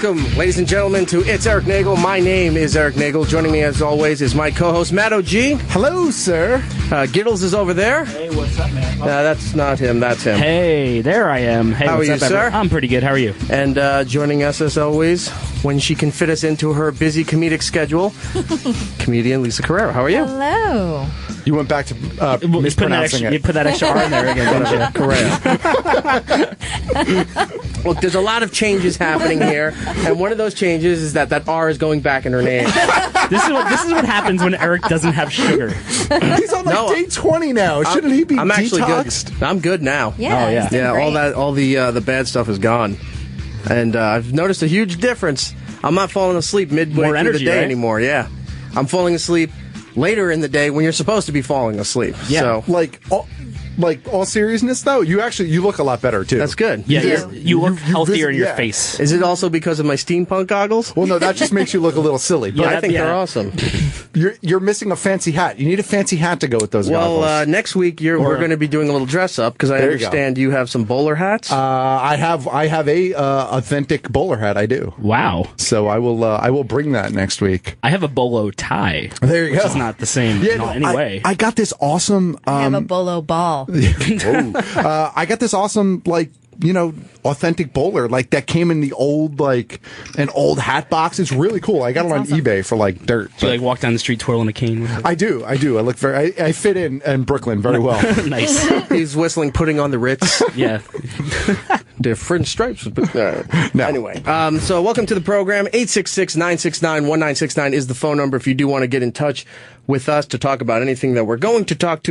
Welcome, ladies and gentlemen, to It's Erik Nagel. My name is Erik Nagel. Joining me, as always, is my co-host, Matt OG. Hello, sir. Gittles is over there. Hey, what's up, man? That's not him, that's him. Hey, there I am. Hey, How what's are up, you, sir? I'm pretty good. How are you? And joining us, as always, when she can fit us into her busy comedic schedule, comedian Lisa Carrera. How are you? Hello. You went back to mispronouncing You it. put that extra R in there again, didn't you? Look, there's a lot of changes happening here, and one of those changes is that R is going back in her name. This is what happens when Erik doesn't have sugar. He's on day 20 now. Shouldn't he be I'm actually detoxed? good. I'm good now. Yeah. Oh, yeah. he's doing Yeah, great. all the bad stuff is gone, and I've noticed a huge difference. I'm not falling asleep midway More through energy, the day right? anymore. Yeah, I'm falling asleep later in the day when you're supposed to be falling asleep. Yeah. So Like all seriousness though, you look a lot better too. that's good. Yeah, you look healthier in your yeah. face. Is it also because of my steampunk goggles? Well, no, that just makes you look a little silly. But Yeah, I think yeah. they're awesome. you're missing a fancy hat. You need a fancy hat to go with those goggles. Well, next week we're going to be doing a little dress up because I There you go. understand you have some bowler hats. I have a authentic bowler hat. I do. Wow. So I will bring that next week. I have a bolo tie. There you which go. is not the same in any way. I got this awesome. I have a bolo ball. I got this awesome, authentic bowler, that came in the old, an old hat box. It's really cool. I got it on awesome. eBay for, dirt. Do you walk down the street twirling a cane with it? I do. I look I fit in Brooklyn very well. Nice. He's whistling "Putting on the Ritz." Yeah. Different stripes. But, No. Anyway, so welcome to the program. 866-969-1969 is the phone number if you do want to get in touch with us to talk about anything that we're going to talk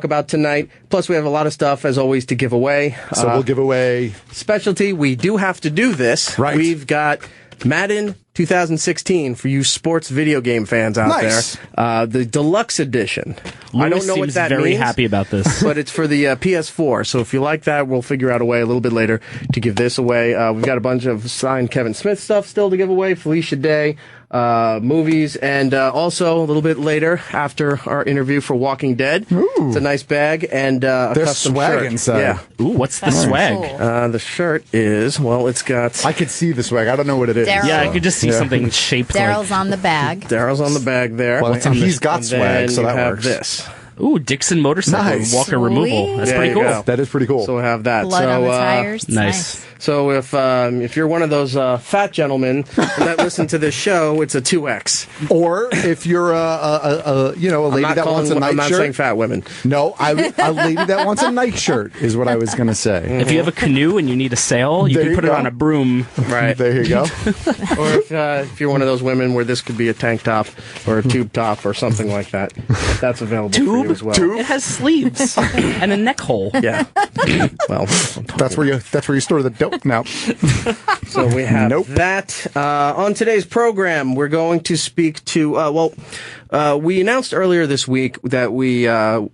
about tonight. Plus, we have a lot of stuff, as always, to give away. So we'll give away Specialty, we do have to do this. Right. We've got Madden 2016 for you sports video game fans out Nice. there. The deluxe edition. I don't know what seems that very means. happy about this. But it's for the PS4. So if you like that, we'll figure out a way a little bit later to give this away. We've got a bunch of signed Kevin Smith stuff still to give away. Felicia Day, movies, and also a little bit later after our interview for Walking Dead. Ooh. It's a nice bag and a There's custom swag shirt. inside. Yeah. Ooh, what's the swag? Cool. The shirt is, it's got... I could see the swag. I don't know what it is. Daryl. Yeah, I could just see something shaped Daryl's on the bag. Daryl's on the bag there. Well, and he's got And swag, then so you that have works. this. Ooh, Dixon motorcycle Nice. walker Sweet. removal. That's There pretty you cool. go. That is pretty cool. So we have that. Blood on the tires. It's Nice. So if you're one of those fat gentlemen that listen to this show, it's a 2X. Or if you're a lady that wants a I'm night not shirt. saying fat women. No, a lady that wants a night shirt is what I was going to say. If you have a canoe and you need a sail, you There can you put it go. on a broom. Right. There you go. Or if you're one of those women where this could be a tank top or a tube top or something like that, that's available for you as well. It has sleeves and a neck hole. Yeah. Well, That's where you store the dope now. so we have Nope. that. On today's program, we're going to speak to, we announced earlier this week that we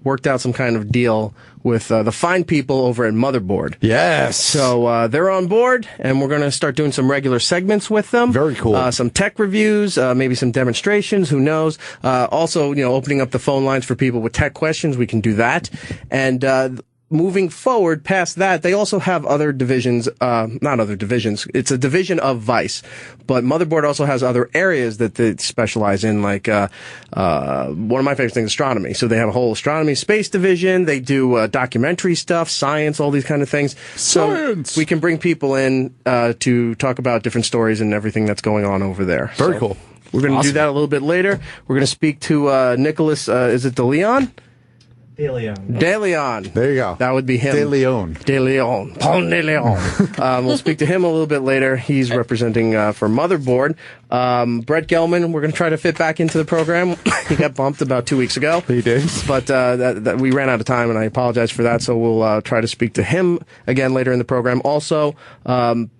worked out some kind of deal with the fine people over at Motherboard. Yes. So they're on board, and we're going to start doing some regular segments with them. Very cool. Some tech reviews, maybe some demonstrations. Who knows? Also, opening up the phone lines for people with tech questions. We can do that. And moving forward past that, they also have other divisions. Not other divisions. It's a division of Vice, but Motherboard also has other areas that they specialize in. Like one of my favorite things, astronomy. So they have a whole astronomy space division. They do documentary stuff, science, all these kind of things. Science! So we can bring people in to talk about different stories and everything that's going on over there. Very So cool. We're going to do that a little bit later. We're going to speak to Nicholas. Is it Deleon? Deleon. There you go. That would be him. Deleon. Deleon. Paul Deleon. We'll speak to him a little bit later. He's representing for Motherboard. Brett Gelman, we're going to try to fit back into the program. He got bumped about 2 weeks ago. He did. But that we ran out of time, and I apologize for that. So we'll try to speak to him again later in the program. Also,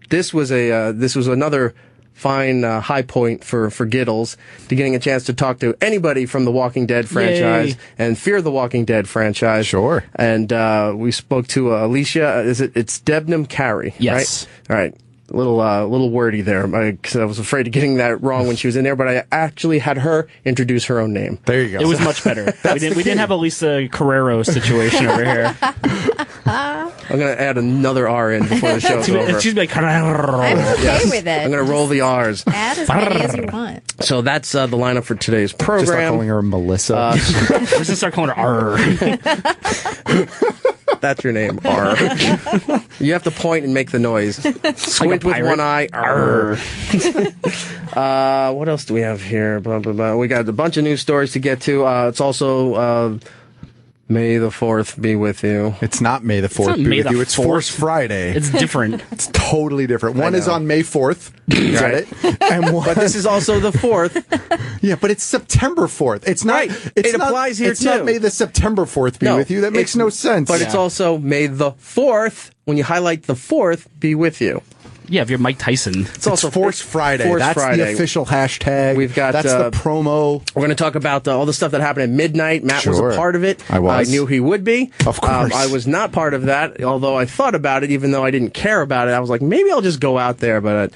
this was another fine high point for Gittles, to getting a chance to talk to anybody from the Walking Dead franchise Yay. and Fear the Walking Dead franchise. Sure. And we spoke to Alicia. It's Debnam-Carey, Yes. right? All right. A little wordy there, because I was afraid of getting that wrong when she was in there, but I actually had her introduce her own name. There you go. It was much better. We didn't have a Lisa Carrero situation over here. I'm going to add another R in before the show's over. She's like, I'm okay with it. I'm going to roll the R's. Add as many as you want. So that's the lineup for today's program. Just start calling her Melissa. let's just start calling her R. That's your name, R. You have to point and make the noise. Squint with pirate. one eye, R. What else do we have here? Blah, blah, blah. We got a bunch of news stories to get to. It's also May the 4th be with you. It's not May the 4th not be May with the you. It's 4th. Force Friday. It's different. It's totally different. One is know. on May 4th. You Right. get it? And one, But this is also the 4th. yeah, but it's September 4th. It's not. Right. It's It not, applies here, it's not too. May the September 4th be No, with you. That makes it's- no sense. But it's also May the 4th. When you highlight the 4th, be with you. Yeah, if you're Mike Tyson. It's also Force Friday. Force That's Friday. the official hashtag. We've got, that's the promo. We're going to talk about all the stuff that happened at midnight. Matt was Sure. a part of it. I was. I knew he would be. Of course. I was not part of that, although I thought about it, even though I didn't care about it. I was like, maybe I'll just go out there, but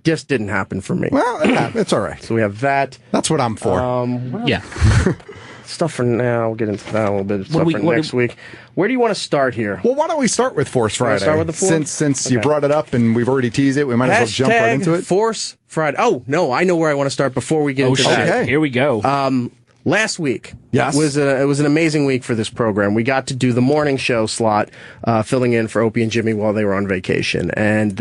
just didn't happen for me. Well, it's all right. So we have that. That's what I'm for. Yeah. Stuff for now. We'll get into that a little bit. Stuff we- for what next do- week. Where do you want to start here? Well, why don't we start with Force wanna Friday? start with the Force? Since you Okay. brought it up and we've already teased it, we might as well jump right into it. Force Friday. Oh, no, I know where I want to start before we get Oh, into shit. that. Okay. Here we go. Last week Yes. it was an amazing week for this program. We got to do the morning show slot, filling in for Opie and Jimmy while they were on vacation. And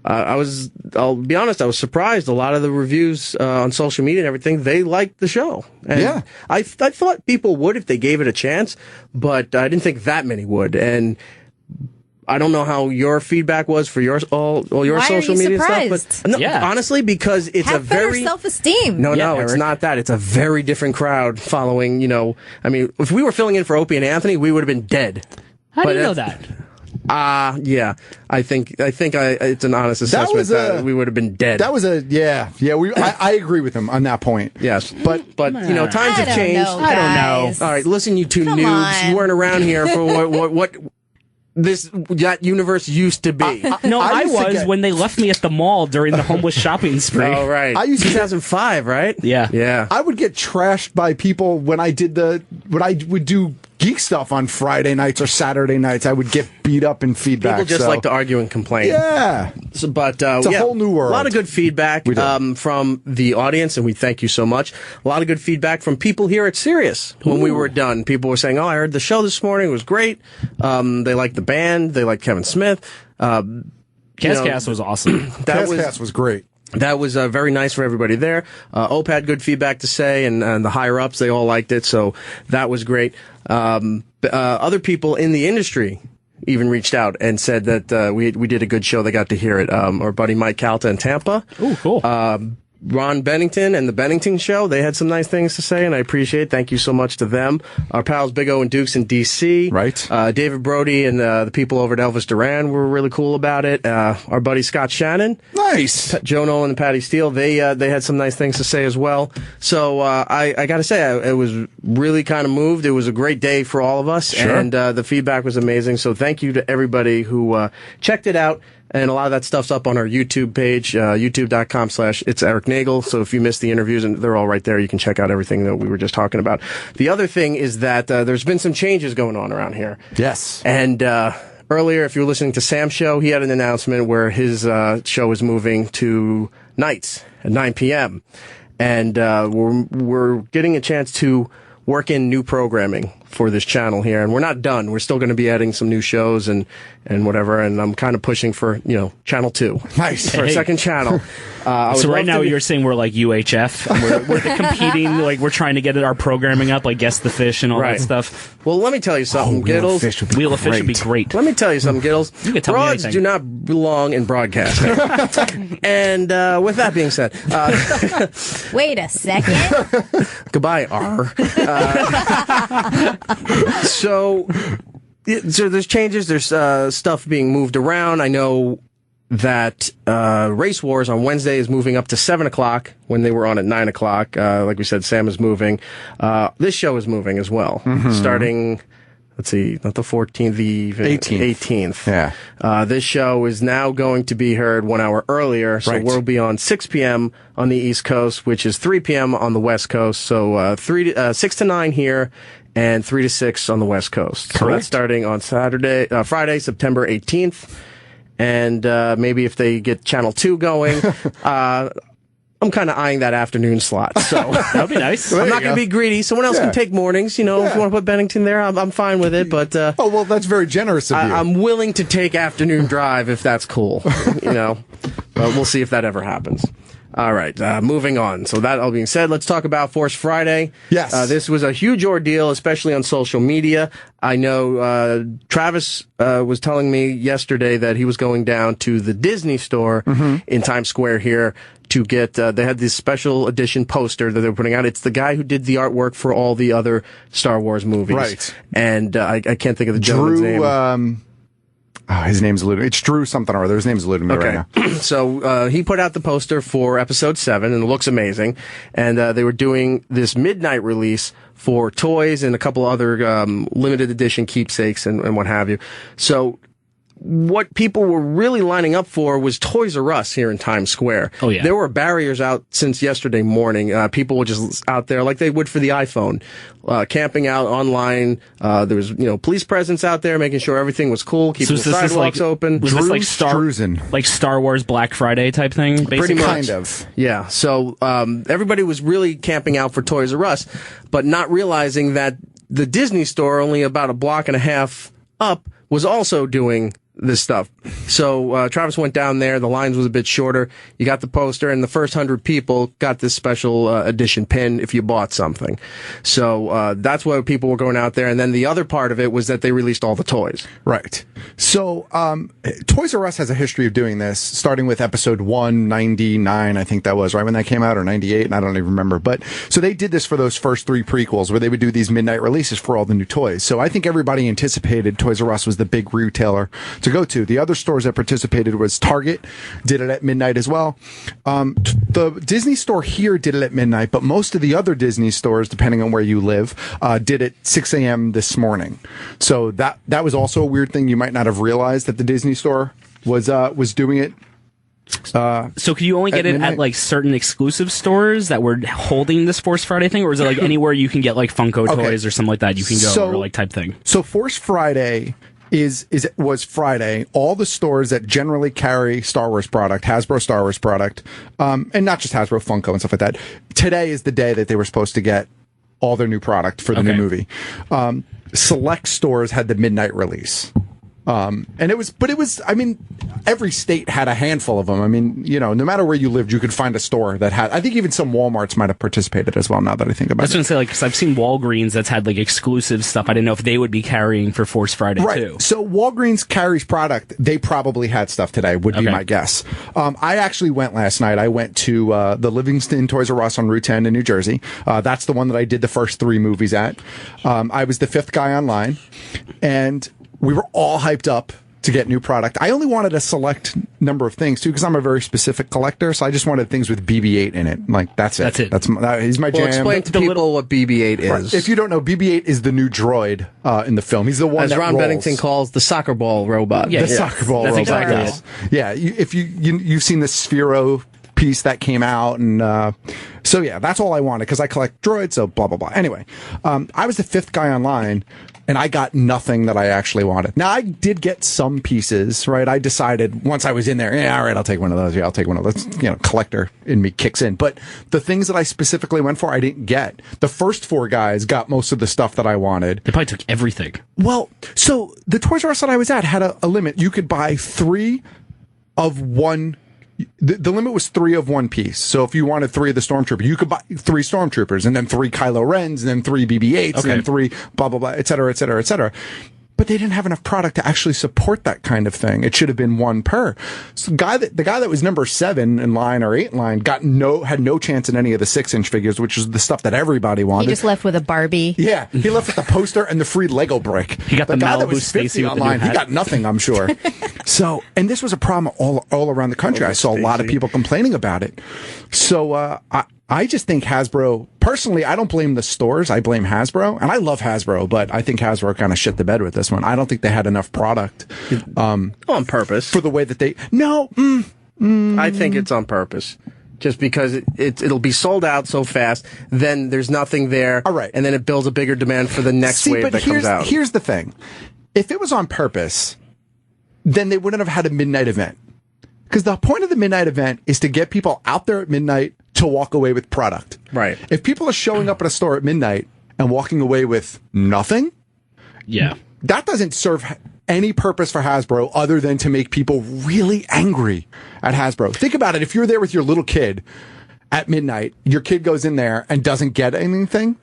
I'll be honest, I was surprised. A lot of the reviews on social media and everything, they liked the show. And Yeah. I thought people would if they gave it a chance, but I didn't think that many would. And I don't know how your feedback was for your all your Why are social you media surprised? stuff, but no, Yeah. honestly, because it's Have a better very self-esteem. no, Yeah, it's Eric. not that. It's a very different crowd following, I mean, if we were filling in for Opie and Anthony, we would have been dead. How do but you know that's- that? Yeah. I think it's an honest assessment was that we would have been dead. That was yeah. I agree with him on that point. yes. But But, times I have don't changed. know, I don't know. guys. All right, listen, you two Come noobs. on. You weren't around here for what that universe used to be. No, I I used to was get- when they left me at the mall during the homeless shopping spree. Oh, right. I used to- 2005, right? Yeah. Yeah. I would get trashed by people when I would do geek stuff on Friday nights or Saturday nights. I would get beat up in feedback. People just so- like to argue and complain. Yeah. So, but It's a whole new world. A lot of good feedback We did. from the audience, and we thank you so much. A lot of good feedback from people here at Sirius when we were done. People were saying, "Oh, I heard the show this morning; it was great." They liked the band. They liked Kevin Smith. Cast was awesome. That Cast was great. That was very nice for everybody there. Ope had good feedback to say, and the higher ups, they all liked it, so that was great. Other people in the industry even reached out and said that we did a good show. They got to hear it. Our buddy Mike Calta in Tampa. Ooh, cool. Ron Bennington and the Bennington Show, they had some nice things to say, and I appreciate it. Thank you so much to them. Our pals Big O and Dukes in D.C. Right. David Brody and the people over at Elvis Duran were really cool about it. Our buddy Scott Shannon. Nice. Joe Nolan and Patty Steele, they had some nice things to say as well. So I got to say, I was really kind of moved. It was a great day for all of us, Sure. and the feedback was amazing. So thank you to everybody who checked it out. And a lot of that stuff's up on our YouTube page, youtube.com/It's Erik Nagel. So if you missed the interviews, and they're all right there, you can check out everything that we were just talking about. The other thing is that there's been some changes going on around here. Yes. And earlier, if you were listening to Sam's show, he had an announcement where his show is moving to nights at 9 p.m. And we're getting a chance to work in new programming for this channel here, and we're not done. We're still going to be adding some new shows and whatever, and I'm kind of pushing for, Channel 2. Nice. For a Hey. second channel. I would So love right to now be- you're saying we're like UHF, and we're competing, like we're trying to get our programming up, like Guess the Fish and all Right. that stuff. Well, let me tell you something, Wheel of Gittles. Fish would be Wheel of Fish would be great. Let me tell you something, Gittles. You can tell me Broads anything. do not belong in broadcasting. And with that being said, Wait a second. goodbye, R. So there's changes. There's stuff being moved around. I know that Race Wars on Wednesday is moving up to 7 o'clock when they were on at 9 o'clock. Like we said, Sam is moving. This show is moving as well, starting. Let's see, not the 14th, the 18th. Yeah. This show is now going to be heard 1 hour earlier, so Right. we'll be on 6 p.m. on the East Coast, which is 3 p.m. on the West Coast. So 6 to 9 here, and 3 to 6 on the West Coast. So that's starting on Friday, September 18th. And maybe if they get Channel 2 going, I'm kind of eyeing that afternoon slot. So that would be nice. I'm not going to be greedy. Someone else can take mornings. If you want to put Bennington there, I'm fine with it. But oh, well, that's very generous of you. I'm willing to take afternoon drive if that's cool. But we'll see if that ever happens. All right, moving on. So that all being said, let's talk about Force Friday. Yes. This was a huge ordeal, especially on social media. I know Travis was telling me yesterday that he was going down to the Disney store in Times Square here to get, they had this special edition poster that they were putting out. It's the guy who did the artwork for all the other Star Wars movies. Right. And I can't think of the gentleman's name. His name's eluding me. It's Drew something or other. His name's eluding me right now. So he put out the poster for Episode 7, and it looks amazing. And they were doing this midnight release for toys and a couple other limited edition keepsakes and what have you. So what people were really lining up for was Toys R Us here in Times Square. Oh, yeah. There were barriers out since yesterday morning. People were just out there like they would for the iPhone, camping out online. There was, police presence out there making sure everything was cool, keeping the sidewalks open. Was this like Star Wars Black Friday type thing? Basically? Pretty much. Kind of. Yeah. So everybody was really camping out for Toys R Us, but not realizing that the Disney store, only about a block and a half up, was also doing this stuff. So Travis went down there. The lines was a bit shorter. You got the poster, and the first 100 people got this special edition pin if you bought something. So that's why people were going out there. And then the other part of it was that they released all the toys. Right. So Toys R Us has a history of doing this, starting with episode 199, I think that was, right when that came out, or 98, and I don't even remember. But so they did this for those first 3 prequels, where they would do these midnight releases for all the new toys. So I think everybody anticipated Toys R Us was the big retailer to go to. The other stores that participated was Target, did it at midnight as well. The Disney store here did it at midnight, but most of the other Disney stores, depending on where you live, did it 6 a.m. this morning. So that was also a weird thing. You might not have realized that the Disney store was doing it. So could you only get it at like certain exclusive stores that were holding this Force Friday thing, or is it like anywhere you can get like Funko toys or something like that you can go, or like type thing? So Force Friday was Friday. All the stores that generally carry Star Wars product, Hasbro Star Wars product, and not just Hasbro, Funko and stuff like that. Today is the day that they were supposed to get all their new product for the new movie. Select stores had the midnight release. I mean, every state had a handful of them. I mean, no matter where you lived, you could find a store that had, I think even some Walmarts might have participated as well, now that I think about it. I was going to say, like, because I've seen Walgreens that's had, like, exclusive stuff. I didn't know if they would be carrying for Force Friday, too. So Walgreens carries product. They probably had stuff today, would be my guess. I actually went last night. I went to the Livingston Toys R Us on Route 10 in New Jersey. That's the one that I did the first 3 movies at. I was the 5th guy online, and we were all hyped up to get new product. I only wanted a select number of things too, because I'm a very specific collector. So I just wanted things with BB-8 in it. Like that's it. He's my jam. Explain to people what BB-8 is. Right. If you don't know, BB-8 is the new droid in the film. He's the one as that Ron rolls. Bennington calls the soccer ball robot. The soccer ball That's robot. exactly it. Yeah. If you've seen the Sphero piece that came out, and so yeah, that's all I wanted because I collect droids. So blah blah blah. Anyway, I was the 5th guy online, and I got nothing that I actually wanted. Now I did get some pieces, right? I decided once I was in there, all right, I'll take one of those. Yeah, I'll take one of those. Collector in me kicks in. But the things that I specifically went for, I didn't get. The first 4 guys got most of the stuff that I wanted. They probably took everything. Well, so the Toys R Us that I was at had a limit. You could buy 3 of one. The limit was 3 of one piece. So if you wanted 3 of the Stormtroopers, you could buy 3 Stormtroopers, and then 3 Kylo Rens, and then 3 BB-8s, and then 3 blah, blah, blah, et cetera, et cetera, et cetera. But they didn't have enough product to actually support that kind of thing. It should have been 1 per. So the guy that was number 7 in line or 8 in line had no chance in any of the 6-inch figures, which is the stuff that everybody wanted. He just left with a Barbie. Yeah, he left with the poster and the free Lego brick. He got the guy Malibu that was Stacy 50 with the new online. He hat. got nothing, I'm sure. So, and this was a problem all around the country. I saw a lot of people complaining about it. So, I just think Hasbro, personally, I don't blame the stores. I blame Hasbro. And I love Hasbro, but I think Hasbro kind of shit the bed with this one. I don't think they had enough product. On purpose. For the way that they... No. I think it's on purpose. just because it'll be sold out so fast. Then there's nothing there. All right. And then it builds a bigger demand for the next wave that comes out. Here's the thing. If it was on purpose, then they wouldn't have had a midnight event. Because the point of the midnight event is to get people out there at midnight to walk away with product. Right. If people are showing up at a store at midnight and walking away with nothing, that doesn't serve any purpose for Hasbro other than to make people really angry at Hasbro. Think about it. If you're there with your little kid at midnight, your kid goes in there and doesn't get anything.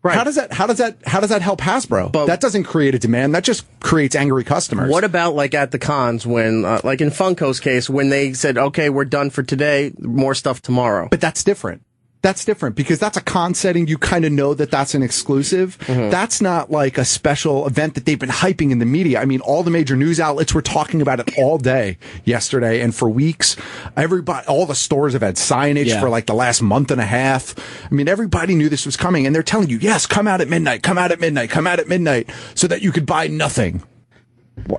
Right. How does that help Hasbro? But that doesn't create a demand. That just creates angry customers. What about like at the cons when, like in Funko's case, when they said, okay, we're done for today, more stuff tomorrow? But that's different. That's different because that's a con setting. You kind of know that that's an exclusive. That's not like a special event that they've been hyping in the media. I mean, all the major news outlets were talking about it all day yesterday and for weeks. All the stores have had signage for like the last month and a half. I mean, everybody knew this was coming and they're telling you, yes, come out at midnight, come out at midnight, come out at midnight so that you could buy nothing.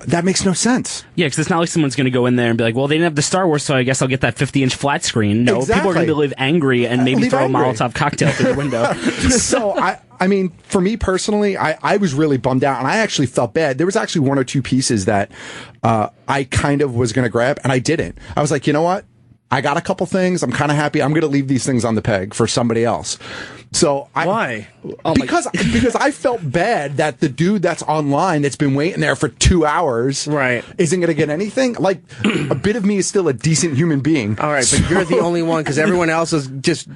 That makes no sense. Yeah, because it's not like someone's going to go in there and be like, well, they didn't have the Star Wars, so I guess I'll get that 50-inch flat screen. No, people are going to live angry and maybe throw a Molotov cocktail through the window. So, I mean, for me personally, I was really bummed out, and I actually felt bad. There was actually one or two pieces that I kind of was going to grab, and I didn't. I was like, you know what? I got a couple things. I'm kind of happy. I'm going to leave these things on the peg for somebody else. So why? Because I felt bad that the dude that's online that's been waiting there for 2 hours isn't going to get anything. Like a bit of me is still a decent human being. All right, but you're the only one because everyone else is just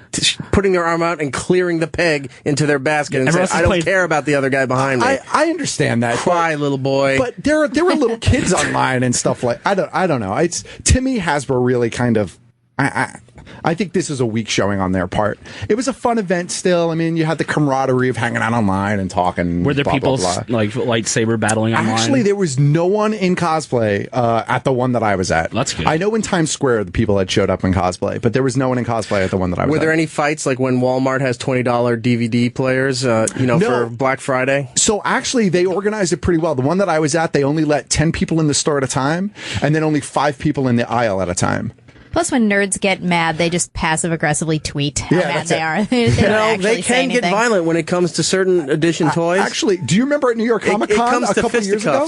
putting their arm out and clearing the peg into their basket and saying, I don't care about the other guy behind me. I understand that. Cry, little boy. But there were little kids online and stuff like I don't know. It's to me Hasbro really kind of I think this is a weak showing on their part. It was a fun event still. I mean, you had the camaraderie of hanging out online and talking. Were there people like lightsaber battling online? Actually, there was no one in cosplay at the one that I was at. That's good. I know in Times Square the people had showed up in cosplay, but there was no one in cosplay at the one that I was at. Were there any fights like when Walmart has $20 DVD players, for Black Friday? So actually, they organized it pretty well. The one that I was at, they only let 10 people in the store at a time, and then only 5 people in the aisle at a time. Plus, when nerds get mad, they just passive-aggressively tweet how mad they are. They can get violent when it comes to certain edition toys. Actually, do you remember at New York Comicon a couple of years ago?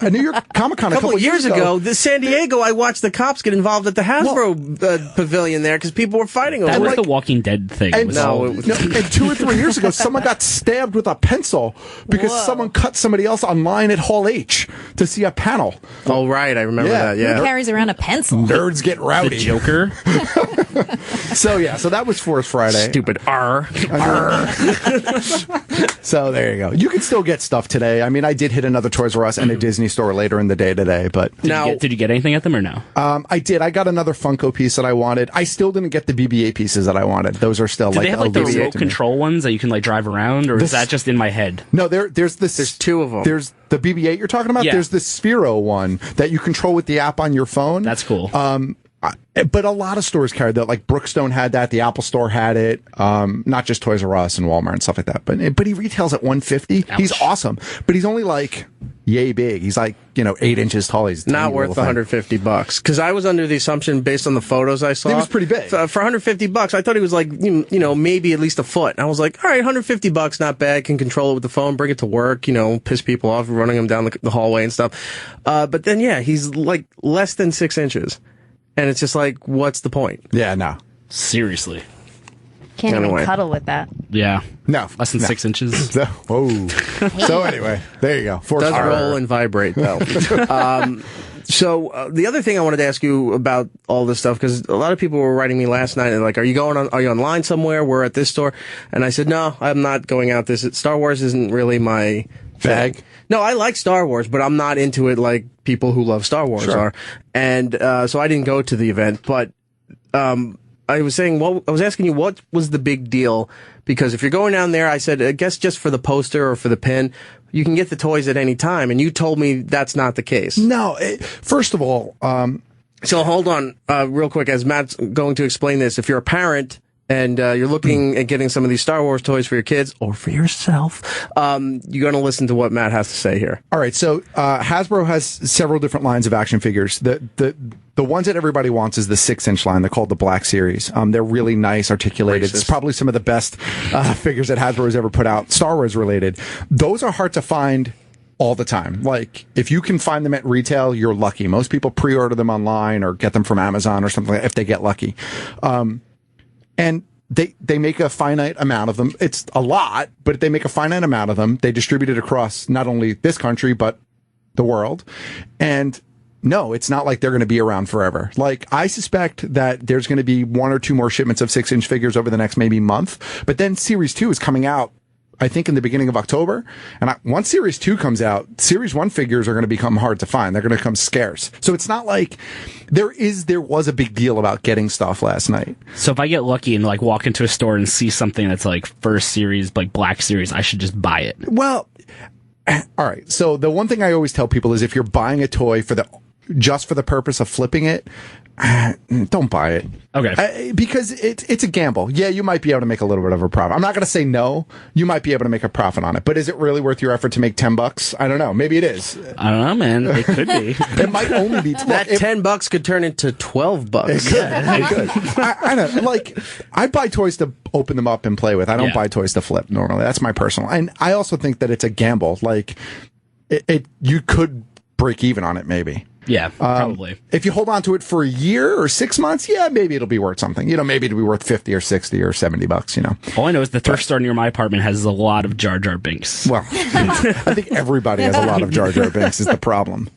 At New York Comicon a couple of years ago. San Diego, I watched the cops get involved at the Hasbro pavilion there because people were fighting over it. That was the Walking Dead thing. And, and 2 or 3 years ago, someone got stabbed with a pencil because someone cut somebody else online at Hall H to see a panel. Oh, right. I remember that, Who carries around a pencil? Nerds get rowdy. The Joker. So that was Force Friday. Stupid R. So there you go. You can still get stuff today. I mean, I did hit another Toys R Us and a Disney store later in the day today, but did you get anything at them or no? I did. I got another Funko piece that I wanted. I still didn't get the BB-8 pieces that I wanted. Those are still do they have like the remote control ones that you can like drive around, or is that just in my head? No, there's two of them. There's the BB-8 you're talking about. Yeah. There's the Sphero one that you control with the app on your phone. That's cool. But a lot of stores carried that. Like Brookstone had that. The Apple Store had it. Not just Toys R Us and Walmart and stuff like that. But he retails at $150. Ouch. He's awesome. But he's only like yay big. He's like 8 inches tall. He's not worth $150. Because I was under the assumption based on the photos I saw, he was pretty big. For $150, I thought he was like maybe at least a foot. And I was like, all right, $150, not bad. Can control it with the phone, bring it to work. Piss people off, running them down the hallway and stuff. But then he's like less than 6 inches. And it's just like, what's the point? Yeah, no. Seriously. Can't even cuddle with that. Yeah. No. Less than 6 inches. Whoa. So anyway, there you go. Does roll and vibrate, though. So the other thing I wanted to ask you about all this stuff, because a lot of people were writing me last night and like, are you online somewhere? We're at this store. And I said, no, I'm not going out Star Wars isn't really my bag. No, I like Star Wars, but I'm not into it like people who love Star Wars are. And so I didn't go to the event. But I was saying, I was asking you, what was the big deal? Because if you're going down there, I said, I guess just for the poster or for the pin, you can get the toys at any time. And you told me that's not the case. No, first of all... So hold on real quick, as Matt's going to explain this. If you're a parent... and you're looking at getting some of these Star Wars toys for your kids or for yourself, you're going to listen to what Matt has to say here. All right. So Hasbro has several different lines of action figures. The the ones that everybody wants is the 6-inch line. They're called the Black Series. They're really nice, articulated. It's probably some of the best figures that Hasbro has ever put out, Star Wars related. Those are hard to find all the time. Like, if you can find them at retail, you're lucky. Most people pre-order them online or get them from Amazon or something, if they get lucky. And they make a finite amount of them. It's a lot, but they make a finite amount of them. They distribute it across not only this country, but the world. And no, it's not like they're going to be around forever. Like, I suspect that there's going to be 1 or 2 more shipments of 6-inch figures over the next maybe month. But then Series 2 is coming out, I think, in the beginning of October. And once Series 2 comes out, Series 1 figures are going to become hard to find. They're going to become scarce. So it's not like there was a big deal about getting stuff last night. So if I get lucky and like walk into a store and see something that's like first series, like Black Series, I should just buy it. Well, all right. So the one thing I always tell people is if you're buying a toy just for the purpose of flipping it, don't buy it. Okay. Because it's a gamble. Yeah, you might be able to make a little bit of a profit. I'm not going to say no. You might be able to make a profit on it. But is it really worth your effort to make $10? I don't know. Maybe it is. I don't know, man. It could be. It might only be that $10 could turn into $12. It could. I know. Like, I buy toys to open them up and play with. I don't buy toys to flip normally. That's my personal. And I also think that it's a gamble. Like, you could break even on it, maybe. Yeah, probably. If you hold on to it for a year or 6 months, yeah, maybe it'll be worth something. Maybe it'll be worth $50 or $60 or $70, All I know is the thrift store near my apartment has a lot of Jar Jar Binks. Well, I think everybody has a lot of Jar Jar Binks is the problem.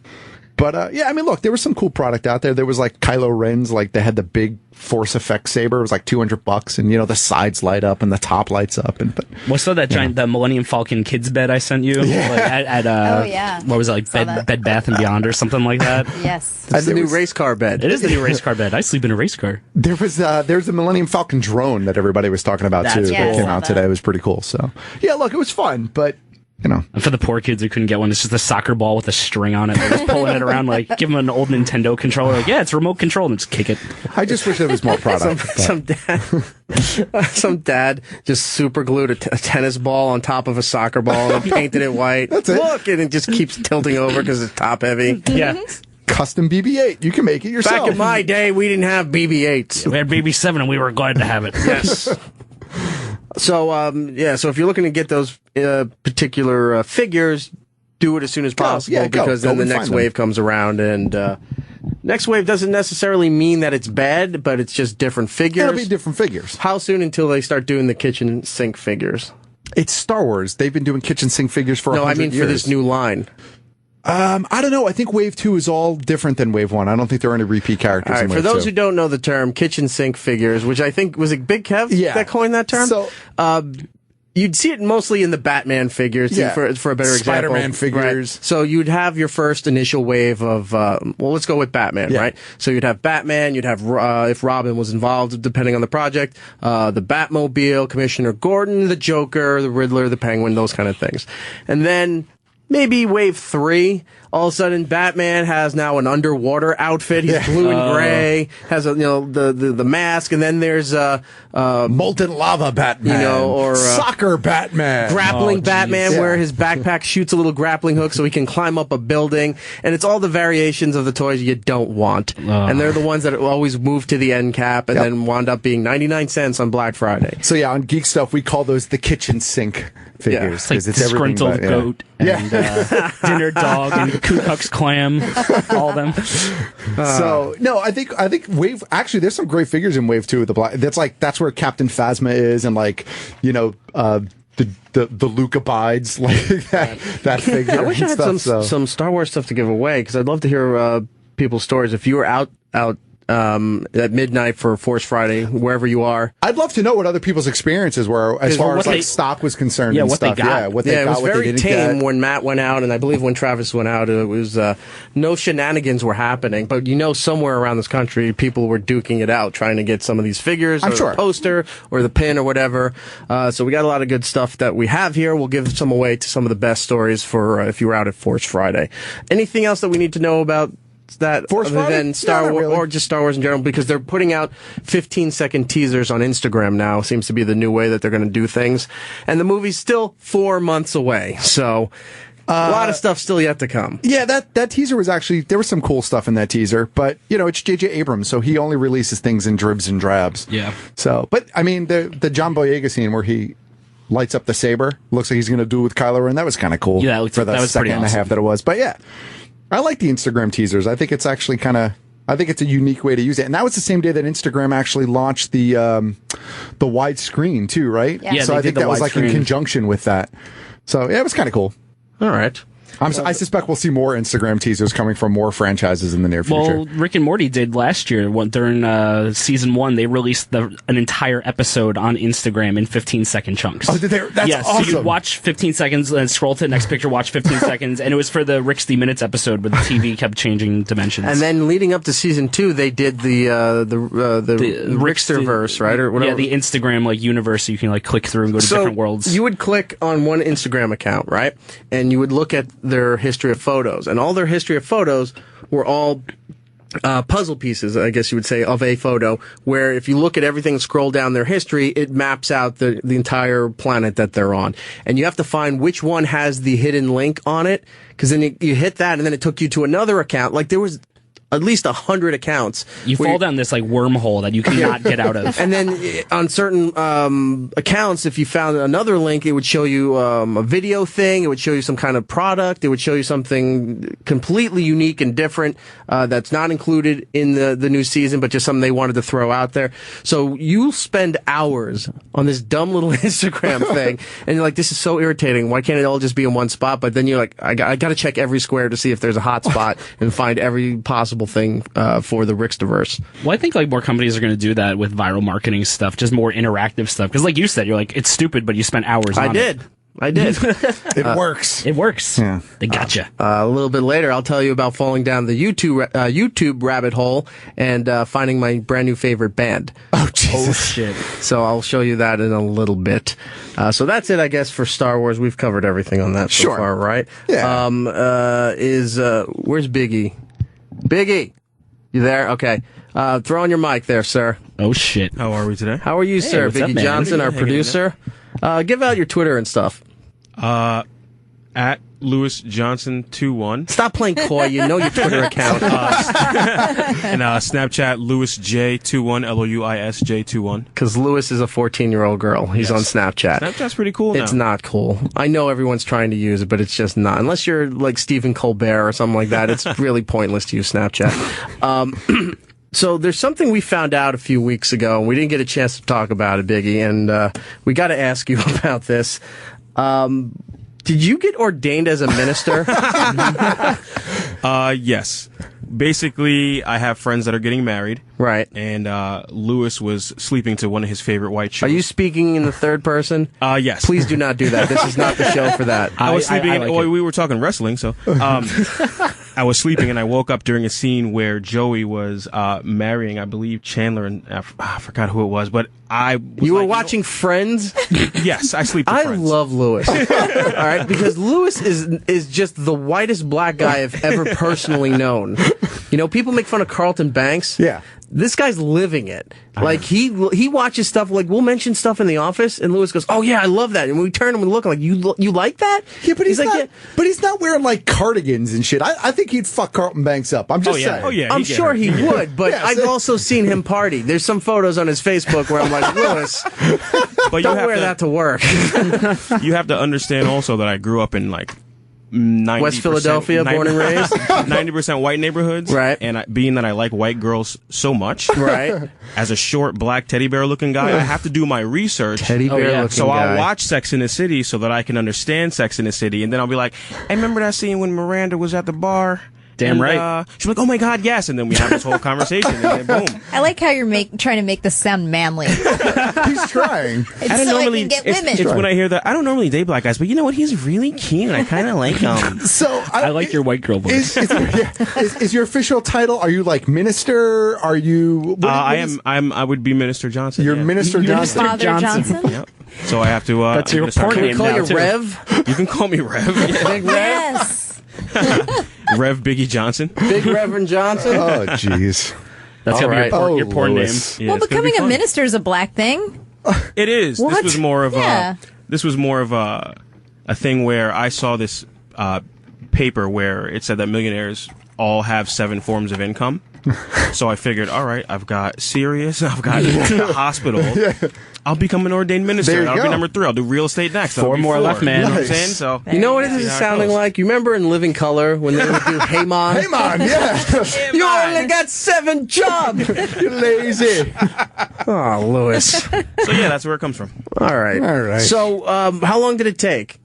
But, yeah, I mean, look, there was some cool product out there. There was like Kylo Ren's, like they had the big Force Effect saber. It was like $200, and the sides light up and the top lights up. What's that giant, the Millennium Falcon kids bed I sent you? Yeah. Like what was it, like Bed Bath and Beyond or something like that? Yes. It's the new race car bed. It is the new race car bed. I sleep in a race car. There's a Millennium Falcon drone that everybody was talking about too. That came out today. It was pretty cool. So yeah, look, it was fun, but. And for the poor kids who couldn't get one, it's just a soccer ball with a string on it. They're just pulling it around, like, give them an old Nintendo controller. Like, yeah, it's remote control, and just kick it. I just wish there was more product. Some dad just super glued a tennis ball on top of a soccer ball and painted it white. That's it. Look, and it just keeps tilting over because it's top heavy. Yeah. Custom BB-8. You can make it yourself. Back in my day, we didn't have BB-8s. We had BB-7, and we were glad to have it. Yes. So, so if you're looking to get those particular figures, do it as soon as possible because then the next wave comes around, and next wave doesn't necessarily mean that it's bad, but it's just different figures. It'll be different figures. How soon until they start doing the kitchen sink figures? It's Star Wars. They've been doing kitchen sink figures for 100 years. For this new line. I don't know. I think Wave 2 is all different than Wave 1. I don't think there are any repeat characters in Wave 2. For those who don't know the term, kitchen sink figures, which I think, was it Big Kev that coined that term? So, you'd see it mostly in the Batman figures, for a better example. Spider-Man figures. Right? So you'd have your first initial wave of, let's go with Batman, right? So you'd have Batman, you'd have, if Robin was involved, depending on the project, the Batmobile, Commissioner Gordon, the Joker, the Riddler, the Penguin, those kind of things. And then, maybe Wave 3, all of a sudden Batman has now an underwater outfit. He's blue and gray, has the mask, and then there's molten lava Batman, or soccer Batman, grappling Batman, where his backpack shoots a little grappling hook so he can climb up a building, and it's all the variations of the toys you don't want, and they're the ones that always move to the end cap and then wound up being 99 cents on Black Friday. So yeah, on Geek Stuff we call those the kitchen sink figures. It's like disgruntled goat and dinner dog and Ku Klux Klan, all of them. So no, I think Wave, actually there's some great figures in Wave 2 of the Black. That's where Captain Phasma is, and the Luke abides, like that figure. I wish I had some Star Wars stuff to give away, because I'd love to hear people's stories. If you were out at midnight for Force Friday, wherever you are. I'd love to know what other people's experiences were as far as stock was concerned. Yeah, and what stuff. they got. Yeah, what they got. It was what very they didn't tame get. when Matt went out, and I believe when Travis went out, it was no shenanigans were happening. But somewhere around this country, people were duking it out, trying to get some of these figures, the poster, or the pin, or whatever. So we got a lot of good stuff that we have here. We'll give some away to some of the best stories for if you were out at Force Friday. Anything else that we need to know about that Force other Friday? than Star Wars, really. or just Star Wars in general, because they're putting out 15-second teasers on Instagram now. Seems to be the new way that they're going to do things. And the movie's still 4 months away. So A lot of stuff still yet to come. Yeah, that teaser was actually, there was some cool stuff in that teaser, but, it's J.J. Abrams, so he only releases things in dribs and drabs. Yeah. So, but, I mean, the John Boyega scene where he lights up the saber, looks like he's going to do it with Kylo Ren, that was kind of cool. Yeah, for the that was second pretty and a half awesome. that it was. But yeah, I like the Instagram teasers. I think it's actually I think it's a unique way to use it. And that was the same day that Instagram actually launched the widescreen too, right? Yeah. So I think that was like in widescreen. conjunction with that. So yeah, it was kind of cool. All right. I suspect we'll see more Instagram teasers coming from more franchises in the near future. Well, Rick and Morty did last year during season 1. They released an entire episode on Instagram in 15-second chunks. Oh, did they? That's awesome. So you'd watch 15 seconds and scroll to the next picture, watch 15 seconds, and it was for the Rick's Minutes episode where the TV kept changing dimensions. And then leading up to season 2, they did the Ricksterverse, right, or whatever. Yeah, the Instagram universe. So you can click through and go to different worlds. You would click on one Instagram account, right, and you would look at their history of photos, and all their history of photos were all puzzle pieces, I guess you would say, of a photo, where if you look at everything and scroll down their history, it maps out the entire planet that they're on. And you have to find which one has the hidden link on it, because then you hit that, and then it took you to another account. There was at least 100 accounts. You fall down this wormhole that you cannot get out of. And then on certain accounts, if you found another link, it would show you a video thing. It would show you some kind of product. It would show you something completely unique and different that's not included in the new season, but just something they wanted to throw out there. So you'll spend hours on this dumb little Instagram thing, and you're like, this is so irritating. Why can't it all just be in one spot? But then you're like, I got to check every square to see if there's a hot spot and find every possible thing for the Ricksterverse. Well, I think more companies are going to do that with viral marketing stuff, just more interactive stuff. Because like you said, you're like, it's stupid, but you spent hours on it. I did. It works. It works. Yeah. They gotcha. A little bit later, I'll tell you about falling down the YouTube rabbit hole and finding my brand new favorite band. Oh, Jesus. Oh, shit. So I'll show you that in a little bit. So that's it, I guess, for Star Wars. We've covered everything on that so far, right? Yeah. Where's Biggie? Biggie! You there? Okay. Throw on your mic there, sir. Oh, shit. How are we today? How are you, sir? what's up, Biggie man? Johnson, our producer. Give out your Twitter and stuff. At Lewis Johnson 21 Stop playing coy. You know your Twitter account. and Snapchat Lewis J21 LOUISJ21. Because Lewis is a 14-year-old girl. He's on Snapchat. Snapchat's pretty cool now. It's not cool. I know everyone's trying to use it, but it's just not. Unless you're like Stephen Colbert or something like that, it's really pointless to use Snapchat. So there's something we found out a few weeks ago, and we didn't get a chance to talk about it, Biggie, and we got to ask you about this. Did you get ordained as a minister? Yes. Basically, I have friends that are getting married. Right. And Lewis was sleeping to one of his favorite white chicks. Are you speaking in the third person? Yes. Please do not do that. This is not the show for that. I was sleeping. like we were talking wrestling, so I was sleeping, and I woke up during a scene where Joey was marrying, I believe, Chandler, and I forgot who it was, but I. You were watching Friends? Yes, I sleep. With I friends. love Lewis. All right, because Lewis is just the whitest black guy I've ever personally known. You know, people make fun of Carlton Banks. Yeah. This guy's living it. Like, he watches stuff, like, we'll mention stuff in the office, and Lewis goes, oh, yeah, I love that. And we turn and we look, like, you like that? Yeah, but he's like, not. yeah. But he's not wearing cardigans and shit. I think he'd fuck Carlton Banks up. I'm just saying. Oh yeah. I'm sure he would, but Yeah, I've also seen him party. There's some photos on his Facebook where I'm like, Lewis, But don't wear that to work. You have to understand also that I grew up in 90% West Philadelphia, born and raised? 90% white neighborhoods. Right. And being that I like white girls so much, Right. as a short, black teddy bear looking guy, I have to do my research. Teddy bear yeah. looking So guy. I'll watch Sex in the City so that I can understand Sex in the City. And then I'll be like, I remember that scene when Miranda was at the bar. Damn and, right. She's like, oh my God, yes. And then we have this whole conversation. And then boom. I like how you're trying to make this sound manly. He's trying. It's so I can get women. It's when I hear that. I don't normally date black guys, but you know what? He's really cute. I kind of like him. So I like your white girl voice. Is your official title? Are you minister? Are you? I would be Minister Johnson. You're yeah. Minister Johnson. Father Johnson. Yep. So I have to. That's your porn Can we name call now, you too. Rev? You can call me Rev. Yeah. Big Rev? Yes. Rev Biggie Johnson. Big Reverend Johnson? Oh, jeez. That's All gonna right. be your porn name. Lewis. Yeah, Well, it's gonna be becoming a fun. minister is a black thing. It is. What? This was more of Yeah. a thing where I saw this paper where it said that millionaires all have 7 forms of income. So I figured, all right, I've got Sirius, I've got the hospital. I'll become an ordained minister. That'll be number 3. I'll do real estate next. 4 more left, man. You know what I'm saying? So you know what this is sounding like? You remember in Living Color when they would do Hey Mon? Hey Mon, yeah. You only got 7 jobs. You're lazy. Oh, Lewis. So yeah, that's where it comes from. All right. So how long did it take?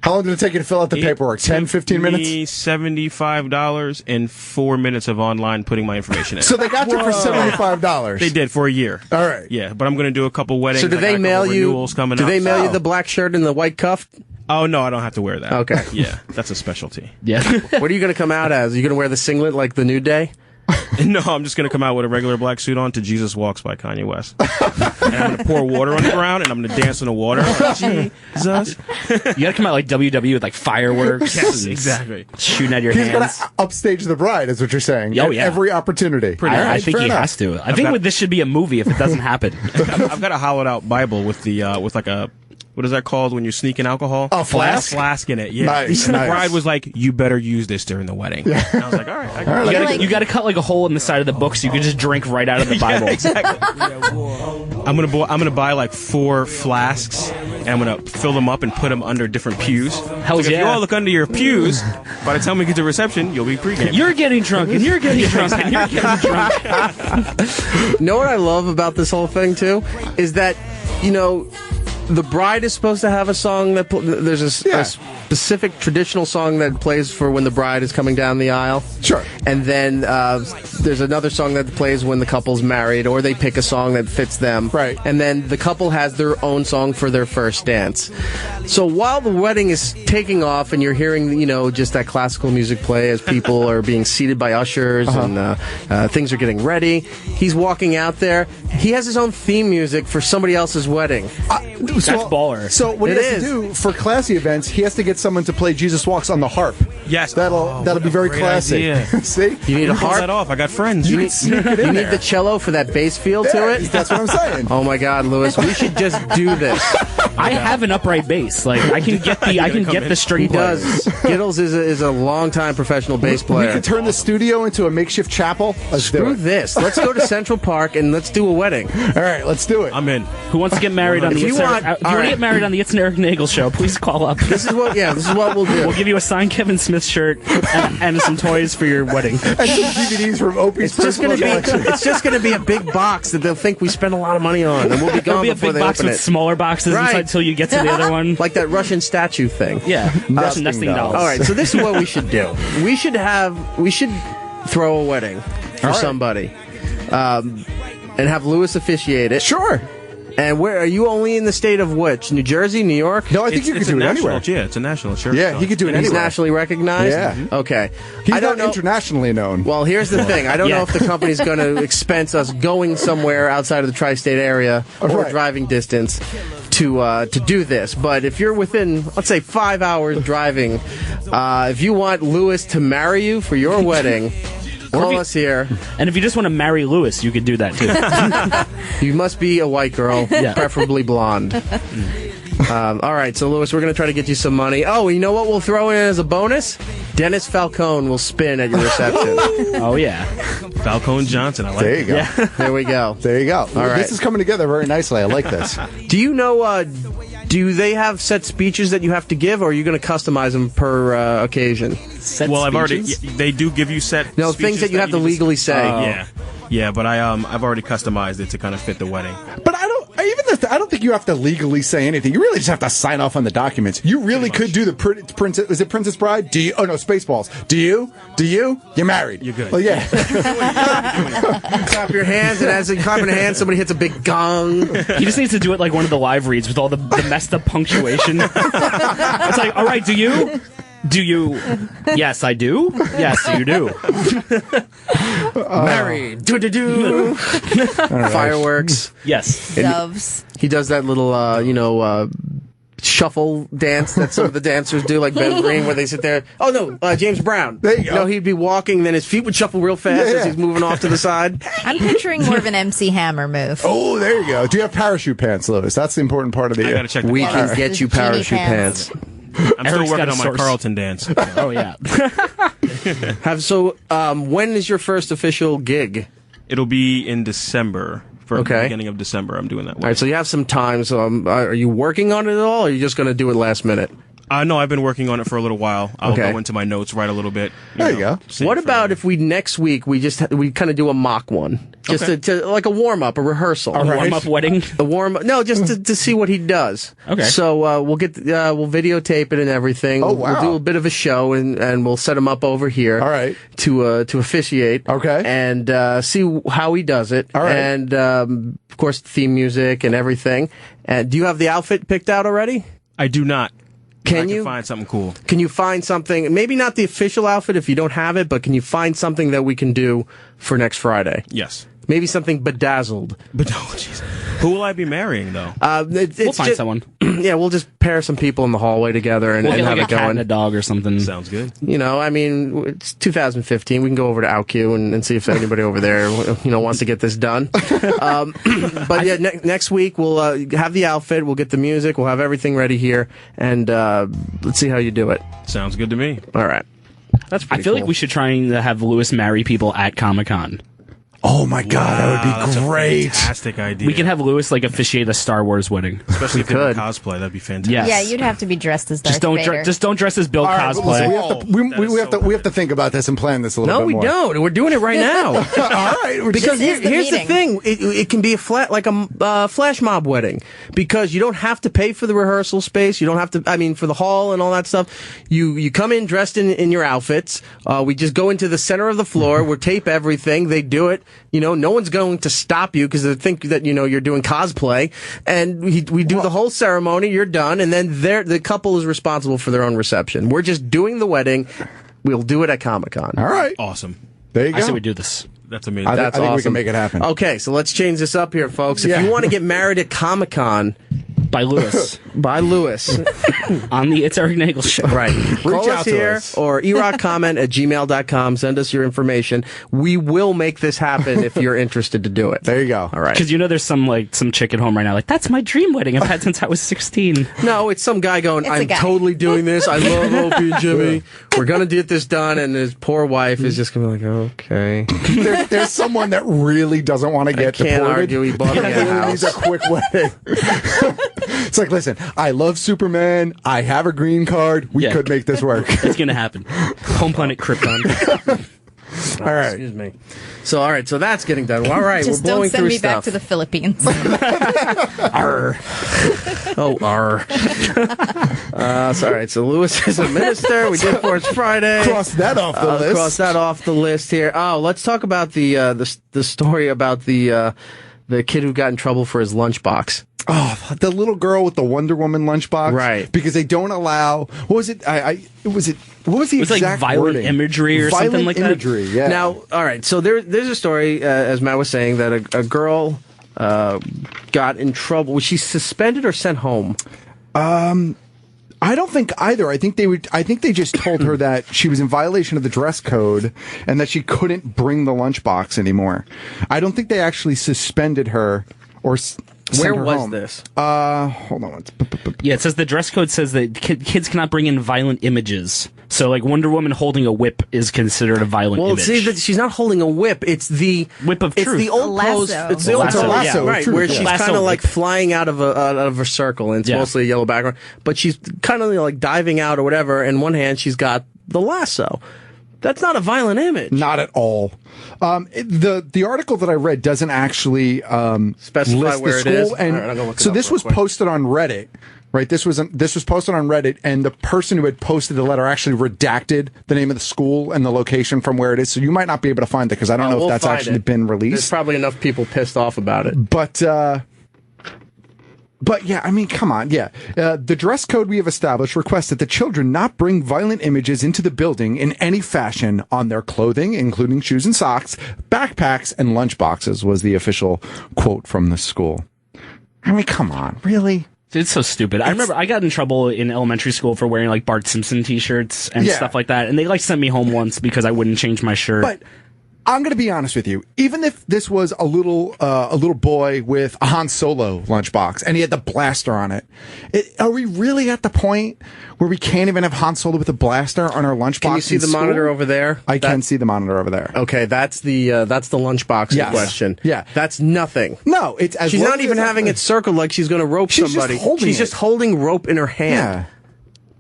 How long did it take you to fill out the paperwork? 10, 15 minutes? $75 and 4 minutes of online putting my information in. So they got you for $75. They did for a year. All right. Yeah, but I'm going to do a couple weddings. So do they mail you? Coming do up. they mail you the black shirt and the white cuff? Oh no, I don't have to wear that. Okay. Yeah, that's a specialty. Yeah. What are you going to come out as? Are you going to wear the singlet like the New Day? No, I'm just going to come out with a regular black suit on to Jesus Walks by Kanye West. And I'm going to pour water on the ground, and I'm going to dance in the water. Jesus. You got to come out like WW with like fireworks. Yes, exactly. Shooting at your He's going hands. to upstage the bride, is what you're saying. Oh, At yeah. every opportunity. I think he has to. I think this should be a movie if it doesn't happen. I've got a hollowed out Bible with the with like a. What is that called when you sneak in alcohol? Oh, flask? Flask in it, yeah. Nice, And the nice. bride was like, you better use this during the wedding. And I was like, all right. You got to cut like a hole in the side of the book so you can just drink right out of the Bible. Yeah, exactly. I'm gonna buy like 4 flasks, and I'm gonna fill them up and put them under different pews. Hell If yeah. you all look under your pews, by the time we get to reception, you'll be pregame. You're getting drunk, and you're getting drunk, and you're getting drunk. You know what I love about this whole thing, too? Is that, you know, the bride is supposed to have a song that there's a specific traditional song that plays for when the bride is coming down the aisle. Sure. And then there's another song that plays when the couple's married, or they pick a song that fits them. Right. And then the couple has their own song for their first dance. So while the wedding is taking off and you're hearing, you know, just that classical music play as people are being seated by ushers and things are getting ready, he's walking out there. He has his own theme music for somebody else's wedding. That's baller. So what he has to do for classy events, he has to get someone to play Jesus Walks on the harp. Yes. That'll be very great classy. idea. See? You need a Pull harp. that off. I got friends. You need the cello for that bass feel to it. That's what I'm saying. Oh my God, Lewis, we should just do this. I have an upright bass. Like I can get the string He player. does. Gittles is a longtime professional bass We player. could turn the studio into a makeshift chapel. Let's do Screw it. this. Let's go to Central Park and let's do a wedding. All right, let's do it. I'm in. Who wants to get married on the If you want- If you all want to right. get married on the It's an Erik Nagel show, please call up. This is what we'll do. We'll give you a signed Kevin Smith shirt and some toys for your wedding. And some DVDs from Opie's It's just gonna be a big box that they'll think we spent a lot of money on, and we'll be There'll gone be a before big they box open with it. smaller boxes Right. inside until you get to the other one. Like that Russian statue thing. Yeah, nesting dolls. All right, so this is what we should do. We should throw a wedding for somebody, and have Lewis officiate it. Sure. And where are you? Only in the state of which? New Jersey, New York? No, I think you could do it anywhere. Yeah, it's a national church. Yeah, he could do it He's anywhere. nationally recognized. Yeah. Okay. He's I don't not know. internationally known. Well, here's the thing. I don't Yeah. know if the company's going to expense us going somewhere outside of the tri-state area or Right. driving distance to do this. But if you're within, let's say, 5 hours driving, if you want Lewis to marry you for your wedding, call us here. And if you just want to marry Lewis, you could do that too. You must be a white girl, preferably blonde. All right, so Lewis, we're going to try to get you some money. Oh, you know what we'll throw in as a bonus? Dennis Falcone will spin at your reception. Oh yeah. Falcone Johnson. I like There you go. Yeah. There we go. There you go. right. This is coming together very nicely. I like this. Do you know, do they have set speeches that you have to give, or are you going to customize them per occasion? Well, they do give you set. No, speeches things that you have to just- legally say. Yeah, but I've already customized it to kind of fit the wedding. But I don't think you have to legally say anything. You really just have to sign off on the documents. You really could do the Princess. Is it Princess Bride? Do you? Oh no, Spaceballs. Do you? You're married. You're good. Well, yeah. Clap your hands, and as you clap your hands, somebody hits a big gong. He just needs to do it like one of the live reads with all the messed up punctuation. It's like, all right, do you? Do you? Yes, I do. Yes, you do. Married. Do. Fireworks. Yes. Doves. He does that little, shuffle dance that some of the dancers do, like Ben Green, where they sit there. Oh no, James Brown. There you go. No, he'd be walking, then his feet would shuffle real fast Yeah. as he's moving off to the side. I'm picturing more of an MC Hammer move. Oh, there you go. Do you have parachute pants, Lewis? That's the important part of the I year. gotta check. The We box. can get you Genie parachute pants. pants. I'm still working on my Carlton dance. Oh yeah. When is your first official gig? It'll be in December. For the beginning of December, I'm doing that one. All right, so you have some time. So are you working on it at all, or are you just going to do it last minute? No, I've been working on it for a little while. I'll go into my notes, write a little bit. There you go. What about if we next week we kind of do a mock one, just to like a warm up, a rehearsal, a warm up wedding, just to see what he does. Okay. So we'll videotape it and everything. Oh wow. We'll do a bit of a show and we'll set him up over here. All right. To officiate. Okay. And see how he does it. All right. And of course theme music and everything. And do you have the outfit picked out already? I do not. Can you find something cool? Can you find something, maybe not the official outfit if you don't have it, but can you find something that we can do for next Friday? Yes. Maybe something bedazzled. Oh, jeez. Who will I be marrying, though? We'll find someone. Yeah, we'll just pair some people in the hallway together and get have like it a cat going. and a dog or something. Sounds good. You know, I mean, it's 2015. We can go over to OutQ and see if anybody over there, wants to get this done. But yeah, next week we'll have the outfit. We'll get the music. We'll have everything ready here, and let's see how you do it. Sounds good to me. All right. That's pretty I feel cool. like we should try and have Lewis marry people at Comicon. Oh my God, that would be great. Fantastic idea. We can have Lewis officiate a Star Wars wedding, especially if they have cosplay. That'd be fantastic. Yes. Yeah, you'd have to be dressed as Darth Vader. Just don't dress as Bill cosplay. Listen, we have to think about this and plan this a little bit more. No, we don't. We're doing it right now. All right. Because This is the here's the meeting. thing. It can be a flash mob wedding because you don't have to pay for the rehearsal space. You don't have to, for the hall and all that stuff. You come in dressed in your outfits. We just go into the center of the floor. We tape everything. They do it. No one's going to stop you because they think that, you're doing cosplay. And we do the whole ceremony. You're done. And then the couple is responsible for their own reception. We're just doing the wedding. We'll do it at Comicon. All right. Awesome. There you go. I say we do this. That's amazing. I That's think awesome. we can make it happen. Okay, so let's change this up here, folks. If you want to get married at Comic-Con, By Lewis. by Lewis. On the It's Erik Nagel show. Right. Call out us to here us. or erockcomment@gmail.com. Send us your information. We will make this happen if you're interested to do it. There you go. All right. Because there's some chick at home right now that's my dream wedding I've had since I was 16. No, it's some guy going, It's a I'm guy. totally doing this. I love Opie and Jimmy. We're going to get this done. And his poor wife is just going to be like, okay. There's someone that really doesn't want to get can't deported. argue he bought me a Really house. needs a quick wedding. It's like, listen, I love Superman. I have a green card. We could make this work. It's going to happen. Home planet Krypton. All right. Excuse me. So, all right. So that's getting done. Well, all right. Just we're blowing don't send through me stuff. back to the Philippines. Arr. Oh, arr. So, all right. So Lewis is a minister. We did Force Friday. Cross that off the list. Cross that off the list here. Oh, let's talk about the story about the kid who got in trouble for his lunchbox. Oh, the little girl with the Wonder Woman lunchbox. Right. Because they don't allow, what was it? What was the It was exact like violent wording? imagery or Violent something like imagery, that. yeah. Now, all right. So there's a story, as Matt was saying, that a girl got in trouble. Was she suspended or sent home? I don't think either. I think they just told her that she was in violation of the dress code and that she couldn't bring the lunchbox anymore. I don't think they actually suspended her or sent Where her was home. this? Hold on. Yeah, it says the dress code says that kids cannot bring in violent images. So, like, Wonder Woman holding a whip is considered a violent Well, image. see that she's not holding a whip. It's the Whip of It's truth. the old pose. Lasso. It's the old Lasso, pose, yeah. right? Truth, Where yeah. she's Lasso kind of like whip. flying out of a circle, and it's Yeah. mostly a yellow background. But she's kind of like diving out or whatever. In one hand, she's got the lasso. That's not a violent image. Not at all. The article that I read doesn't actually Specify list where the it school, is? and All right, I'll go look it so up this real was quick. posted on Reddit. Right, this was posted on Reddit, and the person who had posted the letter actually redacted the name of the school and the location from where it is. So you might not be able to find it because I don't know We'll if that's find actually it. been There's released. probably enough people pissed off about it. But yeah, I mean, come on. Yeah. The dress code we have established requests that the children not bring violent images into the building in any fashion on their clothing, including shoes and socks, backpacks, and lunchboxes, was the official quote from the school. I mean, come on. Really? It's so stupid. I remember I got in trouble in elementary school for wearing like Bart Simpson t-shirts and Yeah. stuff like that. And they like sent me home once because I wouldn't change my shirt. But I'm going to be honest with you. Even if this was a little boy with a Han Solo lunchbox and he had the blaster on it, are we really at the point where we can't even have Han Solo with a blaster on our lunchbox? Can you see the monitor over there? I can see the monitor over there. Okay, that's the lunchbox in question. Yeah, that's nothing. No, it's as she's not even having it circled like she's going to rope somebody. She's just holding rope in her hand.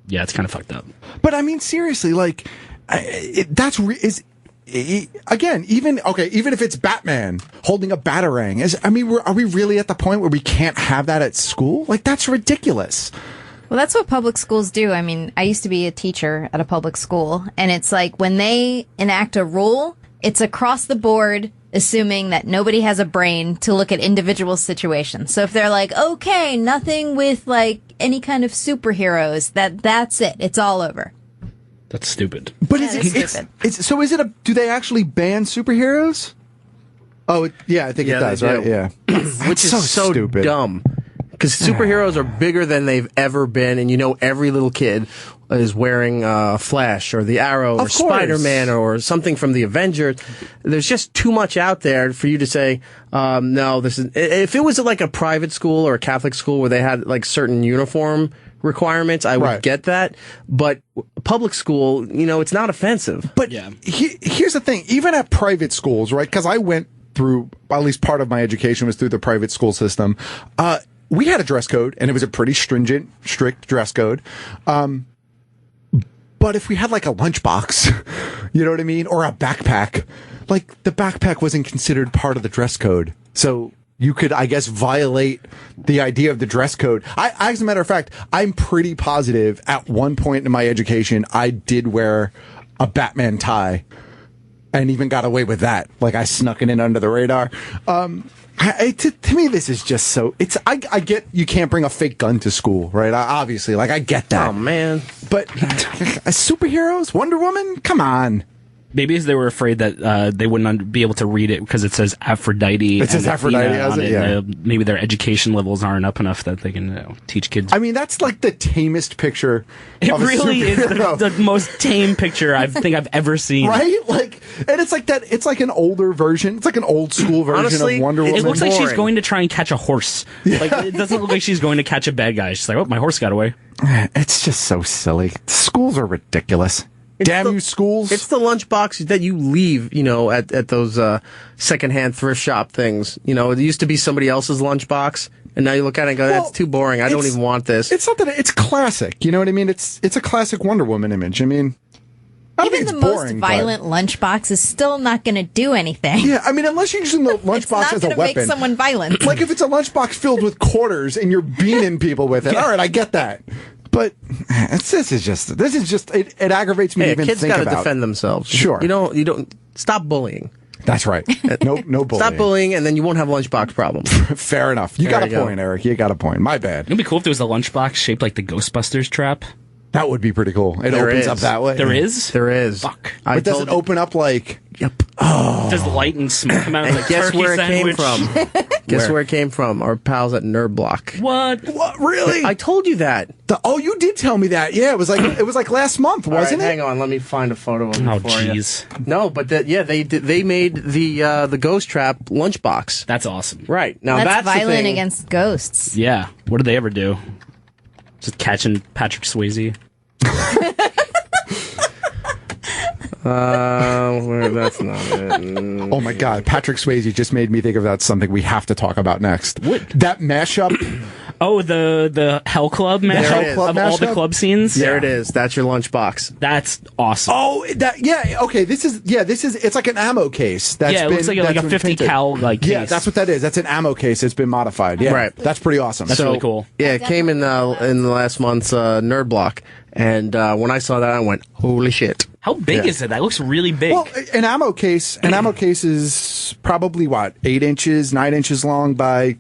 Yeah, it's kind of fucked up. But I mean, seriously, like again, even if it's Batman holding a batarang, are we really at the point where we can't have that at school? Like, that's ridiculous. Well, that's what public schools do. I mean, I used to be a teacher at a public school, and it's like when they enact a rule, it's across the board, assuming that nobody has a brain to look at individual situations. So if they're like, okay, nothing with like any kind of superheroes, that's it. It's all over. That's stupid. But is it do they actually ban superheroes? Oh, I think it does, right? Yeah. Which is so stupid. Dumb. Because superheroes are bigger than they've ever been, and every little kid is wearing Flash or the Arrow or Spider-Man or something from the Avengers. There's just too much out there for you to say, no, this is... If it was like a private school or a Catholic school where they had like certain uniform requirements, I would get that. But public school, it's not offensive. But here's the thing. Even at private schools, right? Because I went through, at least part of my education was through the private school system. We had a dress code, and it was a pretty strict dress code. But if we had like a lunchbox, you know what I mean? Or a backpack, like the backpack wasn't considered part of the dress code. So you could, I guess, violate the idea of the dress code. As a matter of fact, I'm pretty positive at one point in my education, I did wear a Batman tie and even got away with that. Like I snuck it in under the radar. To me, this is just so... I get you can't bring a fake gun to school, right? Obviously, like, I get that. Oh, man. But superheroes? Wonder Woman? Come on. Maybe they were afraid that they wouldn't be able to read it because it says Aphrodite. It says Aphrodite, has it? Yeah. Maybe their education levels aren't up enough that they can teach kids. I mean, that's like the tamest picture. It really is the most tame picture I think I've ever seen. Right? Like, and it's like that. It's like an older version. It's like an old school version Honestly, of Wonder Woman. It looks like she's going to try and catch a horse. Like it doesn't look like she's going to catch a bad guy. She's like, oh, my horse got away. It's just so silly. Schools are ridiculous. Damn you, schools. It's the lunchbox that you leave, at those secondhand thrift shop things. It used to be somebody else's lunchbox, and now you look at it and go, that's too boring. I don't even want this. It's something, it's classic. You know what I mean? It's a classic Wonder Woman image. I mean, even the most violent lunchbox is still not going to do anything. Yeah, I mean, unless you're using the lunchbox as a weapon. It's not going to make someone violent. Like if it's a lunchbox filled with quarters and you're beating people with it. All right, I get that. But this is just it aggravates me to even think about. Kids got to defend themselves. Sure. You don't stop bullying. That's right. No bullying. Stop bullying, and then you won't have lunchbox problems. Fair enough. You got a point, Eric. You got a point. My bad. It'd be cool if there was a lunchbox shaped like the Ghostbusters trap. That would be pretty cool. It opens up that way. There is? There is. Fuck. But does it open up like... Yep. Oh. Does light and smoke come out of the guess where it sandwich? came from? Guess where it came from? Our pals at Nerd Block. What? Really? I told you that. You did tell me that. Yeah, it was like last month, wasn't it? Hang on, let me find a photo of it for you. Jeez. No, but they made the ghost trap lunchbox. That's awesome. Right. Now that's the violent thing. Against ghosts. Yeah. What did they ever do? Just catching Patrick Swayze. That's not it. Oh my God, Patrick Swayze just made me think about something we have to talk about next. What? That mashup. Oh, the Hell Club mashup of all the club scenes. There it is. That's your lunchbox. That's awesome. Oh, okay. This is. It's like an ammo case. It looks like a 50 cal case. Yeah, that's what that is. That's an ammo case. It's been modified. Yeah, right. That's pretty awesome. That's really cool. Yeah, it came in the last month's Nerd Block, and when I saw that, I went, "Holy shit!" How big is it? That looks really big. Well, an ammo case is probably 8 inches, 9 inches long by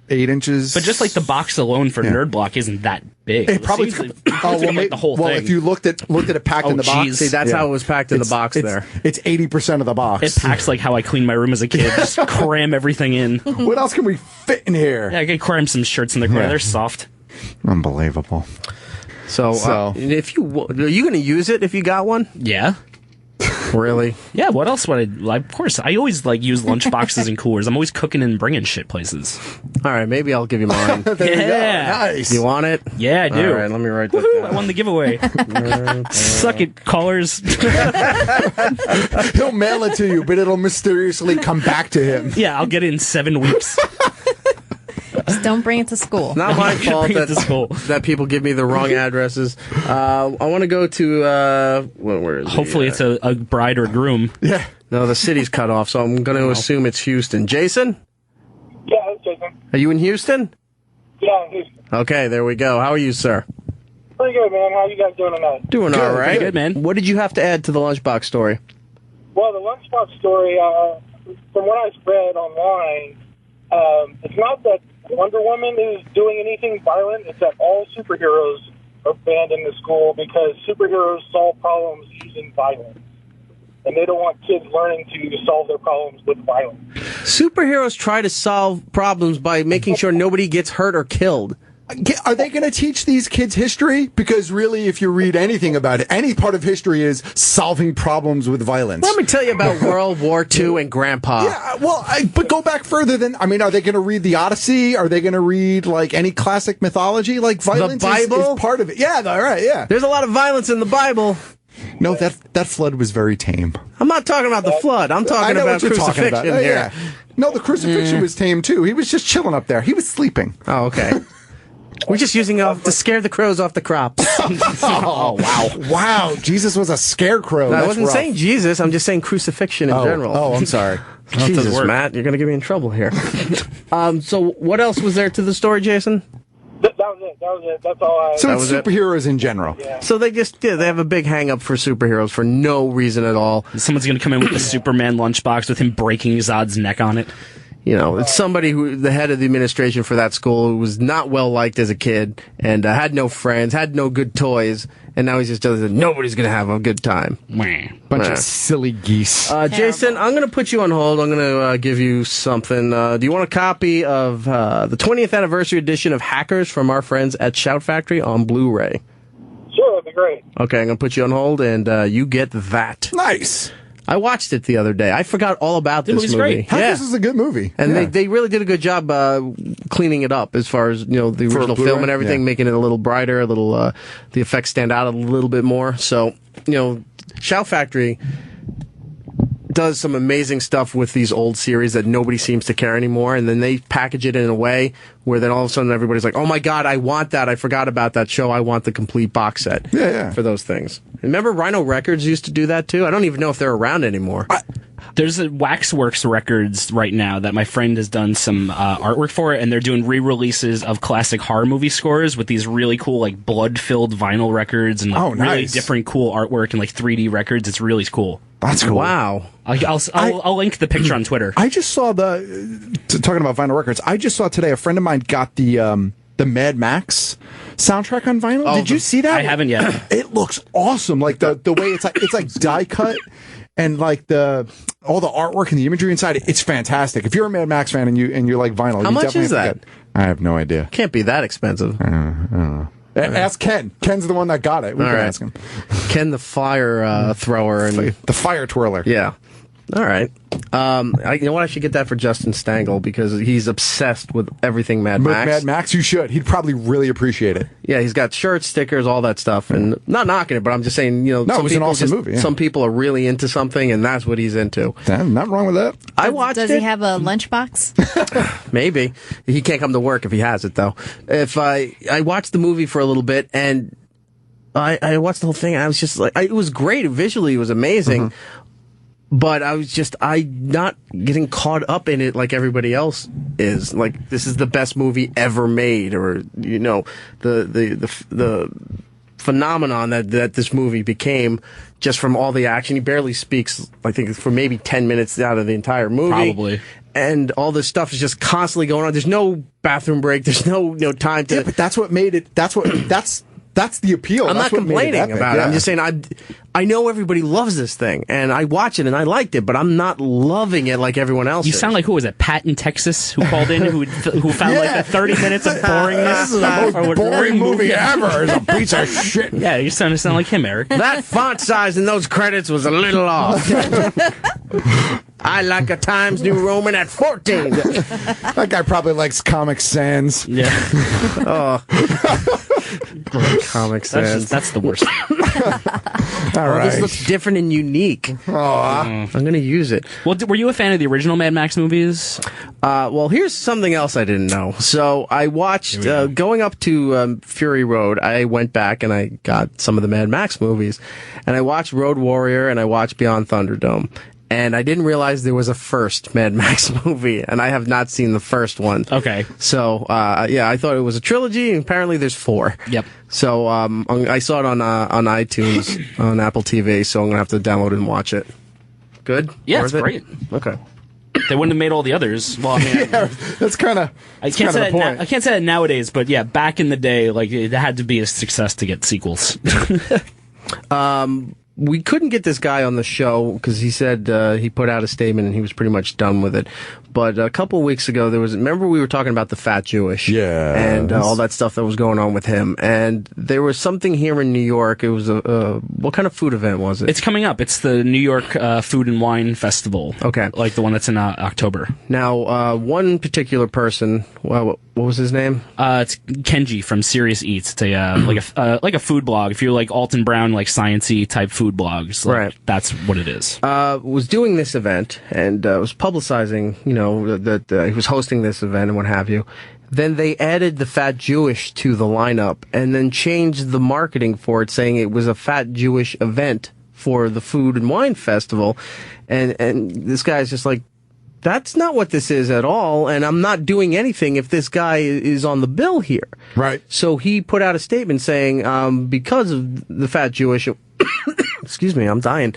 8 inches. But just like the box alone for Nerd Block isn't that big. It probably like the whole thing. Well, if you looked at it packed in the box, see, that's how it was packed in the box. It's 80% of the box. It packs like how I cleaned my room as a kid. Just cram everything in. What else can we fit in here? Yeah, I could cram some shirts in the corner. They're soft. Unbelievable. So if are you going to use it if you got one? Yeah. Really? Yeah, what else would I like? Of course, I always use lunch boxes and coolers. I'm always cooking and bringing shit places. All right, maybe I'll give you mine. There you go. Nice. You want it? Yeah, I do. All right, let me write that Woohoo, down. I won the giveaway. Suck it, callers. He'll mail it to you, but it'll mysteriously come back to him. Yeah, I'll get it in 7 weeks. Just don't bring it to school. Not my fault bring it to school. that people give me the wrong addresses. I want to go to where is Hopefully it's a bride or groom. Yeah. No, the city's cut off, so I'm going to assume it's Houston. Jason? Yeah, it's Jason. Are you in Houston? Yeah, I'm Houston. Okay, there we go. How are you, sir? Pretty good, man. How you guys doing tonight? Doing Good, all right. pretty good, man. What did you have to add to the lunchbox story? Well, the Lunchbox story, from what I've read online, it's not that Wonder Woman is doing anything violent. It's that all superheroes are banned in the school because superheroes solve problems using violence. And they don't want kids learning to solve their problems with violence. Superheroes try to solve problems by making sure nobody gets hurt or killed. Are they going to teach these kids history? Because really, if you read anything about it, any part of history is solving problems with violence. Let me tell you about World War II and Grandpa. Yeah, well, but go back further than, are they going to read the Odyssey? Are they going to read, any classic mythology? Violence Bible? is part of it. Yeah, all right, yeah. There's a lot of violence in the Bible. No, that flood was very tame. I'm not talking about the flood. I'm I talking know about what you're talking crucifixion about. here. Yeah. No, the crucifixion was tame, too. He was just chilling up there. He was sleeping. Oh, okay. We're just using it to scare the crows off the crops. Oh, wow. Wow, Jesus was a scarecrow. I That's wasn't rough. saying Jesus. I'm just saying crucifixion in general. Oh, I'm sorry. Jesus, Matt, you're going to get me in trouble here. So what else was there to the story, Jason? That was it. That's all I... So That it's was it? superheroes in general. Yeah. So they have a big hang-up for superheroes for no reason at all. Someone's going to come in with the Superman lunchbox with him breaking Zod's neck on it. You know, it's somebody who, the head of the administration for that school, who was not well liked as a kid and had no friends, had no good toys, and now he's just does it. Nobody's going to have a good time. Bunch of silly geese. Jason, I'm going to put you on hold. I'm going to give you something. Do you want a copy of the 20th anniversary edition of Hackers from our friends at Shout Factory on Blu-ray? Sure, that'd be great. Okay, I'm going to put you on hold, and you get that. Nice. I watched it the other day. I forgot all about this movie's movie. great. Hackers is a good movie. And Yeah. they really did a good job cleaning it up as far as, the original Blu-ray? film and everything, Yeah. making it a little brighter, a little the effects stand out a little bit more. So, Shout Factory does some amazing stuff with these old series that nobody seems to care anymore, and then they package it in a way where then all of a sudden everybody's like, oh my god, I want that, I forgot about that show, I want the complete box set for those things. Remember Rhino Records used to do that too? I don't even know if they're around anymore. There's a Waxworks Records right now that my friend has done some artwork for, and they're doing re-releases of classic horror movie scores with these really cool, blood-filled vinyl records and really nice. different cool artwork and 3D records. It's really cool. That's cool. Wow. I'll link the picture on Twitter. I just saw talking about vinyl records, I just saw today a friend of mine got the Mad Max soundtrack on vinyl. Did you see that? I haven't yet. It looks awesome. Like the way it's like die cut and all the artwork and the imagery inside it. It's fantastic. If you're a Mad Max fan and you like vinyl, How you much definitely is have to that? I have no idea. Can't be that expensive. I don't know. Ask Ken. Ken's the one that got it. We can ask him. Ken the fire thrower and The fire twirler. yeah. All right. You know what? I should get that for Justin Stangl because he's obsessed with everything Mad With Max. Mad Max, you should. He'd probably really appreciate it. Yeah, he's got shirts, stickers, all that stuff, and not knocking it, but I'm just saying, it was an awesome movie. Yeah. Some people are really into something, and that's what he's into. Nothing wrong with that. I watched Does it. he have a lunchbox? Maybe he can't come to work if he has it though. If I watched the movie for a little bit and I watched the whole thing, and I was just like, it was great visually, it was amazing. But I was not getting caught up in it like everybody else is. Like, this is the best movie ever made, or the phenomenon that this movie became just from all the action. He barely speaks, I think, for maybe 10 minutes out of the entire movie. Probably. And all this stuff is just constantly going on. There's no bathroom break. There's no time to. Yeah, but that's what made it. That's That's the appeal. I'm not complaining about it. I'm just saying I know everybody loves this thing, and I watch it, and I liked it, but I'm not loving it like everyone else. You sound like, who was it, Pat in Texas, who called in, who found like the 30 minutes of boringness? This is the most boring movie ever. It's a piece of shit. Yeah, you sound like him, Eric. That font size in those credits was a little off. I like a Times New Roman at 14. That guy probably likes Comic Sans. Yeah. Oh. Comic Sans. That's the worst. All right. This looks different and unique. I'm going to use it. Well, were you a fan of the original Mad Max movies? Well, here's something else I didn't know. So I watched, going up to Fury Road, I went back and I got some of the Mad Max movies. And I watched Road Warrior and I watched Beyond Thunderdome. And I didn't realize there was a first Mad Max movie, and I have not seen the first one. Okay. So, I thought it was a trilogy, and apparently there's 4. Yep. So, I saw it on iTunes, on Apple TV, so I'm going to have to download it and watch it. Good? Yeah, it's great. Okay. They wouldn't have made all the others. Well, I mean, that's kind of I can't say that. I can't say that nowadays, but yeah, back in the day, like it had to be a success to get sequels. We couldn't get this guy on the show because he said he put out a statement and he was pretty much done with it. But a couple of weeks ago, remember we were talking about the fat Jewish? Yeah. And all that stuff that was going on with him. And there was something here in New York. It was what kind of food event was it? It's coming up. It's the New York Food and Wine Festival. Okay. Like the one that's in October. Now, one particular person, well, what was his name? It's Kenji from Serious Eats. It's a like a food blog. If you're like Alton Brown, like science-y type food blogs, like, right? That's what it is. Was doing this event and was publicizing, that he was hosting this event and what have you. Then they added the fat Jewish to the lineup and then changed the marketing for it, saying it was a fat Jewish event for the Food and Wine Festival. And this guy's just like, that's not what this is at all, and I'm not doing anything if this guy is on the bill here. Right. So he put out a statement saying, because of the fat Jewish, excuse me, I'm dying,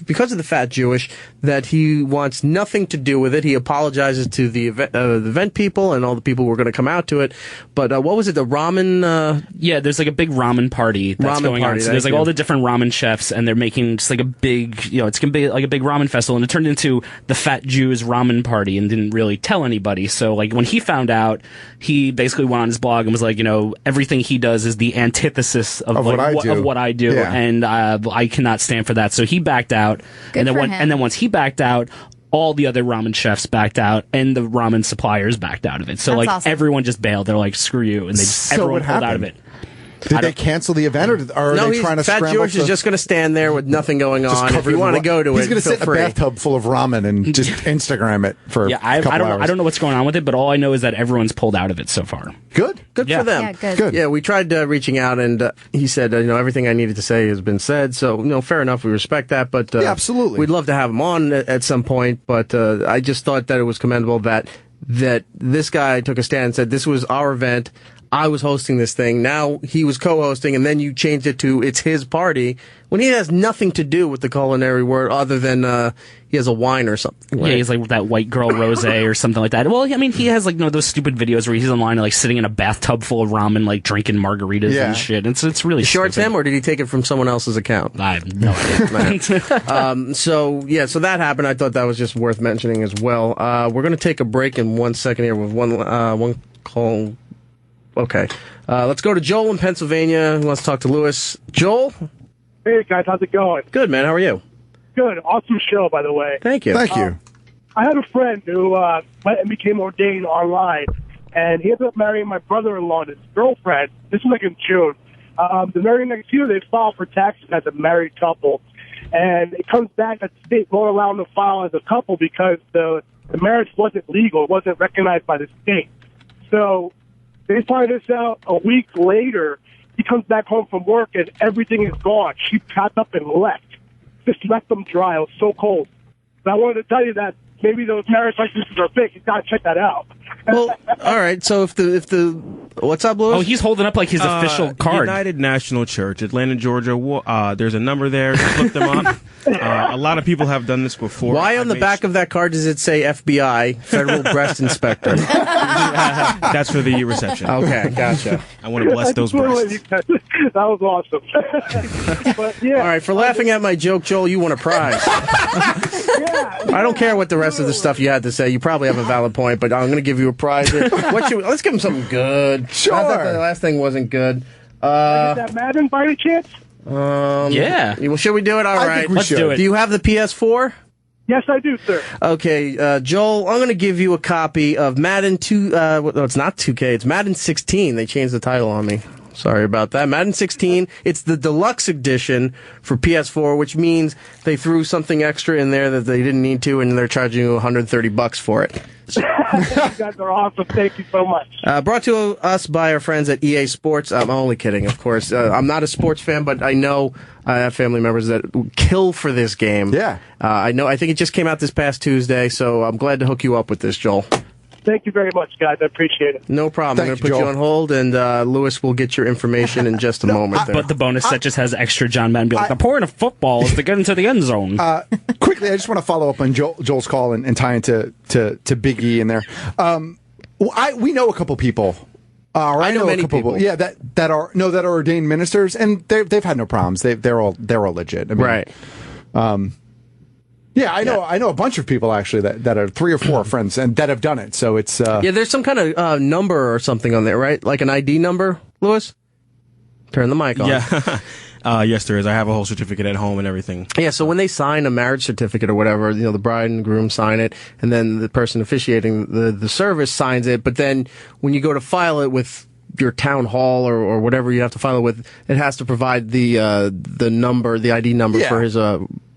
because of the fat Jewish, that he wants nothing to do with it. He apologizes to the event people and all the people who were going to come out to it. But what was it, the ramen? Yeah, there's like a big ramen party that's going on. So there's like all the different ramen chefs, and they're making just like a big, it's going to be like a big ramen festival, and it turned into the Fat Jews ramen party and didn't really tell anybody. So like when he found out, he basically went on his blog and was like, everything he does is the antithesis of what I do, yeah. And I cannot stand for that. So he backed out. Good for him. And then once he backed out, all the other ramen chefs backed out, and the ramen suppliers backed out of it. So That's awesome. Everyone just bailed. They're like, screw you, and everyone pulled out of it. Did they cancel the event, or are they trying to Fat scramble? Jewish is just going to stand there with nothing going on. If you want to go to he's it, going to sit in a bathtub full of ramen and just Instagram it for I don't know what's going on with it, but all I know is that everyone's pulled out of it so far. Good for them. Yeah, good. Yeah, we tried reaching out, and he said, everything I needed to say has been said. So, fair enough. We respect that, but yeah, absolutely, we'd love to have him on at some point. But I just thought that it was commendable that this guy took a stand and said this was our event. I was hosting this thing. Now he was co-hosting, and then you changed it to it's his party when he has nothing to do with the culinary world other than he has a wine or something. Right? Yeah, he's like that white girl rosé or something like that. Well, I mean, he has like those stupid videos where he's online like sitting in a bathtub full of ramen, like drinking margaritas and shit. It's really shorts stupid. him, or did he take it from someone else's account? I have no idea. So that happened. I thought that was just worth mentioning as well. We're going to take a break in 1 second here with one call. Okay. Let's go to Joel in Pennsylvania who wants to talk to Lewis. Joel? Hey, guys. How's it going? Good, man. How are you? Good. Awesome show, by the way. Thank you. Thank you. I had a friend who went and became ordained online, and he ended up marrying my brother-in-law and his girlfriend. This was like in June. The very next year, they filed for taxes as a married couple, and it comes back that the state won't allow them to file as a couple because the marriage wasn't legal. It wasn't recognized by the state. So they find this out a week later. He comes back home from work, and everything is gone. She packed up and left. Just left them dry. It was so cold. But I wanted to tell you that maybe those marriage licenses are fake. You got to check that out. Well, all right. So if the what's up, Lewis? Oh, he's holding up like his official card. United National Church, Atlanta, Georgia. There's a number there. Just look them up. A lot of people have done this before. Why on the back of that card does it say FBI, Federal Breast Inspector? That's for the reception. Okay, gotcha. I want to bless those breasts. That was awesome. But, yeah. All right, for laughing at my joke, Joel, you won a prize. I don't care what the rest of the stuff you had to say. You probably have a valid point, but I'm going to give you a prize. Let's give him something good. Sure. Not that the last thing wasn't good. Is that Madden by any chance? Yeah. Well, should we do it? All right. Let's do it. Do you have the PS4? Yes, I do, sir. Okay, Joel, I'm going to give you a copy of Madden 2. No, it's not 2K. It's Madden 16. They changed the title on me. Sorry about that. Madden 16. It's the deluxe edition for PS4, which means they threw something extra in there that they didn't need to, and they're charging you $130 for it. You guys are awesome. Thank you so much. Brought to us by our friends at EA Sports. I'm only kidding, of course. I'm not a sports fan, but I know I have family members that kill for this game. Yeah. I think it just came out this past Tuesday, so I'm glad to hook you up with this, Joel. Thank you very much, guys. I appreciate it. No problem. I'm going Thank to you, put you Joel. on hold, and Lewis will get your information in just a moment. There. But the bonus set just has extra John Madden be like, the point of football is to get into the end zone. Quickly, I just want to follow up on Joel's call and tie into Big E in there. We know a couple people. I know many people. Yeah, that are ordained ministers, and they've had no problems. They're all legit. I mean, Right. Yeah, I know a bunch of people actually that are 3 or 4 friends and that have done it. So it's Yeah, there's some kind of number or something on there, right? Like an ID number, Lewis? Turn the mic on. Yeah. Yes, there is. I have a whole certificate at home and everything. Yeah, so when they sign a marriage certificate or whatever, the bride and groom sign it, and then the person officiating the service signs it, but then when you go to file it with your town hall or whatever you have to file it with, it has to provide the number, the ID number for his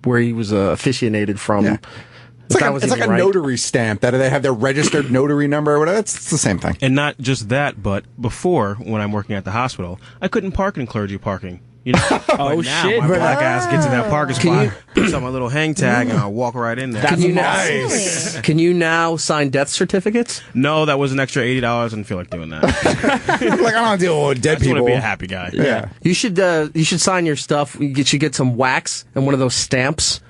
where he was officiated from. Yeah. It's like a notary stamp that they have their registered notary number or whatever. It's the same thing. And not just that, but before, when I'm working at the hospital, I couldn't park in clergy parking. You know? Oh, now, shit. My black ass gets in that parking spot, puts on my little hang tag, and I'll walk right in there. That's Nice. Can you now sign death certificates? No, that was an extra $80. I didn't feel like doing that. Like I don't deal with dead I just want people. to be a happy guy. Yeah. You should sign your stuff. You should get some wax and one of those stamps.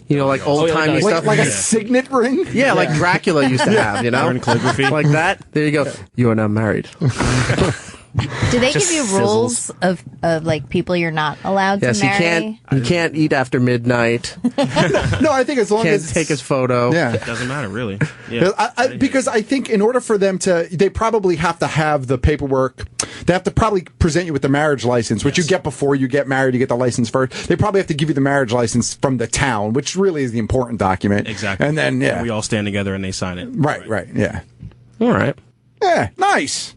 Like old-timey stuff. Like a signet ring? Yeah, like Dracula used to have, Or in calligraphy. Like that. There you go. You are now married. Do they give you rules of like people you're not allowed Yes, to marry? you can't eat after midnight. No, I think as long Can't as take his photo. Yeah. It doesn't matter, really. Yeah. Because I think in order for them they probably have to have the paperwork. They have to probably present you with the marriage license, which you get before you get married. You get the license first. They probably have to give you the marriage license from the town, which really is the important document. Exactly. And then, we all stand together and they sign it. Right, yeah. All right. Yeah, nice.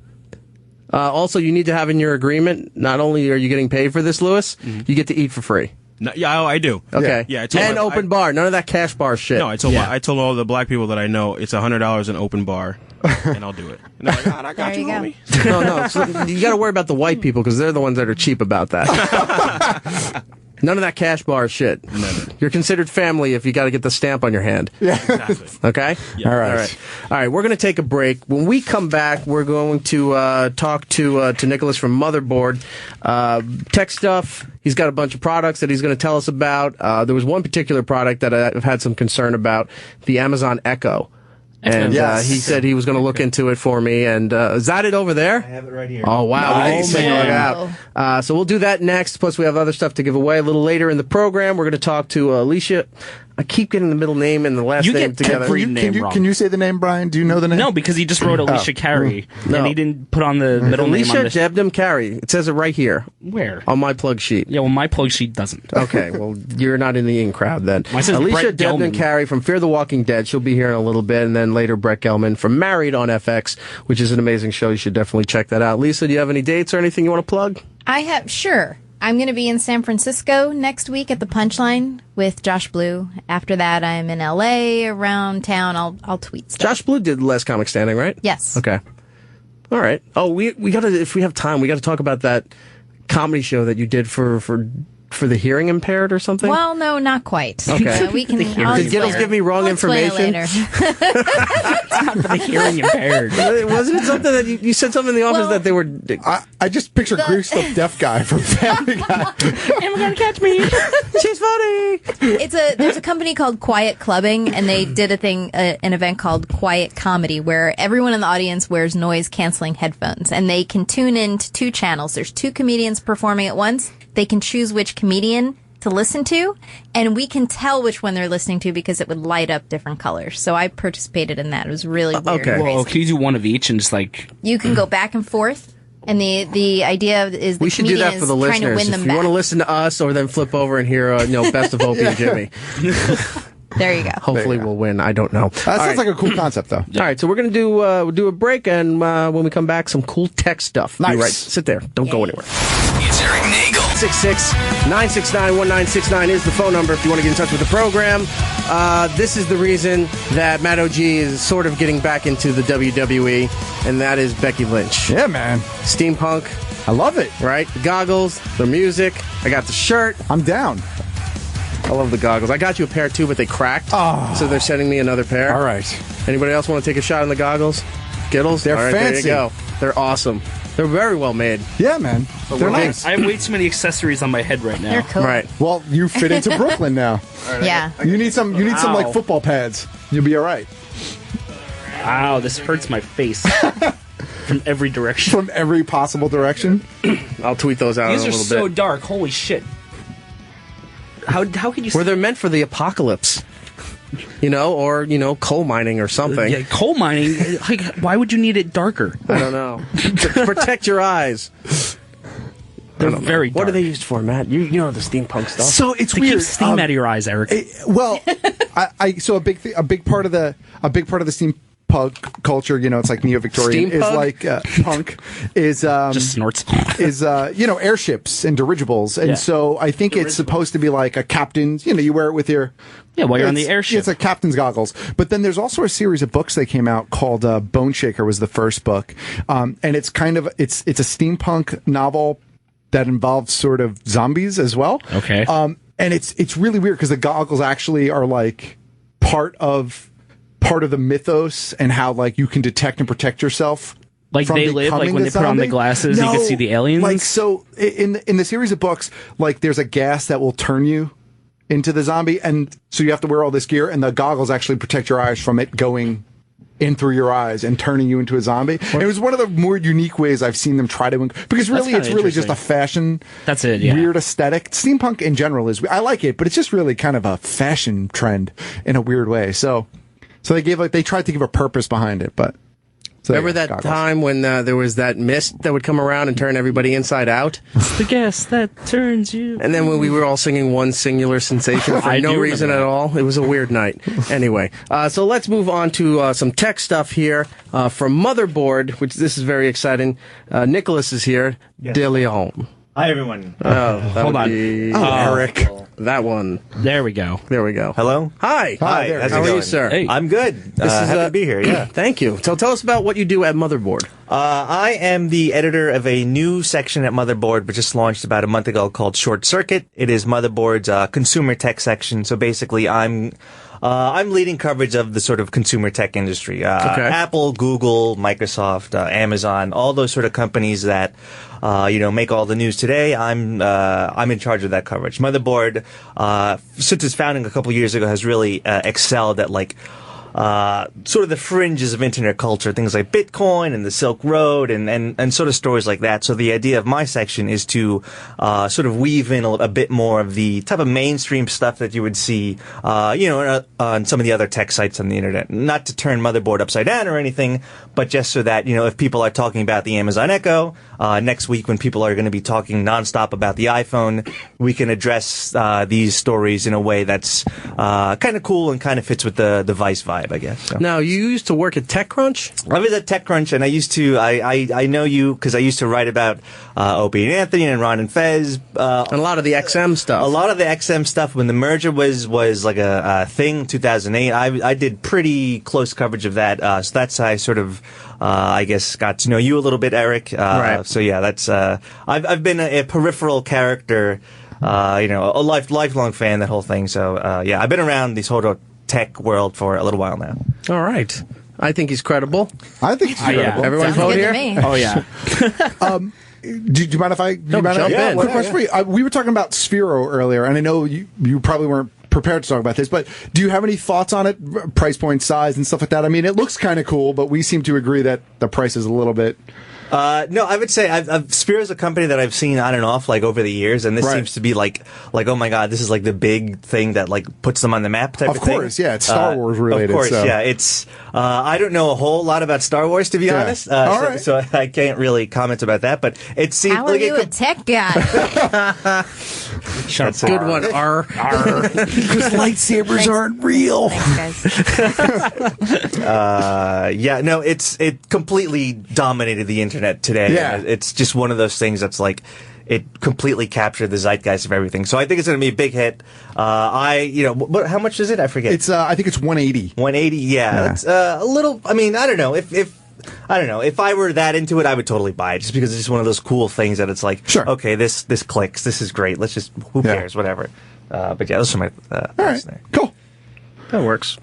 Also, you need to have in your agreement, not only are you getting paid for this, Lewis, you get to eat for free. No, I do. Okay. Yeah. I told And open bar. None of that cash bar shit. No, I told all the black people that I know it's $100 an open bar, and I'll do it. And they're like, God, I got There you, you go. homie. No. So you got to worry about the white people because they're the ones that are cheap about that. None of that cash bar shit. Never. You're considered family if you got to get the stamp on your hand. Exactly. Okay? Yeah. All right. All right, we're going to take a break. When we come back, we're going to talk to Nicholas from Motherboard. Tech stuff. He's got a bunch of products that he's going to tell us about. There was one particular product that I've had some concern about, the Amazon Echo. And Yes. he said he was going to look into it for me. And is that it over there? I have it right here. Oh, wow. We Nice. didn't single it Man. out. So we'll do that next. Plus, we have other stuff to give away a little later in the program. We're going to talk to Alicia. I keep getting the middle name and the last You name get together. every name wrong. Can you say the name, Brian? Do you know the name? No, because he just wrote Alicia Carey, No. and he didn't put on the middle name Alicia on the Debnam-Carey. It says it right here Where? on my plug sheet. Yeah, well, my plug sheet doesn't. Okay, well, you're not in the in crowd then. Mine says Alicia Brett Gelman. Debnam-Carey from Fear the Walking Dead. She'll be here in a little bit. And then later, Brett Gelman from Married on FX, which is an amazing show. You should definitely check that out. Lisa, do you have any dates or anything you want to plug? Sure. I'm going to be in San Francisco next week at the Punchline with Josh Blue. After that, I'm in LA around town. I'll tweet stuff. Josh Blue did Last Comic Standing, right? Yes. Okay. All right. Oh, we got to, if we have time, we got to talk about that comedy show that you did for for the hearing impaired or something? Well, no, not quite. Okay. We can. Did Gittles give me wrong information? It's not for the hearing impaired. Wasn't it something that you said something in the office that they were? I just picture greased up deaf guy from Family Guy. Am gonna catch me? She's funny. There's a company called Quiet Clubbing, and they did an event called Quiet Comedy, where everyone in the audience wears noise canceling headphones, and they can tune into 2 channels. There's 2 comedians performing at once. They can choose which comedian to listen to, and we can tell which one they're listening to because it would light up different colors. So I participated in that. It was really weird. Okay. Well, can you do one of each and just like... You can go back and forth, and the idea is we should do that for the trying to listeners. win them If you back. want to listen to us, or then flip over and hear Best of Opie and Jimmy. There you go. Hopefully we'll win. I don't know. That sounds like a cool concept, though. All right, so we're going to do a break, and when we come back, some cool tech stuff. Nice. Be right. Sit there. Don't go anywhere. It's Erik Nagel. 866-969-1969 is the phone number if you want to get in touch with the program. This is the reason that Matt OG is sort of getting back into the WWE, and that is Becky Lynch. Yeah, man. Steampunk, I love it. right? The goggles, the music. I got the shirt. I'm down. I love the goggles. I got you a pair, too, but they cracked. Oh. So they're sending me another pair. All right. Anybody else want to take a shot on the goggles? Gittles? They're All right, fancy. There you go. They're awesome. They're very well made. Yeah, man. They're nice. I have way too many accessories on my head right now. They're cool. Right. Well, you fit into Brooklyn now. Yeah. You need some like football pads. You'll be all right. Wow, this hurts my face from every direction. From every possible direction. I'll tweet those out These in are a little so bit. dark. Holy shit. How could you... Where they're meant for the apocalypse. Or coal mining or something. Yeah, coal mining. Like, why would you need it darker? I don't know. To protect your eyes. They're very dark. What are they used for, Matt? You know the steampunk stuff. So it's To weird. keep steam out of your eyes, Eric. Well, so a big part of the steampunk culture, it's like neo-Victorian, is Steampunk? like punk is Just snorts. is airships and dirigibles, and Yeah. so I think it's supposed to be like a captain's. You wear it with your While you're on the it's- airship. It's a captain's goggles. But then there's also a series of books that came out called Bone Shaker was the first book, and it's kind of it's a steampunk novel that involves sort of zombies as well. Okay. And it's really weird because the goggles actually are like part of the mythos and how like you can detect and protect yourself. Like from they live, like becoming when a they put on the zombie. glasses, you can see the aliens? Like so in the series of books, like there's a gas that will turn you into the zombie, and so you have to wear all this gear, and the goggles actually protect your eyes from it going in through your eyes and turning you into a zombie. And it was one of the more unique ways I've seen them try to, because really kinda it's really just a fashion. That's it, yeah. Weird aesthetic. Steampunk in general I like it, but it's just really kind of a fashion trend in a weird way. So they tried to give a purpose behind it, but. So Remember that goggles. time when there was that mist that would come around and turn everybody inside out? the gas that turns you. And then when we were all singing one singular sensation for I no do reason at remember that. all, it was a weird night. Anyway, so let's move on to some tech stuff here from Motherboard, which this is very exciting. Nicholas is here. Deleon. Hi, everyone. Hold on. Eric. That one. There we go. There we go. Hello. Hi. Hi. there How's How it are going? you, sir? Hey. I'm good. Happy to be here. Yeah. Thank you. So tell us about what you do at Motherboard. I am the editor of a new section at Motherboard, which just launched about a month ago called Short Circuit. It is Motherboard's consumer tech section. So basically, I'm leading coverage of the sort of consumer tech industry. Apple, Google, Microsoft, Amazon, all those sort of companies that make all the news today. I'm in charge of that coverage. Motherboard, since its founding a couple years ago, has really excelled at sort of the fringes of internet culture, things like Bitcoin and the Silk Road and sort of stories like that. So the idea of my section is to sort of weave in a bit more of the type of mainstream stuff that you would see, on some of the other tech sites on the internet. Not to turn Motherboard upside down or anything, but just so that, if people are talking about the Amazon Echo, next week when people are going to be talking nonstop about the iPhone, we can address these stories in a way that's kind of cool and kind of fits with the Vice vibe, I guess. So. Now, you used to work at TechCrunch? I was at TechCrunch, and I know you because I used to write about Opie and Anthony and Ron and Fez. And a lot of the XM stuff. A lot of the XM stuff when the merger was like a thing, 2008. I did pretty close coverage of that. So that's how I sort of, I guess, got to know you a little bit, Eric. Right. So yeah, that's I've been a peripheral character a lifelong fan, that whole thing. So, I've been around this whole tech world for a little while now. All right. I think he's credible. I think he's credible. Yeah. Everyone Sounds vote good here? to me. Oh yeah. Do you mind if I jump in. Quick question for you. We were talking about Sphero earlier, and I know you probably weren't prepared to talk about this, but do you have any thoughts on it? Price point, size, and stuff like that? I mean, it looks kind of cool, but we seem to agree that the price is a little bit... No, I would say Spear is a company that I've seen on and off like over the years, and this seems to be like oh my god, this is like the big thing that like puts them on the map type of thing. Of course, yeah, it's Star Wars related. Of course, so. yeah, it's. I don't know a whole lot about Star Wars, to be honest, All right. so I can't really comment about that. But it seems How are you a tech guy? Shut up. Good one. Because lightsabers aren't real. Thanks, guys. It completely dominated the internet today. Yeah. It's just one of those things that's like, it completely captured the zeitgeist of everything. So I think it's going to be a big hit. How much is it? I forget. It's I think it's 180. 180. Yeah. It's a little. I mean, I don't know if I were that into it, I would totally buy it, just because it's just one of those cool things that it's like, sure, okay, this clicks, this is great. Let's just, who cares, whatever. But yeah, those are my. All right, cool. That works.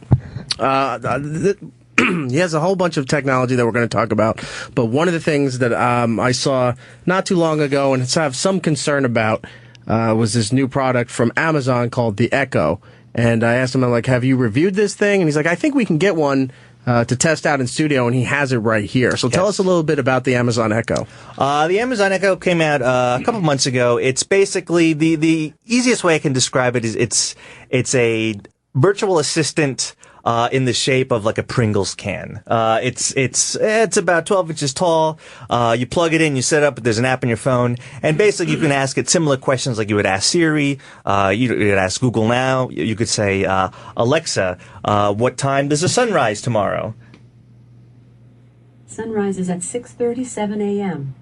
He has a whole bunch of technology that we're going to talk about, but one of the things that I saw not too long ago and have some concern about was this new product from Amazon called the Echo. And I asked him, I'm like, have you reviewed this thing? And he's like, I think we can get one to test out in studio, and he has it right here. So tell us a little bit about the Amazon Echo. The Amazon Echo came out a couple months ago. It's basically the easiest way I can describe it is it's a virtual assistant in the shape of like a Pringles can. It's about 12 inches tall. You plug it in, you set it up, there's an app on your phone, and basically you can ask it similar questions like you would ask Siri, you would ask Google Now, you could say, Alexa, what time does the sun rise tomorrow? Sunrise is at 6:37 a.m.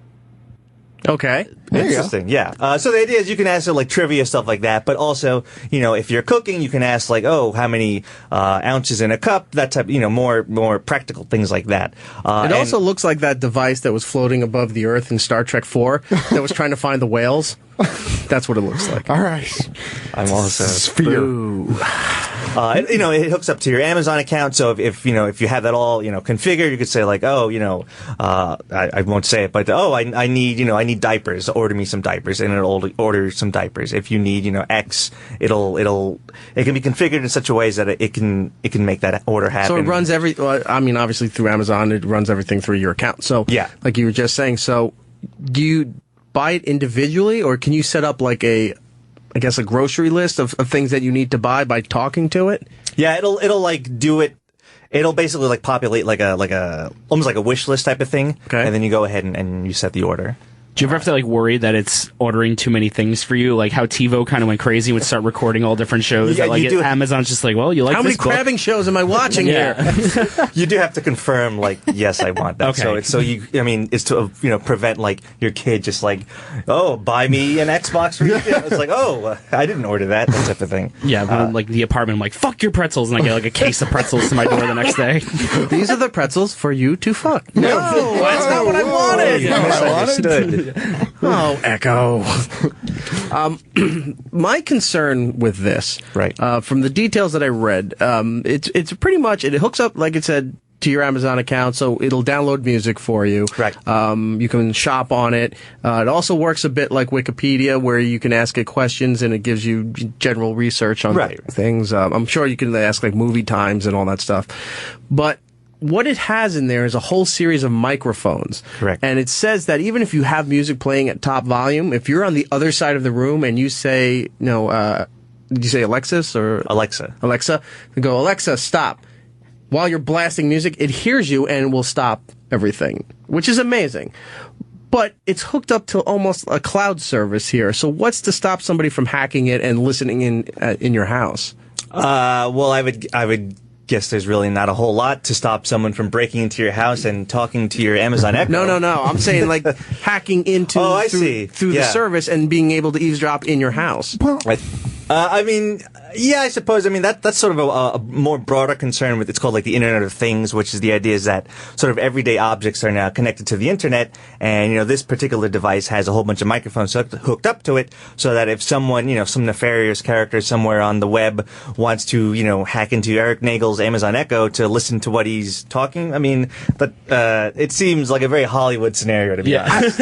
Okay. Interesting. Yeah. So the idea is you can ask it like trivia, stuff like that, but also, if you're cooking, you can ask like, oh, how many ounces in a cup, that type, more practical things like that. It also looks like that device that was floating above the Earth in Star Trek 4 that was trying to find the whales. That's what it looks like. All right. I'm also Sphere. It hooks up to your Amazon account. So if you have that all, configured, you could say like, oh, I won't say it, but I need diapers. Order me some diapers, and it'll order some diapers. If you need, X, it can be configured in such a way that it can make that order happen. So it runs obviously through Amazon, it runs everything through your account. So yeah, like you were just saying. So do you buy it individually, or can you set up like a grocery list of things that you need to buy by talking to it? Yeah, it'll like do it. It'll basically like populate like a almost like a wish list type of thing. Okay. And then you go ahead and you set the order. Do you ever have to like worry that it's ordering too many things for you? Like how TiVo kind of went crazy and would start recording all different shows. Yeah, Amazon's just like, well, you like how this many crabbing shows am I watching here? You do have to confirm like, yes, I want that. Okay. It's to prevent like your kid just like, oh, buy me an Xbox for you. It's like, oh, I didn't order that type of thing. Yeah, when like the apartment, I'm like, fuck your pretzels, and I get like a case of pretzels to my door the next day. These are the pretzels for you to fuck. No, that's not what I wanted. Misunderstood. Oh, Echo. My concern with this, right? From the details that I read, it's pretty much it hooks up, like it said, to your Amazon account, so it'll download music for you. Right. You can shop on it. It also works a bit like Wikipedia, where you can ask it questions and it gives you general research on things. I'm sure you can ask like movie times and all that stuff, but what it has in there is a whole series of microphones. Correct. And it says that even if you have music playing at top volume, if you're on the other side of the room and you say, did you say Alexis or Alexa? Alexa, you go, Alexa, stop. While you're blasting music, it hears you and will stop everything, which is amazing. But it's hooked up to almost a cloud service here. So what's to stop somebody from hacking it and listening in your house? Well, I would guess there's really not a whole lot to stop someone from breaking into your house and talking to your Amazon Echo. No. I'm saying like hacking into through the service and being able to eavesdrop in your house. Well, I mean, yeah, I suppose. I mean, that's sort of a more broader concern with, it's called like the Internet of Things, which is the idea is that sort of everyday objects are now connected to the internet. And, this particular device has a whole bunch of microphones hooked up to it so that if someone, some nefarious character somewhere on the web wants to, hack into Erik Nagel's Amazon Echo to listen to what he's talking, I mean, it seems like a very Hollywood scenario to be honest.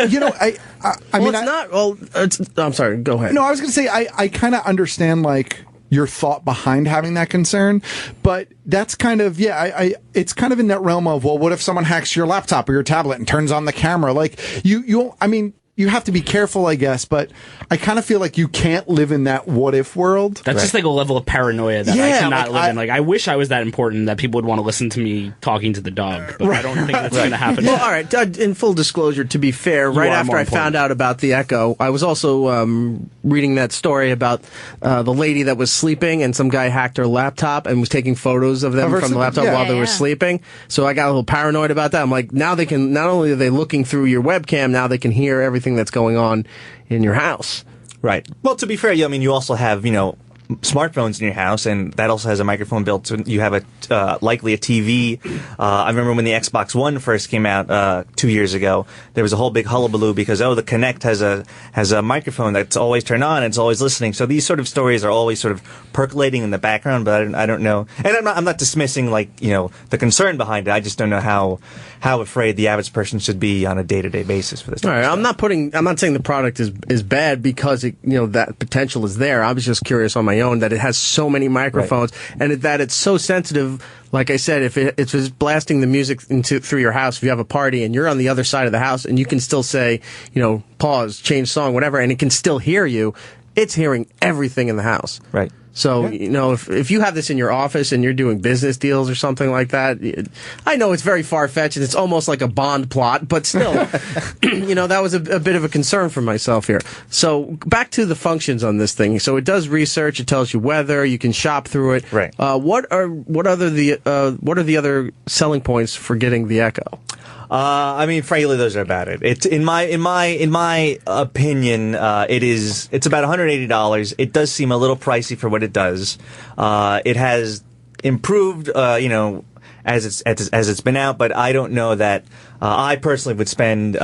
I'm sorry, go ahead. No, I was going to say, I kind of understand, like, your thought behind having that concern, but that's kind of, it's kind of in that realm of, well, what if someone hacks your laptop or your tablet and turns on the camera? Like, you have to be careful, I guess, but I kind of feel like you can't live in that what if world. That's just like a level of paranoia that I cannot live in. Like, I wish I was that important that people would want to listen to me talking to the dog, but I don't think that's going to happen. Well, all right, in full disclosure, to be fair, right after I found out about the Echo, I was also reading that story about the lady that was sleeping and some guy hacked her laptop and was taking photos of them from the laptop while they were sleeping. So I got a little paranoid about that. I'm like, now they can, not only are they looking through your webcam, now they can hear everything that's going on in your house. Right. Well, to be fair, you also have, smartphones in your house, and that also has a microphone built in. You have likely a TV. I remember when the Xbox One first came out 2 years ago, there was a whole big hullabaloo because the Kinect has a microphone that's always turned on and it's always listening. So these sort of stories are always sort of percolating in the background, but I don't know. And I'm not dismissing the concern behind it. I just don't know how afraid the average person should be on a day-to-day basis for this. All right, I'm not saying the product is bad because that potential is there. I was just curious on my own that it has so many microphones and that it's so sensitive. Like I said, if it's blasting the music through your house, if you have a party and you're on the other side of the house and you can still say, pause, change song, whatever, and it can still hear you, it's hearing everything in the house. Right. So, if you have this in your office and you're doing business deals or something like that, I know it's very far-fetched and it's almost like a Bond plot, but still, that was a bit of a concern for myself here. So, back to the functions on this thing. So, it does research, it tells you weather, you can shop through it. Right. What are the other selling points for getting the Echo? Frankly, those are about it. It's in my opinion, it's about $180. It does seem a little pricey for what it does. It has improved, as it's been out, but I don't know that I personally would spend,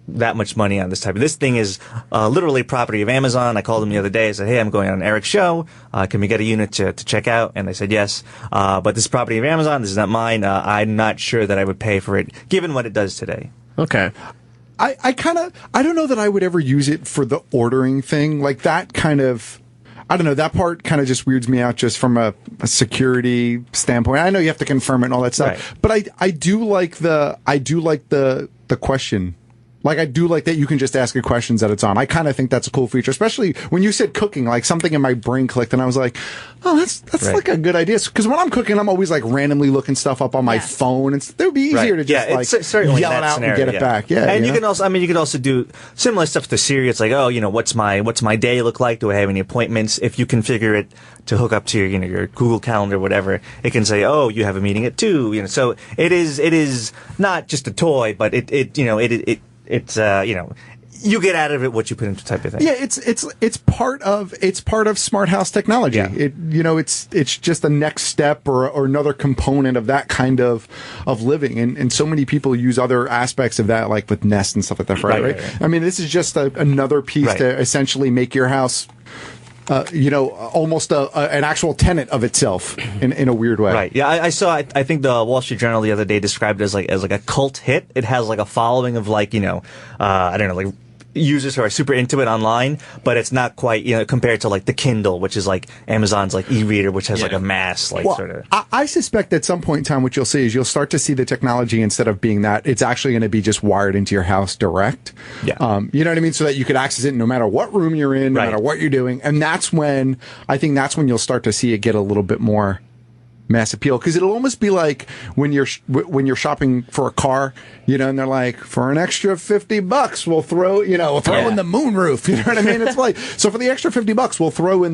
that much money on this type of. This thing is literally property of Amazon. I called them the other day. I said, hey, I'm going on Eric's show. Can we get a unit to check out? And they said yes. But this is property of Amazon. This is not mine. I'm not sure that I would pay for it, given what it does today. Okay. I don't know that I would ever use it for the ordering thing. Like that kind of, I don't know, that part kind of just weirds me out just from a security standpoint. I know you have to confirm it and all that stuff, right. But I do like the question. Like, I do like that you can just ask it questions that it's on. I kind of think that's a cool feature, especially when you said cooking, like something in my brain clicked and I was like, oh, that's right. Like a good idea. Because when I'm cooking, I'm always like randomly looking stuff up on my phone. It would be easier to just yell it out and get it back. Yeah. And you can also do similar stuff to Siri. It's like, what's my day look like? Do I have any appointments? If you configure it to hook up to your Google Calendar, whatever, it can say, oh, you have a meeting at 2. So it is not just a toy, but it's you get out of it what you put into type of thing. Yeah, it's part of smart house technology. Yeah. It's just the next step or another component of that kind of living. And so many people use other aspects of that, like with Nest and stuff like that. Right. I mean, this is just another piece to essentially make your house almost an actual tenant of itself in a weird way. Right. Yeah, I think the Wall Street Journal the other day described it as like a cult hit. It has like a following of I don't know, like users who are super into it online, but it's not quite, compared to like the Kindle, which is like Amazon's like e-reader, which has like a mass sort of. I suspect at some point in time what you'll see is you'll start to see the technology, instead of being that, it's actually going to be just wired into your house direct. Yeah. You know what I mean? So that you could access it no matter what room you're in, no matter what you're doing. And that's when you'll start to see it get a little bit more mass appeal, because it'll almost be like when you're shopping for a car, and they're like, for an extra $50 we'll throw in the moonroof, you know what I mean? It's like, so for the extra $50 we'll throw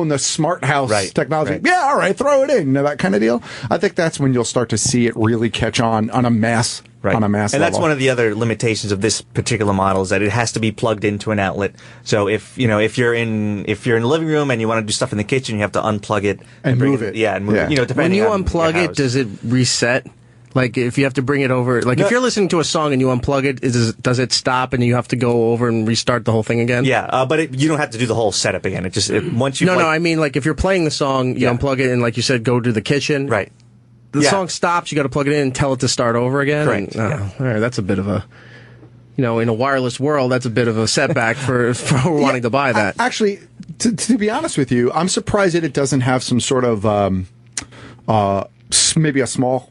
in the smart house technology. Right. Yeah, all right, throw it in, that kind of deal. I think that's when you'll start to see it really catch on a mass on a mass and level. that's one of the other limitations of this particular model is that it has to be plugged into an outlet. So if you're in the living room and you want to do stuff in the kitchen, you have to unplug it and move it. Yeah, and move it. Depending when you on unplug your it, house. does it reset? Like if you have to bring it over, like if you're listening to a song and you unplug it, does it stop and you have to go over and restart the whole thing again? Yeah, but you don't have to do the whole setup again. Once you No, I mean like if you're playing the song, you unplug it and like you said, go to the kitchen. Right. The song stops, you got to plug it in and tell it to start over again. Correct. And, all right, that's a bit of a, in a wireless world, that's a bit of a setback for wanting to buy that. Actually, to be honest with you, I'm surprised that it doesn't have some sort of maybe a small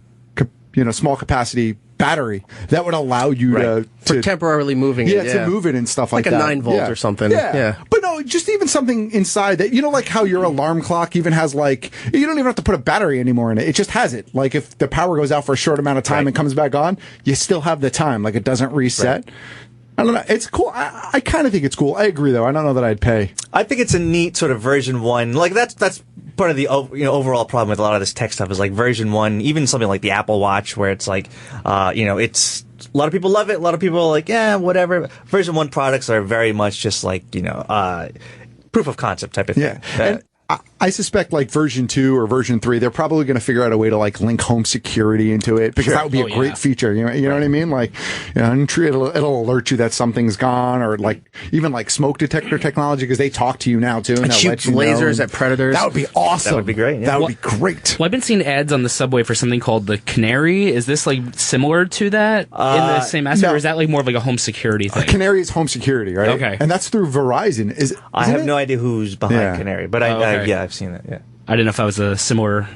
capacity battery that would allow you for temporarily moving it. To move it and stuff like that. Like a 9-volt or something. Yeah. But no, just even something inside that, like how your alarm clock even has you don't even have to put a battery anymore in it. It just has it. Like if the power goes out for a short amount of time and comes back on, you still have the time. Like it doesn't reset. Right. I don't know. It's cool. I kind of think it's cool. I agree, though. I don't know that I'd pay. I think it's a neat sort of version 1. Like that's part of the overall problem with a lot of this tech stuff is like version 1, even something like the Apple Watch, where it's like, it's a lot of people love it. A lot of people are like, yeah, whatever. Version 1 products are very much just like proof of concept type of thing. Yeah. And I suspect like version 2 or version 3, they're probably going to figure out a way to like link home security into it because that would be a great feature. You know what I mean? Like, it'll alert you that something's gone, or like even like smoke detector technology because they talk to you now too. And shoots lasers at predators. That would be awesome. That would be great. Yeah. That would be great. Well, I've been seeing ads on the subway for something called the Canary. Is this like similar to that in the same aspect, or is that like more of like a home security thing? Canary is home security, right? Okay. And that's through Verizon. I have no idea who's behind Canary, but I've seen it. Yeah. I didn't know if that was a similar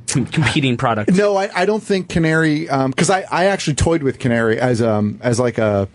competing product. No, I don't think Canary, because I actually toyed with Canary as a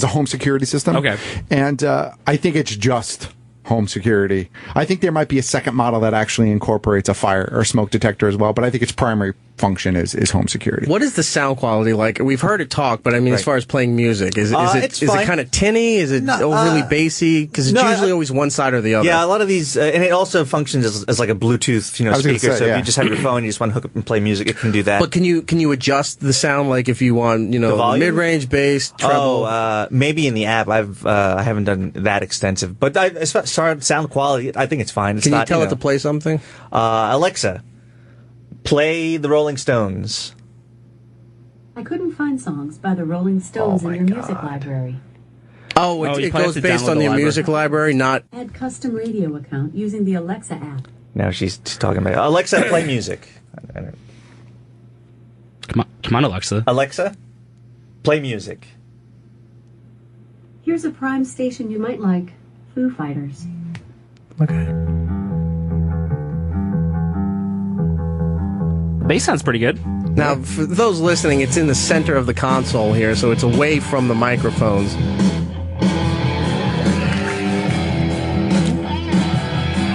home security system. Okay. And I think it's just home security. I think there might be a second model that actually incorporates a fire or smoke detector as well, but I think its primary function is home security. What is the sound quality like? We've heard it talk, but I mean, as far as playing music, is it kind of tinny? Is it overly bassy? Because it's usually always one side or the other. Yeah, a lot of these, and it also functions as like a Bluetooth, speaker. So if you just have your phone, you just want to hook up and play music, it can do that. But can you adjust the sound, like if you want, mid-range, bass, treble? Maybe in the app. I haven't done that extensive, but as far as sound quality, I think it's fine. Can you tell it to play something? Alexa, play the Rolling Stones. I couldn't find songs by the Rolling Stones in your music library. Oh, it goes based on the music library, not... Add custom radio account using the Alexa app. Now she's talking about Alexa, play music. Come on, Alexa. Alexa, play music. Here's a prime station you might like. Foo Fighters. Okay. The bass sounds pretty good. Now, for those listening, it's in the center of the console here, so it's away from the microphones.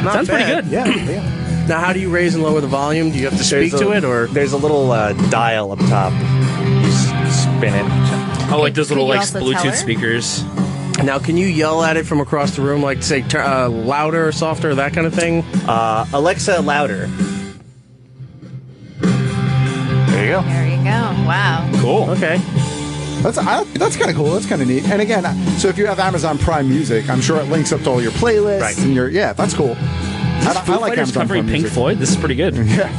Sounds pretty good. Yeah. Now, how do you raise and lower the volume? Do you have to speak to it, or there's a little dial up top? You spin it. Oh, like those little you like also tell Bluetooth her? speakers. now can you yell at it from across the room, like say louder, softer, that kind of thing? Alexa, louder. There you go. There you go. Wow. Cool. Okay. That's kind of cool. That's kind of neat. And again, so if you have Amazon Prime Music, I'm sure it links up to all your playlists. Right. And that's cool. Foo Fighters covering Pink Floyd. This is pretty good. Yeah.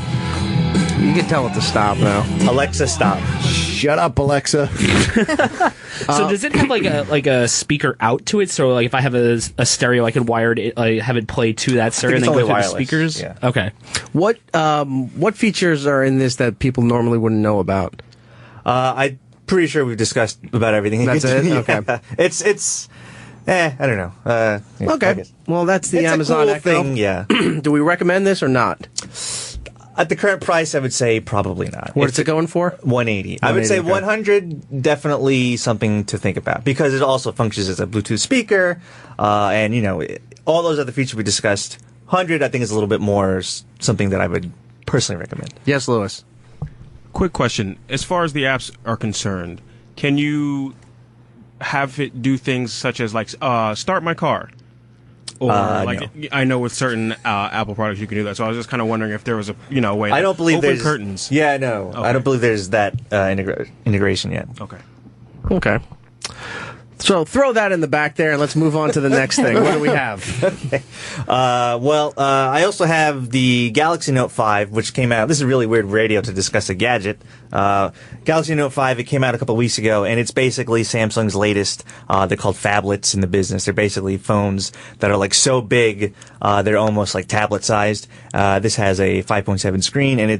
You can tell it to stop now. Alexa, stop. Shut up, Alexa. So does it have like a speaker out to it? So like if I have a stereo, I could wire it, have it play to that stereo and it's then go only through the wireless. speakers. Yeah. Okay. What features are in this that people normally wouldn't know about? I'm pretty sure we've discussed about everything. That's it? Okay. It's I don't know. Okay. Well, that's the it's Amazon a cool Echo. thing, yeah. Do we recommend this or not? At the current price, I would say probably not. What's it going for? 180. I would say 180, okay. 100, definitely something to think about because it also functions as a Bluetooth speaker, and all those other features we discussed. 100, I think, is a little bit more something that I would personally recommend. Yes, Lewis. Quick question. As far as the apps are concerned, can you have it do things such as like start my car? Or I know with certain Apple products you can do that. So I was just kind of wondering if there was a way. I don't believe open there's curtains. Yeah, no, Okay. I don't believe there's that integration yet. Okay. So throw that in the back there, and let's move on to the next thing. What do we have? Okay. I also have the Galaxy Note 5, which came out. This is really weird radio to discuss a gadget. Galaxy Note 5, it came out a couple weeks ago, and it's basically Samsung's latest. They're called phablets in the business. They're basically phones that are like so big, they're almost like tablet sized. This has a 5.7 screen, and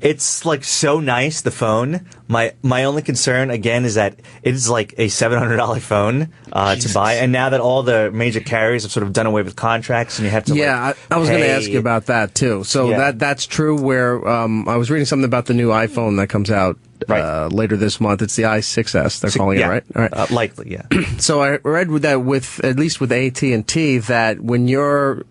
it's like so nice, the phone. My only concern again is that it is like a $700 phone to buy, and now that all the major carriers have sort of done away with contracts, and you have to I was going to ask you about that too. So that's true. Where I was reading something about the new iPhone that comes out later this month. It's the i6s. They're calling it, right? All right. Likely, yeah. So I read that at least with AT&T, that when your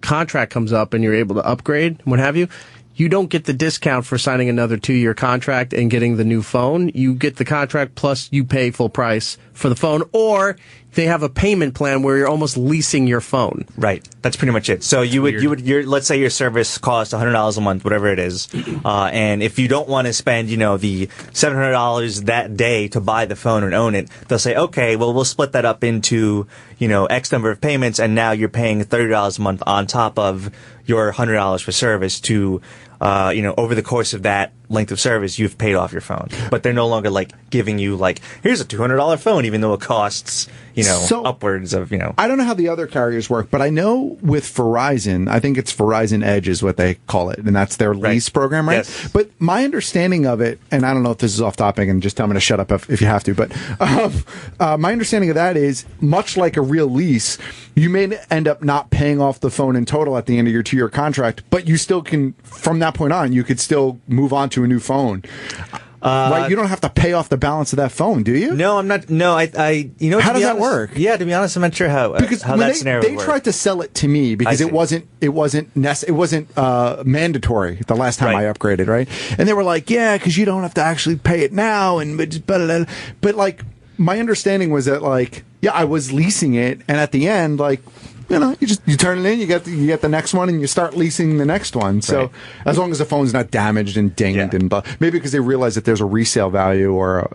contract comes up and you're able to upgrade, what have you. You don't get the discount for signing another 2-year contract and getting the new phone. You get the contract plus you pay full price for the phone, or they have a payment plan where you're almost leasing your phone. Right. That's pretty much it. So let's say your service costs $100 a month, whatever it is, and if you don't want to spend, the $700 that day to buy the phone and own it, they'll say, okay, well, we'll split that up into, X number of payments, and now you're paying $30 a month on top of your $100 for service to, over the course of that length of service, you've paid off your phone. But they're no longer giving you here's a $200 phone, even though it costs, upwards of, I don't know how the other carriers work, but I know with Verizon, I think it's Verizon Edge is what they call it, and that's their lease program, right? Yes. But my understanding of it, and I don't know if this is off topic, and just tell me to shut up if you have to, but my understanding of that is much like a real lease, you may end up not paying off the phone in total at the end of your 2-year contract, but you still can, from that point on, you could still move on to a new phone. Right, you don't have to pay off the balance of that phone, do you? No, I'm not. No, how does that work? Yeah, to be honest, I'm not sure how that scenario would work. They tried to sell it to me because it wasn't mandatory the last time I upgraded, right? And they were like, yeah, because you don't have to actually pay it now, but my understanding was that I was leasing it, and at the end, you turn it in, you get the next one, and you start leasing the next one. So as long as the phone's not damaged and dinged, and maybe because they realize that there's a resale value or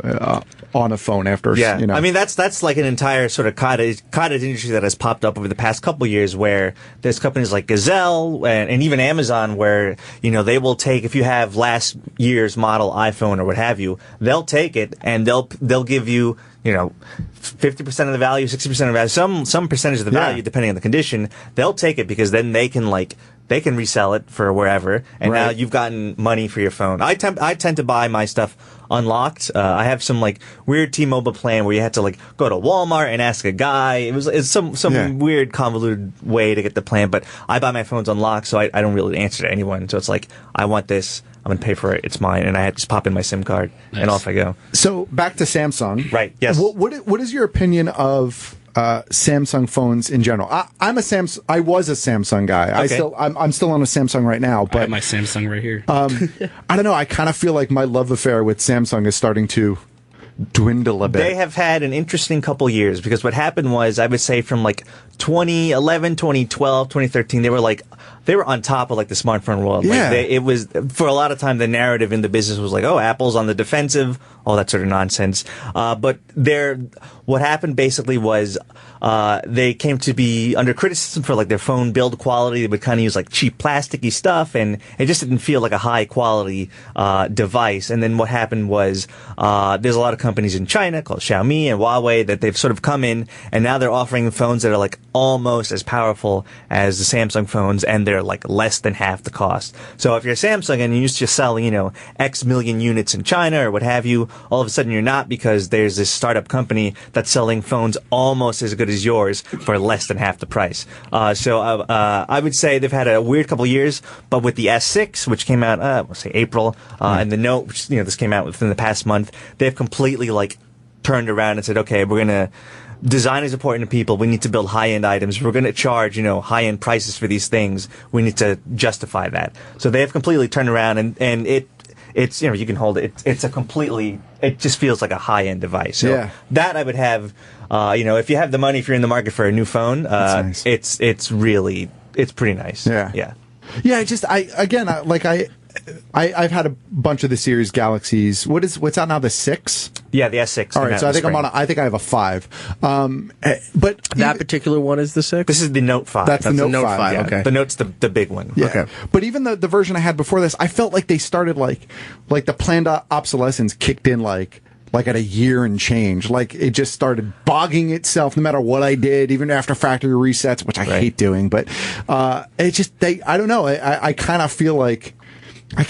on a phone after. Yeah, I mean that's like an entire sort of cottage industry that has popped up over the past couple years, where there's companies like Gazelle and even Amazon, where they will take, if you have last year's model iPhone or what have you, they'll take it and they'll give you 50% of the value, 60% of the value, some percentage of the value, depending on the condition. They'll take it because then they can resell it for wherever, and now you've gotten money for your phone. I tend to buy my stuff unlocked. I have some weird T-Mobile plan where you had to go to Walmart and ask a guy. It's some weird convoluted way to get the plan, but I buy my phones unlocked, so I don't really answer to anyone. So it's I want this. I'm going to pay for it. It's mine. And I just pop in my SIM card, and off I go. So back to Samsung. Right, yes. What is your opinion of Samsung phones in general? I was a Samsung guy. Okay. I'm still on a Samsung right now. But I have my Samsung right here. I don't know. I kind of feel like my love affair with Samsung is starting to dwindle a bit. They have had an interesting couple years, because what happened was, I would say from 2011, 2012, 2013, they were on top of the smartphone world. Yeah. It was, for a lot of time, the narrative in the business was oh, Apple's on the defensive, all that sort of nonsense. But what happened basically was, they came to be under criticism for their phone build quality. They would kind of use cheap plasticky stuff, and it just didn't feel like a high quality device. And then what happened was, there's a lot of companies in China called Xiaomi and Huawei that they've sort of come in, and now they're offering phones that are almost as powerful as the Samsung phones, and they're less than half the cost. So if you're Samsung and you're used to selling, X million units in China or what have you, all of a sudden you're not, because there's this startup company that's selling phones almost as good as yours for less than half the price. So I would say they've had a weird couple of years, but with the S6, which came out, let's say April, and the Note, which, this came out within the past month, they've completely turned around and said, okay, we're going to, design is important to people. We need to build high-end items. We're going to charge, high-end prices for these things. We need to justify that. So they have completely turned around, and it's you can hold it. It's a completely. It just feels like a high end device. So that I would have. If you have the money, if you're in the market for a new phone, nice. it's pretty nice. Yeah. I've had a bunch of the Series Galaxies. What's out now? The 6? Yeah, the S6. All right, so I think I have a 5. But that particular one is the 6. This is the Note 5. That's the Note 5. Yeah. Okay. The Note's the big one. Yeah. Okay. But even the version I had before this, I felt like they started like the planned obsolescence kicked in like at a year and change. Like it just started bogging itself no matter what I did, even after factory resets, which I hate doing. But it just I don't know. I kind of feel like I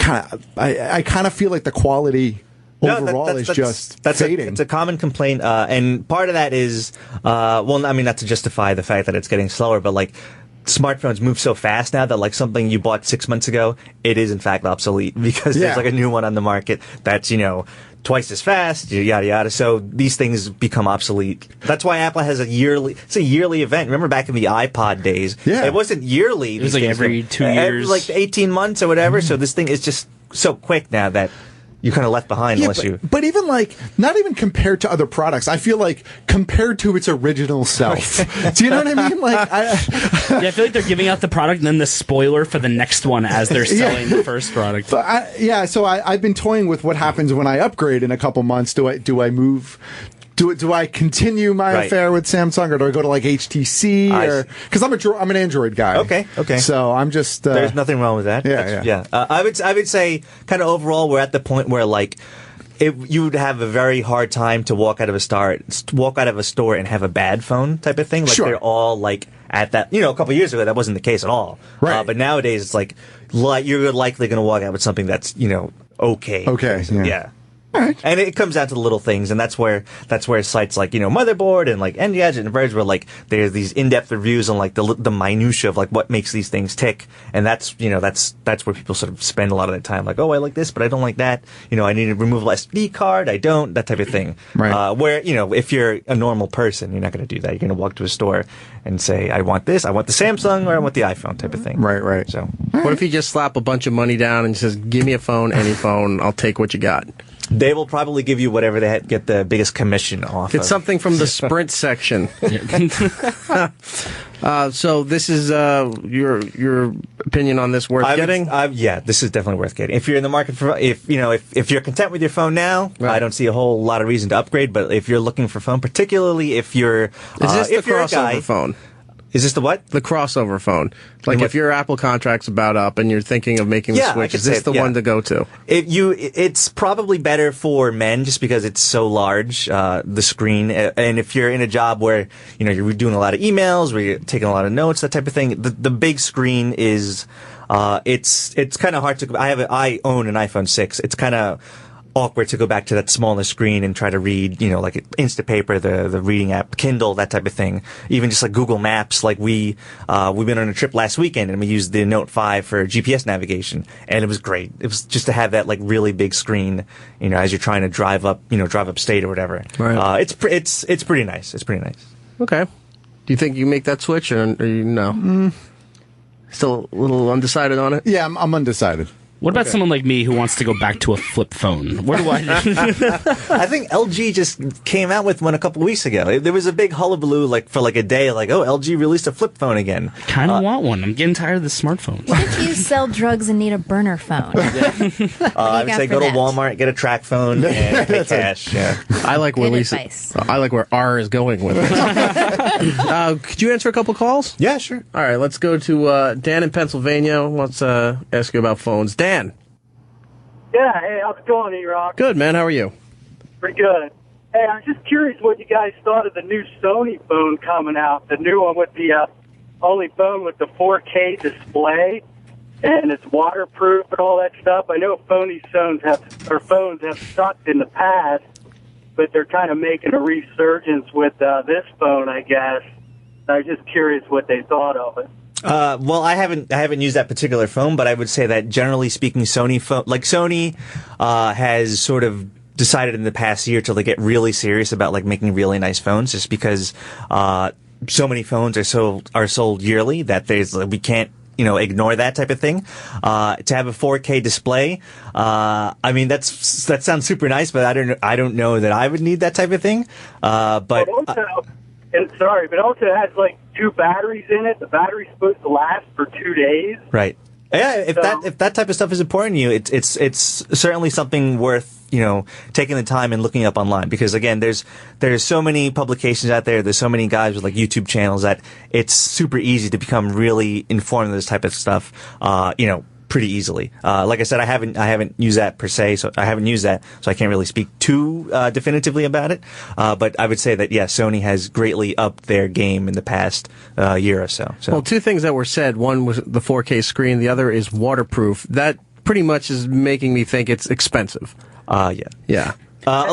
kind of feel like the quality overall is just fading. It's a common complaint, and part of that is not to justify the fact that it's getting slower, but like smartphones move so fast now that like something you bought 6 months ago, it is in fact obsolete because there's like a new one on the market that's twice as fast, yada yada. So these things become obsolete. That's why Apple has a yearly event. Remember back in the iPod days? Yeah. It wasn't yearly. It was like every 2 years. Every like 18 months or whatever. So this thing is just so quick now that you're kind of left behind But even like, not even compared to other products, I feel like compared to its original self. Do you know what I mean? Like, I feel like they're giving out the product and then the spoiler for the next one as they're selling the first product. So I've been toying with what happens when I upgrade in a couple months. Do I move? Do I continue my affair with Samsung, or do I go to like HTC? Or because I'm an Android guy. Okay. So I'm just there's nothing wrong with that. Yeah. I would say kind of overall we're at the point where like you would have a very hard time to walk out of a store and have a bad phone type of thing. Like they're all like at that. A couple years ago that wasn't the case at all. Right. But nowadays it's like you're likely going to walk out with something that's okay. Okay. Yeah. Right. And it comes down to the little things, and that's where sites like Motherboard and like Engadget and Verge, where like there's these in-depth reviews on like the minutia of like what makes these things tick, and that's where people sort of spend a lot of their time. Like, oh, I like this, but I don't like that. I need a removable SD card. I don't. That type of thing. Right. Where if you're a normal person, you're not going to do that. You're going to walk to a store and say, I want this. I want the Samsung, or I want the iPhone type of thing. Right. So, what if you just slap a bunch of money down and says, "Give me a phone, any phone. I'll take what you got." They will probably give you whatever they get the biggest commission off. It's something from the Sprint section. So this is your opinion on this worth getting? Yeah, this is definitely worth getting. If you're in the market for, if you're content with your phone now, I don't see a whole lot of reason to upgrade. But if you're looking for phone, particularly if you're, is this the crossover phone? Is this the what? The crossover phone. Like if your Apple contract's about up and you're thinking of making the switch, is this the one to go to? It's probably better for men just because it's so large, the screen. And if you're in a job where, you're doing a lot of emails, where you're taking a lot of notes, that type of thing, the big screen is, it's kind of hard to, I own an iPhone 6. It's kind of awkward to go back to that smaller screen and try to read, like Instapaper, the reading app, Kindle, that type of thing. Even just like Google Maps, like we've been on a trip last weekend and we used the Note 5 for GPS navigation, and it was great. It was just to have that like really big screen, as you're trying to drive upstate or whatever. Right. It's pretty nice. It's pretty nice. Okay. Do you think you make that switch or no? Still a little undecided on it? Yeah, I'm undecided. What about someone like me who wants to go back to a flip phone? Where do I? I think LG just came out with one a couple weeks ago. There was a big hullabaloo for a day, oh, LG released a flip phone again. Kind of want one. I'm getting tired of the smartphones. What if you sell drugs and need a burner phone? I would say go to Walmart, get a track phone, and pay cash. Yeah. I like where I like where R is going with it. Could you answer a couple calls? Yeah, sure. All right, let's go to Dan in Pennsylvania. Let's ask you about phones. Dan. Yeah, hey, how's it going, E-Rock? Good, man. How are you? Pretty good. Hey, I was just curious what you guys thought of the new Sony phone coming out, the new one with the only phone with the 4K display, and it's waterproof and all that stuff. I know phones have sucked in the past, but they're kind of making a resurgence with this phone, I guess. I was just curious what they thought of it. Well, I haven't used that particular phone, but I would say that generally speaking, Sony has sort of decided in the past year to get really serious about making really nice phones, just because so many phones are sold yearly that we can't ignore that type of thing. To have a 4K display, I mean, that sounds super nice, but I don't know that I would need that type of thing. But also it has like 2 batteries in it. The battery's supposed to last for 2 days. Right. Yeah, if that type of stuff is important to you, it's certainly something worth taking the time and looking up online, because again, there's so many publications out there. There's so many guys with like YouTube channels that it's super easy to become really informed of this type of stuff. Pretty easily. Like I said, I haven't used that per se, so I haven't used that, so I can't really speak too definitively about it. But I would say that Sony has greatly upped their game in the past year or so. Well, 2 things that were said. One was the 4K screen. The other is waterproof. That pretty much is making me think it's expensive. Yeah. I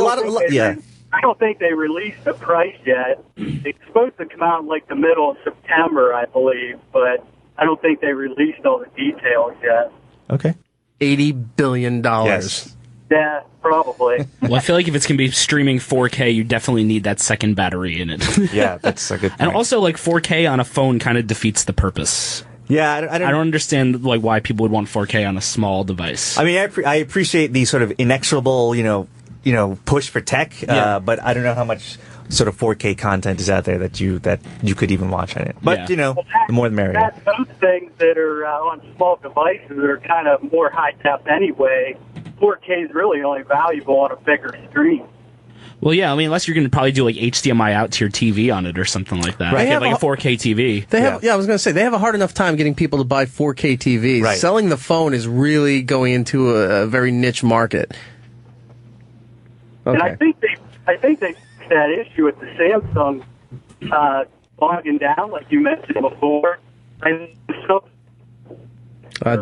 don't think they released the price yet. It's supposed to come out in like the middle of September, I believe, but I don't think they released all the details yet. Okay. $80 billion. Yes. Yeah, probably. Well, I feel like if it's going to be streaming 4K, you definitely need that second battery in it. Yeah, that's a good point. And also, like, 4K on a phone kind of defeats the purpose. Yeah, I don't understand like why people would want 4K on a small device. I mean, I appreciate the sort of inexorable, push for tech, but I don't know how much sort of 4K content is out there that you could even watch on it. But the more the merrier. That's those things that are on small devices that are kind of more high def anyway. 4K is really only valuable on a bigger screen. Well, yeah, I mean, unless you're going to probably do like HDMI out to your TV on it or something like that. Right. Like a 4K TV. I was going to say, they have a hard enough time getting people to buy 4K TVs. Right. Selling the phone is really going into a very niche market. Okay. And I think they that issue with the Samsung bogging down, like you mentioned before. And so,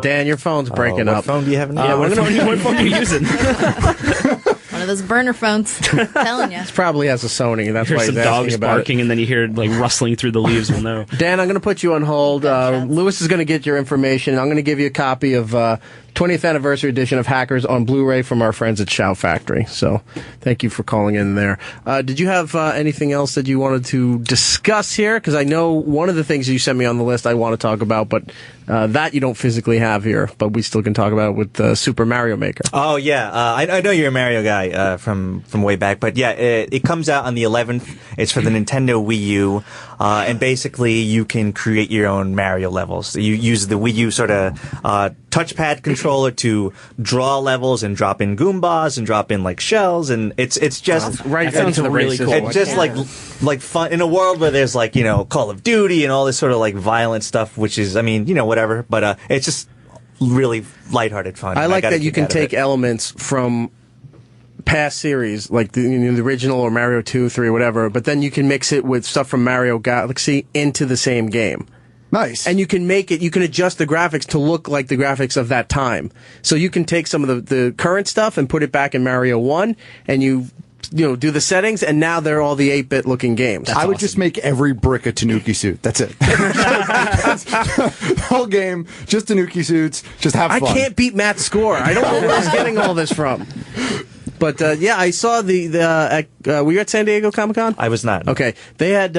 Dan, your phone's breaking up. What phone do you have now? Yeah, what phone are you using? One of those burner phones. I'm telling you. It probably has a Sony. That's why Here's he's some asking dogs about barking, and then you hear like rustling through the leaves. We'll know. Dan, I'm going to put you on hold. Lewis is going to get your information. I'm going to give you a copy of 20th anniversary edition of Hackers on Blu-ray from our friends at Shout Factory. So thank you for calling in there. Did you have anything else that you wanted to discuss here? Because I know one of the things you sent me on the list I want to talk about, but that you don't physically have here, but we still can talk about it with Super Mario Maker. Oh, yeah. I know you're a Mario guy from way back, but yeah, it comes out on the 11th. It's for the Nintendo Wii U, and basically you can create your own Mario levels. You use the Wii U sort of touchpad controller to draw levels and drop in Goombas and drop in like shells, and it's just right. That sounds really cool. It's just like fun in a world where there's like Call of Duty and all this sort of like violent stuff, which is whatever, but it's just really lighthearted fun. I like that you can take elements from past series, like the original or Mario 2, 3, whatever, but then you can mix it with stuff from Mario Galaxy into the same game. Nice. And you can adjust the graphics to look like the graphics of that time. So you can take some of the current stuff and put it back in Mario 1, and you do the settings, and now they're all the 8-bit looking games. I would just make every brick a Tanuki suit. That's it. The whole game, just Tanuki suits. Just have fun. I can't beat Matt's score. I don't know where he's getting all this from. But I saw were you at San Diego Comicon? I was not. Okay. They had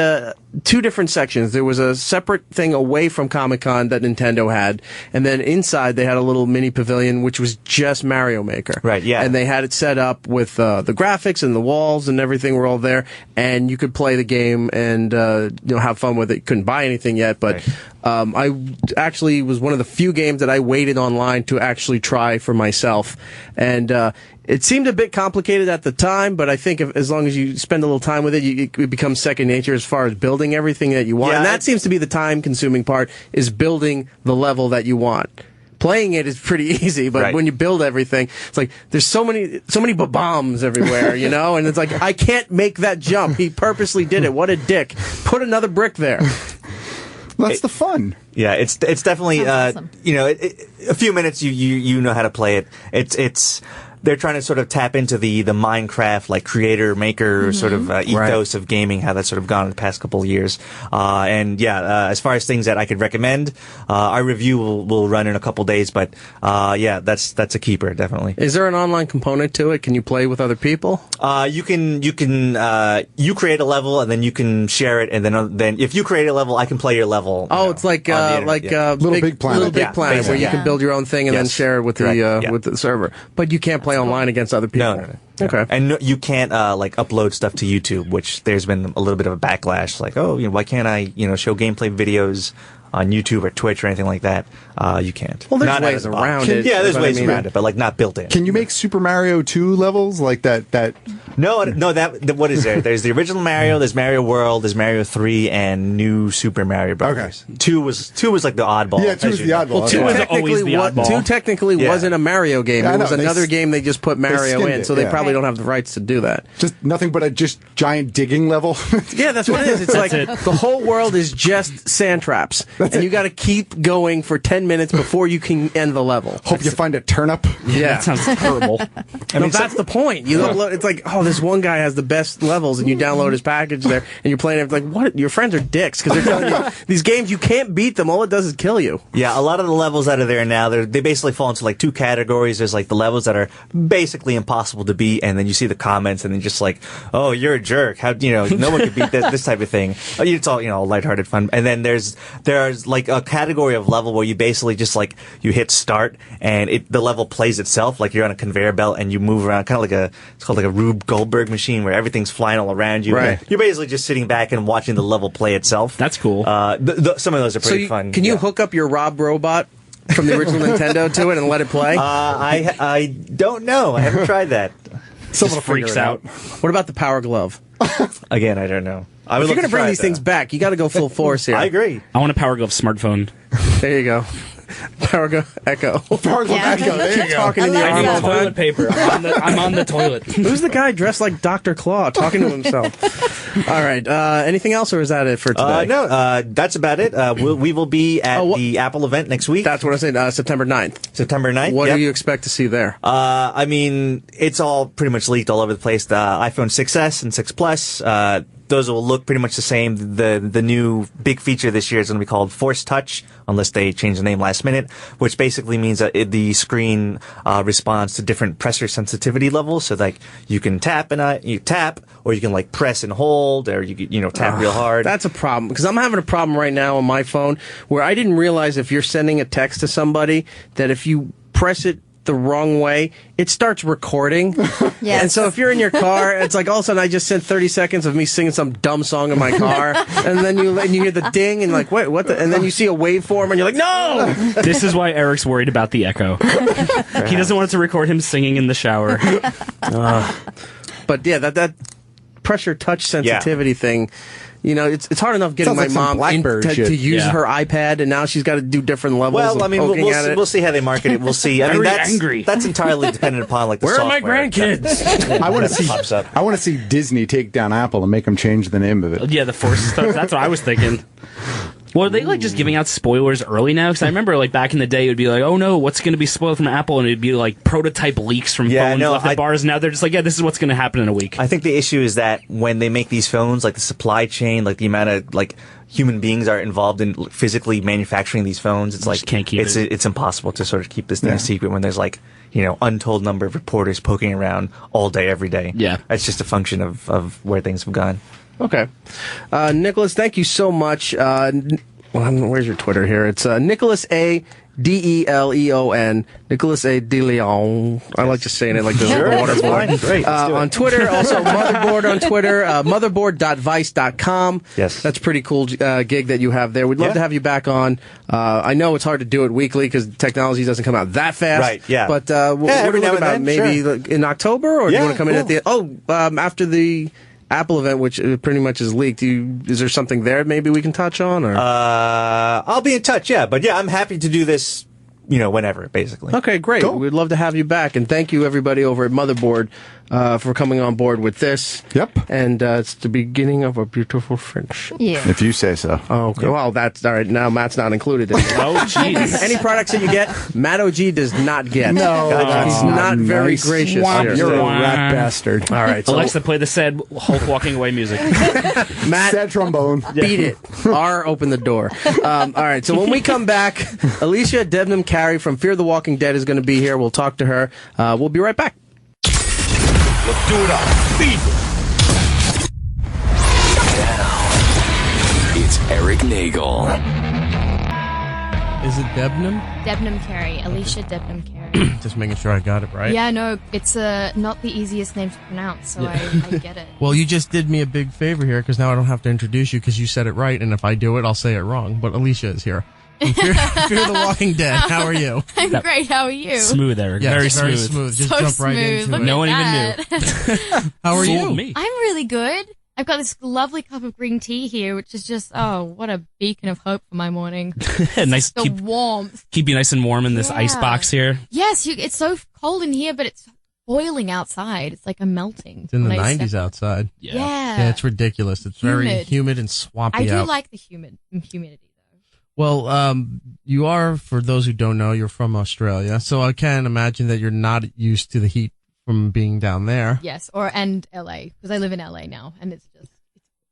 2 different sections. There was a separate thing away from Comic-Con that Nintendo had, and then inside they had a little mini pavilion which was just Mario Maker. Right, yeah. And they had it set up with the graphics and the walls and everything were all there, and you could play the game and have fun with it. You couldn't buy anything yet, but right. I actually was one of the few games that I waited online to actually try for myself, and it seemed a bit complicated at the time, but I think as long as you spend a little time with it, it becomes second nature as far as building everything that you want. Yeah, and that seems to be the time-consuming part, is building the level that you want. Playing it is pretty easy, but when you build everything, it's like there's so many bombs everywhere, and it's like, I can't make that jump. He purposely did it. What a dick. Put another brick there. That's the fun. Yeah, it's definitely awesome. a few minutes you know how to play it. It's they're trying to sort of tap into the Minecraft like creator maker sort of ethos of gaming, how that's sort of gone in the past couple of years. As far as things that I could recommend, our review will run in a couple days, but that's a keeper, definitely. Is there an online component to it? Can you play with other people? You create a level and then you can share it, and then if you create a level, I can play your level. It's like Little Big Planet. Little Big Planet, where you can build your own thing and then share it with the server. But you can't play online against other people. No. Okay. And you can't upload stuff to YouTube, which there's been a little bit of a backlash. Like, why can't I show gameplay videos on YouTube or Twitch or anything like that? You can't. Well, there's ways around it. Yeah, there's ways around it, but not built in. Can you make Super Mario 2 levels like that? No. What is there? There's the original Mario. There's Mario World. There's Mario 3 and New Super Mario Bros. Okay. 2 was like the oddball. Yeah, 2 was the oddball. Well, 2 was always the oddball. 2 technically wasn't a Mario game. It was another game they just put Mario in, so they probably don't have the rights to do that. Just nothing but a giant digging level. Yeah, that's what it is. It's the whole world is just sand traps, and you got to keep going for 10 minutes before you can end the level. Hope you find a turnip. Yeah, that sounds terrible. That's the point. You upload. It's like, this one guy has the best levels, and you download his package there, and you're playing it. Like, what? Your friends are dicks because they're telling you these games you can't beat them. All it does is kill you. Yeah, a lot of the levels that are there now, they basically fall into 2 categories. There's the levels that are basically impossible to beat, and then you see the comments, and then just oh, you're a jerk. How no one can beat this type of thing. It's all lighthearted fun. And then there's a category of level where you basically just you hit start and the level plays itself, like you're on a conveyor belt and you move around, kind of it's called a Rube Goldberg machine where everything's flying all around you. Right. You're basically just sitting back and watching the level play itself. That's cool. Some of those are pretty fun. Can you hook up your Rob robot from the original Nintendo to it and let it play? I don't know. I haven't tried that. Someone freaks out. What about the Power Glove? Again, I don't know. If you're going to bring these things back, you got to go full force here. I agree. I want a Power Glove smartphone. There you go. Power Glove Echo. Power Glove Echo. There you go. Talking in the I arm need all the time. toilet paper. I'm on the toilet. Who's the guy dressed like Dr. Claw talking to himself? All right. Anything else, or is that it for today? No, that's about it. We will be at the Apple event next week. That's what I said. September 9th. September 9th. What do you expect to see there? It's all pretty much leaked all over the place. The iPhone 6S and 6 Plus. Those will look pretty much the same. The new big feature this year is going to be called Force Touch, unless they change the name last minute, which basically means that the screen responds to different pressure sensitivity levels. So you can tap and you tap, or you can press and hold, or you can, tap real hard. That's a problem, because I'm having a problem right now on my phone where I didn't realize if you're sending a text to somebody that if you press it the wrong way, it starts recording. Yes. And so if you're in your car, it's all of a sudden I just sent 30 seconds of me singing some dumb song in my car, and then you hear the ding, and wait, what the? And then you see a waveform, and you're like, no! This is why Eric's worried about the Echo. He doesn't want it to record him singing in the shower. But yeah, that pressure touch sensitivity thing. It's hard enough getting my mom to use her iPad, and now she's got to do different levels. Well, I mean, we'll see how they market it. We'll see. I mean, that's entirely dependent upon the Where software. are my grandkids? I want to see Disney take down Apple and make them change the name of it. Yeah, the Force stuff. That's what I was thinking. Well, are they just giving out spoilers early now? Because I remember back in the day, it would be oh no, what's going to be spoiled from Apple? And it'd be prototype leaks from phones left at bars. Now they're just this is what's going to happen in a week. I think the issue is that when they make these phones, the supply chain, the amount of human beings are involved in physically manufacturing these phones, it's can't keep it. It's impossible to sort of keep this thing a secret when there's untold number of reporters poking around all day, every day. Yeah. It's just a function of where things have gone. Okay. Nicholas, thank you so much. Where's your Twitter here? It's Nicholas A. Deleon, Nicholas A. Deleon. I like just saying it like this. Sure, that's fine. Great. On Twitter, also Motherboard on Twitter, motherboard.vice.com. Yes. That's a pretty cool gig that you have there. We'd love to have you back on. I know it's hard to do it weekly because technology doesn't come out that fast. Right, yeah. But what are we looking about? Maybe in October? Or do you want to come in at the after the Apple event, which pretty much is leaked? Is there something there maybe we can touch on? Or I'll be in touch, yeah. But yeah, I'm happy to do this, whenever, basically. Okay, great. Cool. We'd love to have you back. And thank you, everybody over at Motherboard, for coming on board with this. Yep. And it's the beginning of a beautiful friendship. Yeah. If you say so. Oh, okay. Well, that's all right. Now Matt's not included in it. Oh, jeez. Any products that you get, Matt OG does not get. No, he's not very gracious. here. You're a rat bastard. All right. So Alexa, play the sad Hulk walking away music. Matt, Sad trombone. beat it. R, open the door. All right. So when we come back, Alicia Debnam-Carey from Fear the Walking Dead is going to be here. We'll talk to her. We'll be right back. Let's do it up. Beat it. Now, it's Erik Nagel. Is it Debnam? Debnam-Carey, Alicia Debnam-Carey. Just making sure I got it right. Yeah, no, it's not the easiest name to pronounce, so I get it. Well, you just did me a big favor here because now I don't have to introduce you because you said it right, and if I do it, I'll say it wrong. But Alicia is here. Fear the Walking Dead. How are you? I'm great, how are you? Smooth, Eric. Yes, very very smooth. Just So jump right smooth. into Look it. No one at even that. How are Fooled you? me. I'm really good. I've got this lovely cup of green tea here, which is just, what a beacon of hope for my morning. Nice. The warmth. Keep you nice and warm in this ice box here. Yes, it's so cold in here, but it's boiling outside. It's like I'm melting. It's in the when I 90s step- outside. Yeah. Yeah, it's ridiculous. It's very humid and swampy I do out. like the humidity. Well, you are, for those who don't know, you're from Australia, so I can imagine that you're not used to the heat from being down there. Yes, and LA, because I live in LA now, and it's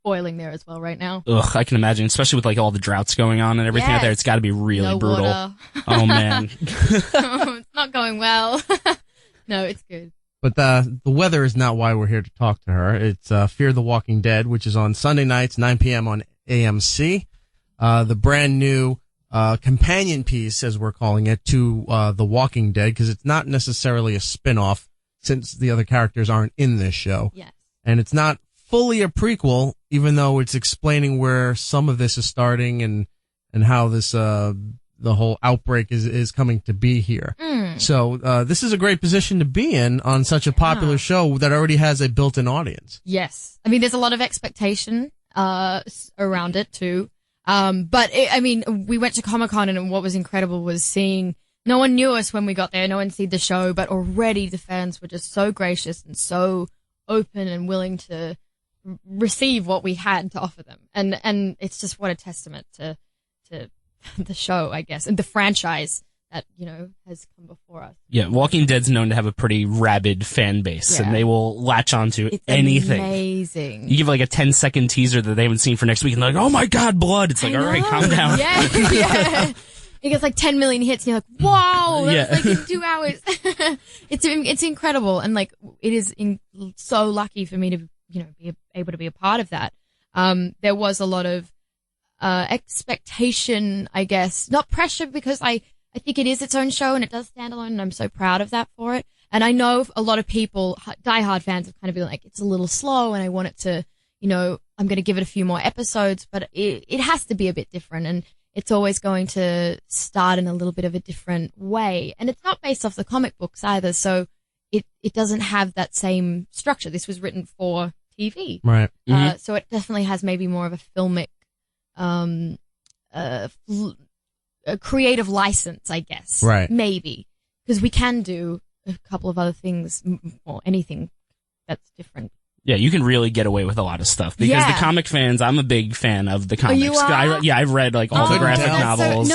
boiling there as well right now. Ugh, I can imagine, especially with like all the droughts going on and everything out there. It's got to be really No brutal. water. Oh man. It's not going well. No, it's good. But the weather is not why we're here to talk to her. It's Fear the Walking Dead, which is on Sunday nights, 9 p.m. on AMC. The brand new companion piece, as we're calling it, to The Walking Dead, because it's not necessarily a spin-off since the other characters aren't in this show. Yes. And it's not fully a prequel, even though it's explaining where some of this is starting and how this the whole outbreak is coming to be here. So this is a great position to be in on such a popular show that already has a built-in audience. Yes. I mean, there's a lot of expectation around it too. We went to Comicon, and what was incredible was seeing, no one knew us when we got there, no one seen the show, but already the fans were just so gracious and so open and willing to receive what we had to offer them. And it's just what a testament to the show, I guess, and the franchise that, has come before us. Yeah, Walking Dead's known to have a pretty rabid fan base, and they will latch onto anything. Amazing. You give like a 10-second teaser that they haven't seen for next week, and they're like, "Oh my God, blood!" It's like, all right, calm down. Yeah, yeah. It gets like 10 million hits, and you're like, "Wow, that's like in 2 hours." It's incredible, and like it is so lucky for me to be able to be a part of that. There was a lot of expectation, I guess, not pressure, because I think it is its own show and it does stand alone, and I'm so proud of that for it. And I know a lot of people, diehard fans, have kind of been like, it's a little slow and I want it to, I'm going to give it a few more episodes, but it has to be a bit different, and it's always going to start in a little bit of a different way. And it's not based off the comic books either, so it doesn't have that same structure. This was written for TV. Right. So it definitely has maybe more of a filmic, a creative license, I guess. Right. Maybe. Because we can do a couple of other things, or anything that's different. Yeah, you can really get away with a lot of stuff because the comic fans, I'm a big fan of the comics. You are? I've read like all the graphic novels.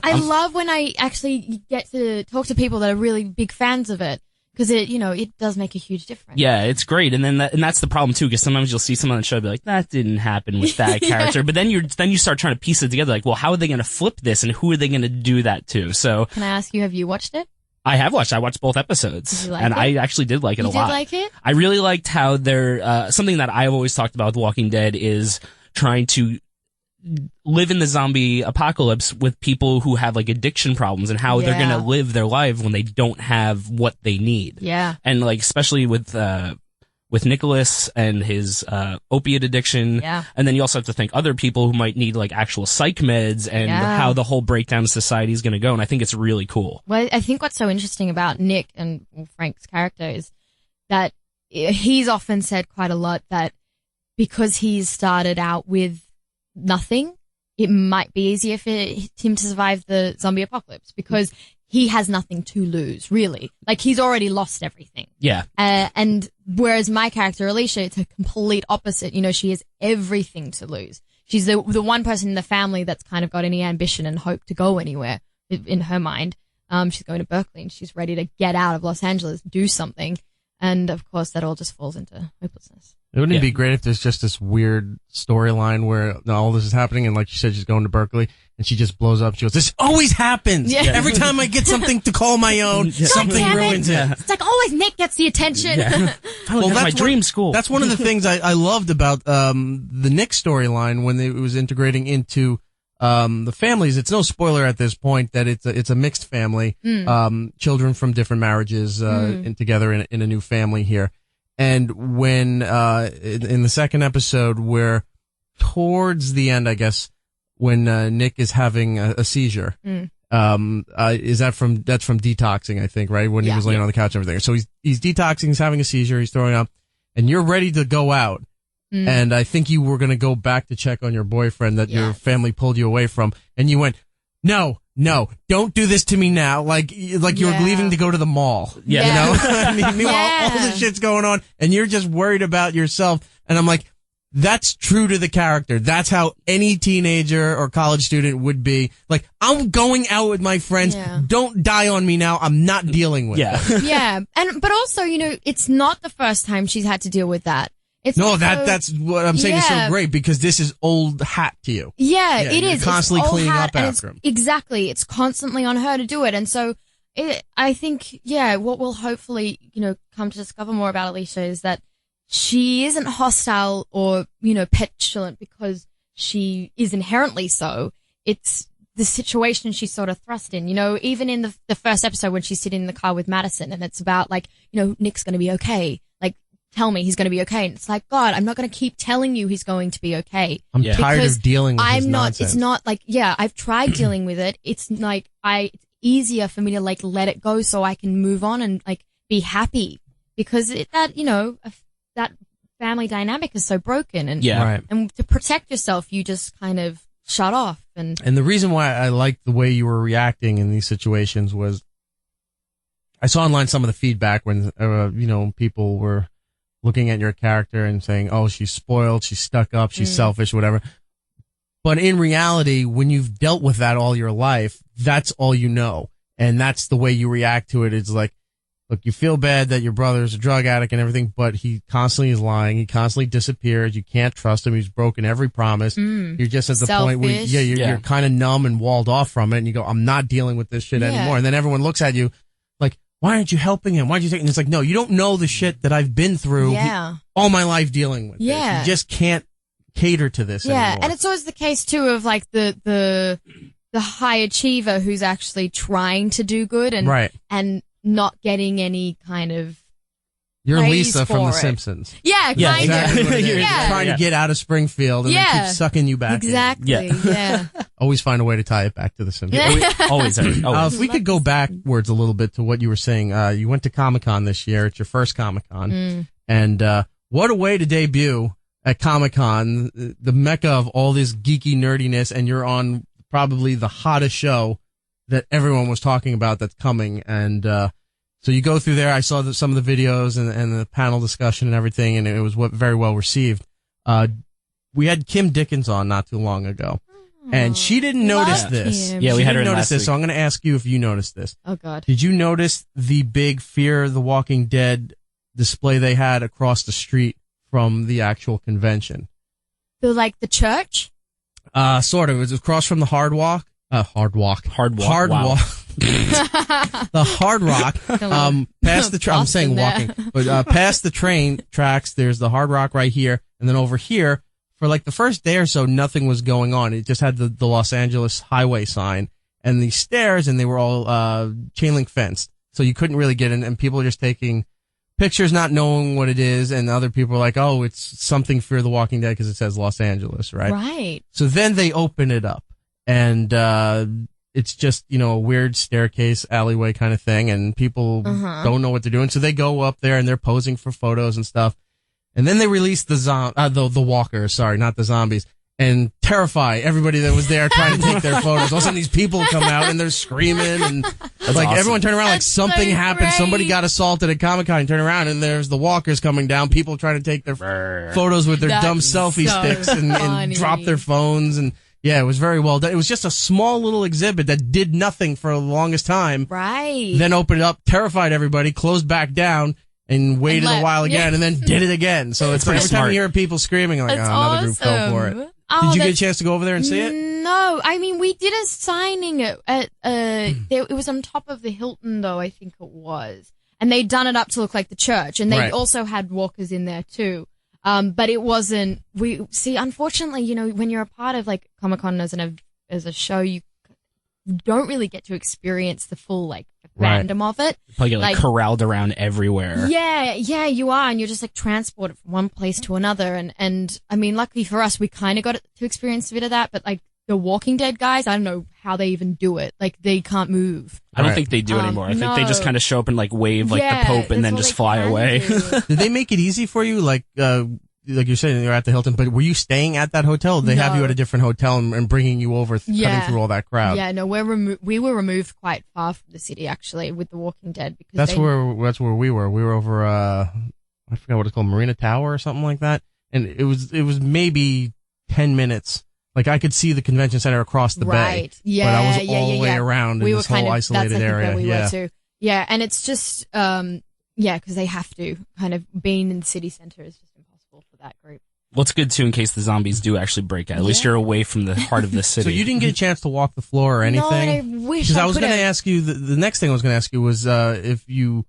I love when I actually get to talk to people that are really big fans of it, because it does make a huge difference. Yeah, it's great. And then that's the problem too, because sometimes you'll see someone on the show be like, that didn't happen with that character. But then you start trying to piece it together, like, well, how are they going to flip this, and who are they going to do that to? So can I ask you, have you watched it? I have watched. I watched both episodes, Did you like and it? I actually did like it a lot. You did like it? I really liked how they're something that I've always talked about with Walking Dead is trying to live in the zombie apocalypse with people who have like addiction problems, and how they're going to live their life when they don't have what they need. Yeah. And like, especially with Nicholas and his opiate addiction. Yeah. And then you also have to think other people who might need like actual psych meds, and how the whole breakdown of society is going to go. And I think it's really cool. Well, I think what's so interesting about Nick and Frank's character is that he's often said quite a lot that because he's started out with nothing, it might be easier for him to survive the zombie apocalypse, because he has nothing to lose, really. Like, he's already lost everything. Yeah. And whereas my character, Alicia, it's a complete opposite. You know, she has everything to lose. She's the one person in the family that's kind of got any ambition and hope to go anywhere in her mind. She's going to Berkeley and she's ready to get out of Los Angeles, do something. And of course, that all just falls into hopelessness. Wouldn't it be great if there's just this weird storyline where all this is happening and like you said, she's going to Berkeley and she just blows up. She goes, this always happens. Yeah. Every time I get something to call my own, something ruins it. It's like always Nick gets the attention. Yeah. Well, that's my dream school. That's one of the things I loved about the Nick storyline when it was integrating into the families. It's no spoiler at this point that it's a mixed family, children from different marriages together in a new family here. And when in the second episode, where towards the end, I guess, when Nick is having a seizure, is that's from detoxing, I think, right? When he was laying on the couch and everything. So he's detoxing, he's having a seizure, he's throwing up, and you're ready to go out. And I think you were going to go back to check on your boyfriend that your family pulled you away from, and you went, no, don't do this to me now. Like you're leaving to go to the mall. Yeah. You know? I mean, meanwhile, all this shit's going on and you're just worried about yourself. And I'm like, that's true to the character. That's how any teenager or college student would be. Like, I'm going out with my friends. Yeah. Don't die on me now. I'm not dealing with it. Yeah. But also, you know, it's not the first time she's had to deal with that. It's that's what I'm saying is so great because this is old hat to you. Yeah, it is. You're constantly cleaning up after him. Exactly. It's constantly on her to do it. And so I think, what we'll hopefully, you know, come to discover more about Alicia is that she isn't hostile or, you know, petulant because she is inherently so. It's the situation she's sort of thrust in, you know, even in the first episode when she's sitting in the car with Madison and it's about like, you know, Nick's going to be okay. Like, tell me he's going to be okay. And it's like, God, I'm not going to keep telling you he's going to be okay. I'm tired of dealing with his nonsense. It's not like, I've tried dealing with it. It's like, it's easier for me to like let it go so I can move on and like be happy because that family dynamic is so broken. And, and to protect yourself, you just kind of shut off. And the reason why I liked the way you were reacting in these situations was I saw online some of the feedback when, people were looking at your character and saying, oh, she's spoiled, she's stuck up, she's selfish, whatever. But in reality, when you've dealt with that all your life, that's all you know. And that's the way you react to it. It's like, look, you feel bad that your brother's a drug addict and everything, but he constantly is lying. He constantly disappears. You can't trust him. He's broken every promise. You're just at the point where, you're kind of numb and walled off from it. And you go, I'm not dealing with this shit anymore. And then everyone looks at you like, why aren't you helping him? Why aren't you taking? And it's like, no, you don't know the shit that I've been through all my life dealing with this. You just can't cater to this anymore. And it's always the case too of like the high achiever who's actually trying to do good and not getting any kind of You're Lisa from The Simpsons. Yeah, kind of. You're trying to get out of Springfield and they keep sucking you back Exactly, in. Always find a way to tie it back to The Simpsons. Always. If we could go backwards a little bit to what you were saying, you went to Comicon this year. It's your first Comicon. And what a way to debut at Comicon, the mecca of all this geeky nerdiness, and you're on probably the hottest show that everyone was talking about that's coming. And so you go through there. I saw some of the videos and the panel discussion and everything, and it was very well received. We had Kim Dickens on not too long ago, and she didn't notice this. Yeah, we had her notice this. So I'm going to ask you if you noticed this. Oh God! Did you notice the big Fear the Walking Dead display they had across the street from the actual convention? The church? Sort of. It was across from the Hard Walk. Hard Walk. The Hard Rock. Past the I'm saying walking, but past the train tracks, there's the Hard Rock right here, and then over here, for like the first day or so, nothing was going on. It just had the Los Angeles highway sign and the stairs, and they were all chain link fenced, so you couldn't really get in. And people were just taking pictures, not knowing what it is, and other people were like, "Oh, it's something Fear the Walking Dead because it says Los Angeles, right?" Right. So then they open it up, and it's just, a weird staircase alleyway kind of thing, and people don't know what they're doing. So they go up there and they're posing for photos and stuff. And then they release the walkers, sorry, not the zombies. and terrify everybody that was there trying to take their photos. All of a sudden, these people come out and they're screaming, and everyone turned around like something happened. Great. Somebody got assaulted at Comicon. Turn around and there's the walkers coming down. People trying to take their photos with their dumb selfie sticks and drop their phones. And yeah, it was very well done. It was just a small little exhibit that did nothing for the longest time. Right. Then opened it up, terrified everybody, closed back down. And waited a while again, and then did it again. So it's like every time you hear people screaming, like, another group fell for it. Did you get a chance to go over there and see it? No, I mean, we did a signing at it was on top of the Hilton, though, I think it was. And they'd done it up to look like the church, and they also had walkers in there too. But it wasn't, unfortunately, you know, when you're a part of like Comicon as a show, you don't really get to experience the full like random of it. You probably get like corralled around everywhere. Yeah, you are, and you're just like transported from one place to another. And I mean, luckily for us, we kind of got to experience a bit of that. But like the Walking Dead guys, I don't know how they even do it. Like they can't move. I don't think they do anymore. I think they just kind of show up and like wave like the Pope and then just fly away. Did they make it easy for you? Like you're saying you're at the Hilton, but were you staying at that hotel? They have you at a different hotel and bringing you over, cutting through all that crowd. Yeah, no, we were removed quite far from the city actually with the Walking Dead because that's where we were. We were over I forgot what it's called, Marina Tower or something like that, and it was maybe 10 minutes. Like I could see the convention center across the bay, yeah, but I was all the way around in this whole isolated area. We were too. Yeah, and it's just because they have to kind of being in the city center is just impossible for that group. Well, it's good too in case the zombies do actually break out. At least you're away from the heart of the city. So you didn't get a chance to walk the floor or anything? No, and I wish because I was going to ask you. The next thing I was going to ask you was if you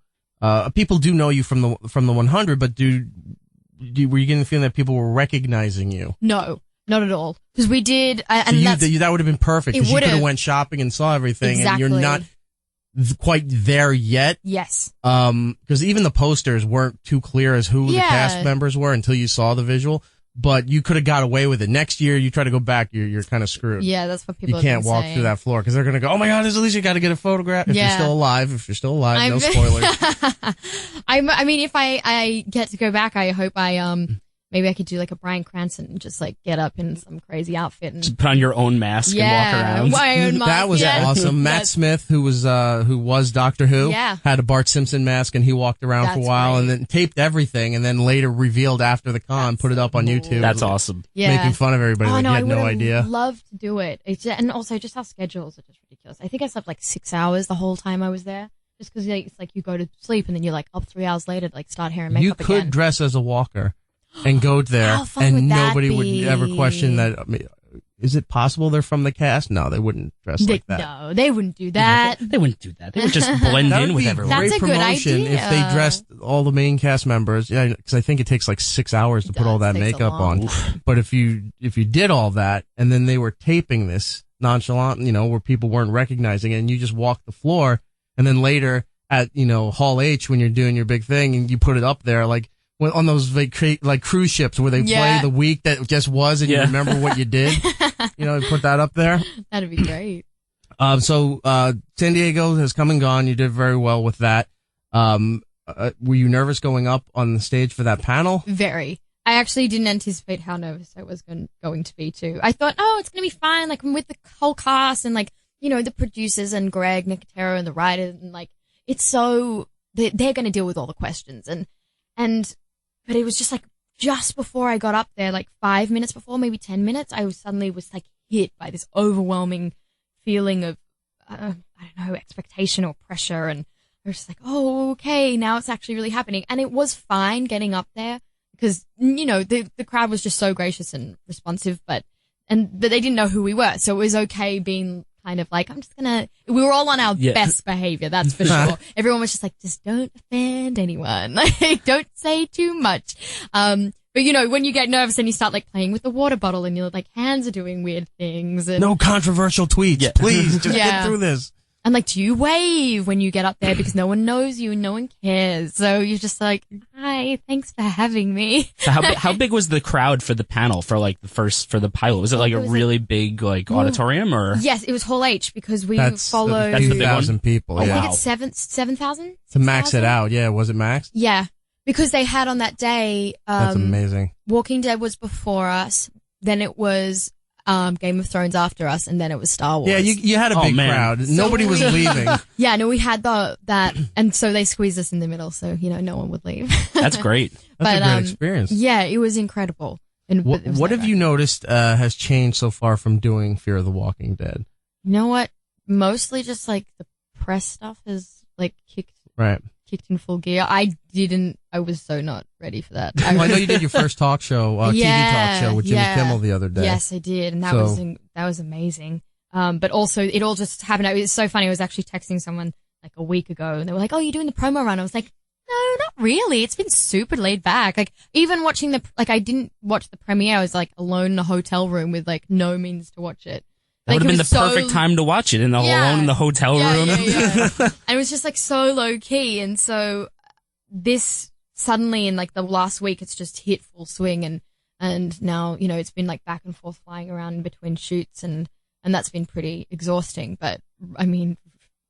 people do know you from the 100, but were you getting the feeling that people were recognizing you? No. Not at all. Because we did, and that would have been perfect. Because you could have went shopping and saw everything, and you're not quite there yet. Yes. Because even the posters weren't too clear as who the cast members were until you saw the visual. But you could have got away with it. Next year, you try to go back, you're kind of screwed. Yeah, that's what people. You can't walk through that floor because they're going to go, "Oh my God, at least you got to get a photograph." If you're still alive, no spoilers. I mean, if I get to go back, I hope maybe I could do like a Bryan Cranston and just like get up in some crazy outfit and just put on your own mask and walk around. My own mask. That was awesome. Matt Smith, who was Doctor Who, had a Bart Simpson mask and he walked around for a while and then taped everything and then later revealed after the con, put it up on YouTube. That's awesome. Yeah. Making fun of everybody. Oh, like no, you had no I idea. would love to do it. And also just our schedules are just ridiculous. I think I slept like 6 hours the whole time I was there. Just because it's like you go to sleep and then you're like up 3 hours later to like start hair and makeup again. You could dress as a walker. And go there, and nobody would ever question that. I mean, is it possible they're from the cast? No, they wouldn't dress like that. No, they wouldn't do that. They wouldn't do that. They would just blend in with everyone. That's a good idea. If they dressed all the main cast members, because I think it takes like 6 hours to put all that makeup on. But if you did all that, and then they were taping this nonchalant, where people weren't recognizing it, and you just walked the floor, and then later at Hall H when you're doing your big thing, and you put it up there like. On those like cruise ships where they play the week that just was and you remember what you did, put that up there. That'd be great. So San Diego has come and gone. You did very well with that. Were you nervous going up on the stage for that panel? Very. I actually didn't anticipate how nervous I was going to be too. I thought, it's going to be fine. Like I'm with the whole cast and like, the producers and Greg Nicotero and the writers and like, it's so, they're going to deal with all the questions but it was just like, just before I got up there, like 5 minutes before, maybe 10 minutes, I was like hit by this overwhelming feeling of, I don't know, expectation or pressure. And I was just like, oh, okay, now it's actually really happening. And it was fine getting up there because, the crowd was just so gracious and responsive, but they didn't know who we were. So it was okay being kind of like, we were all on our best behavior, that's for sure. Everyone was just like, just don't offend anyone. Like, don't say too much. But when you get nervous and you start like playing with the water bottle and your like hands are doing weird things. And, no controversial tweets, please, just get through this. And like, do you wave when you get up there because no one knows you and no one cares? So you're just like, hi, thanks for having me. So how big was the crowd for the panel for like for the pilot? Was it like a really big like auditorium or? Yes, it was Hall H because we followed. That's the big 2,000 people. I think it's 7,000 to max it out. Yeah, was it maxed? Yeah, because they had on that day. That's amazing. Walking Dead was before us. then it was Game of Thrones after us, and then it was Star Wars. Yeah, you had a big crowd. Nobody was leaving. Yeah, no, we had that, and so they squeezed us in the middle, so no one would leave. That's great. That's a great experience. Yeah, it was incredible. And what have you noticed has changed so far from doing Fear of the Walking Dead? You know what? Mostly just like the press stuff has like kicked in full gear. I was so not ready for that. I know you did your first talk show, TV talk show with Jimmy Kimmel the other day. Yes, I did, and that was amazing. But also, it all just happened. It was so funny. I was actually texting someone like a week ago, and they were like, "Oh, you're doing the promo run?" I was like, "No, not really. It's been super laid back. Like, even watching I didn't watch the premiere. I was like alone in a hotel room with like no means to watch it." That would have been the perfect time to watch it, alone in the hotel room. Yeah. And it was just like so low key, and so this suddenly in like the last week, it's just hit full swing, and now it's been like back and forth flying around in between shoots, and that's been pretty exhausting, but I mean,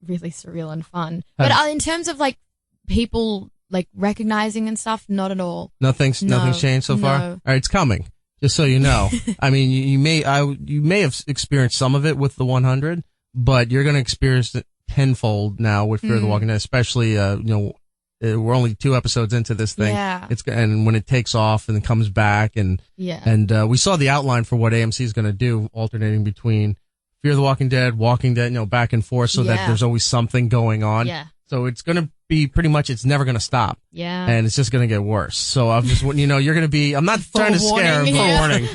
really surreal and fun. But in terms of like people like recognizing and stuff, not at all. Nothing's changed so far. No. All right, it's coming. Just so you know, I mean, you may have experienced some of it with the 100, but you're going to experience it tenfold now with Fear of the Walking Dead, especially, we're only 2 episodes into this thing. Yeah. And when it takes off and it comes back and we saw the outline for what AMC is going to do, alternating between Fear of the Walking Dead, back and forth so that there's always something going on. Yeah. So it's going to be pretty much, it's never going to stop. Yeah. And it's just going to get worse. So I'm just, you're going to be, I'm not trying to scare, warning.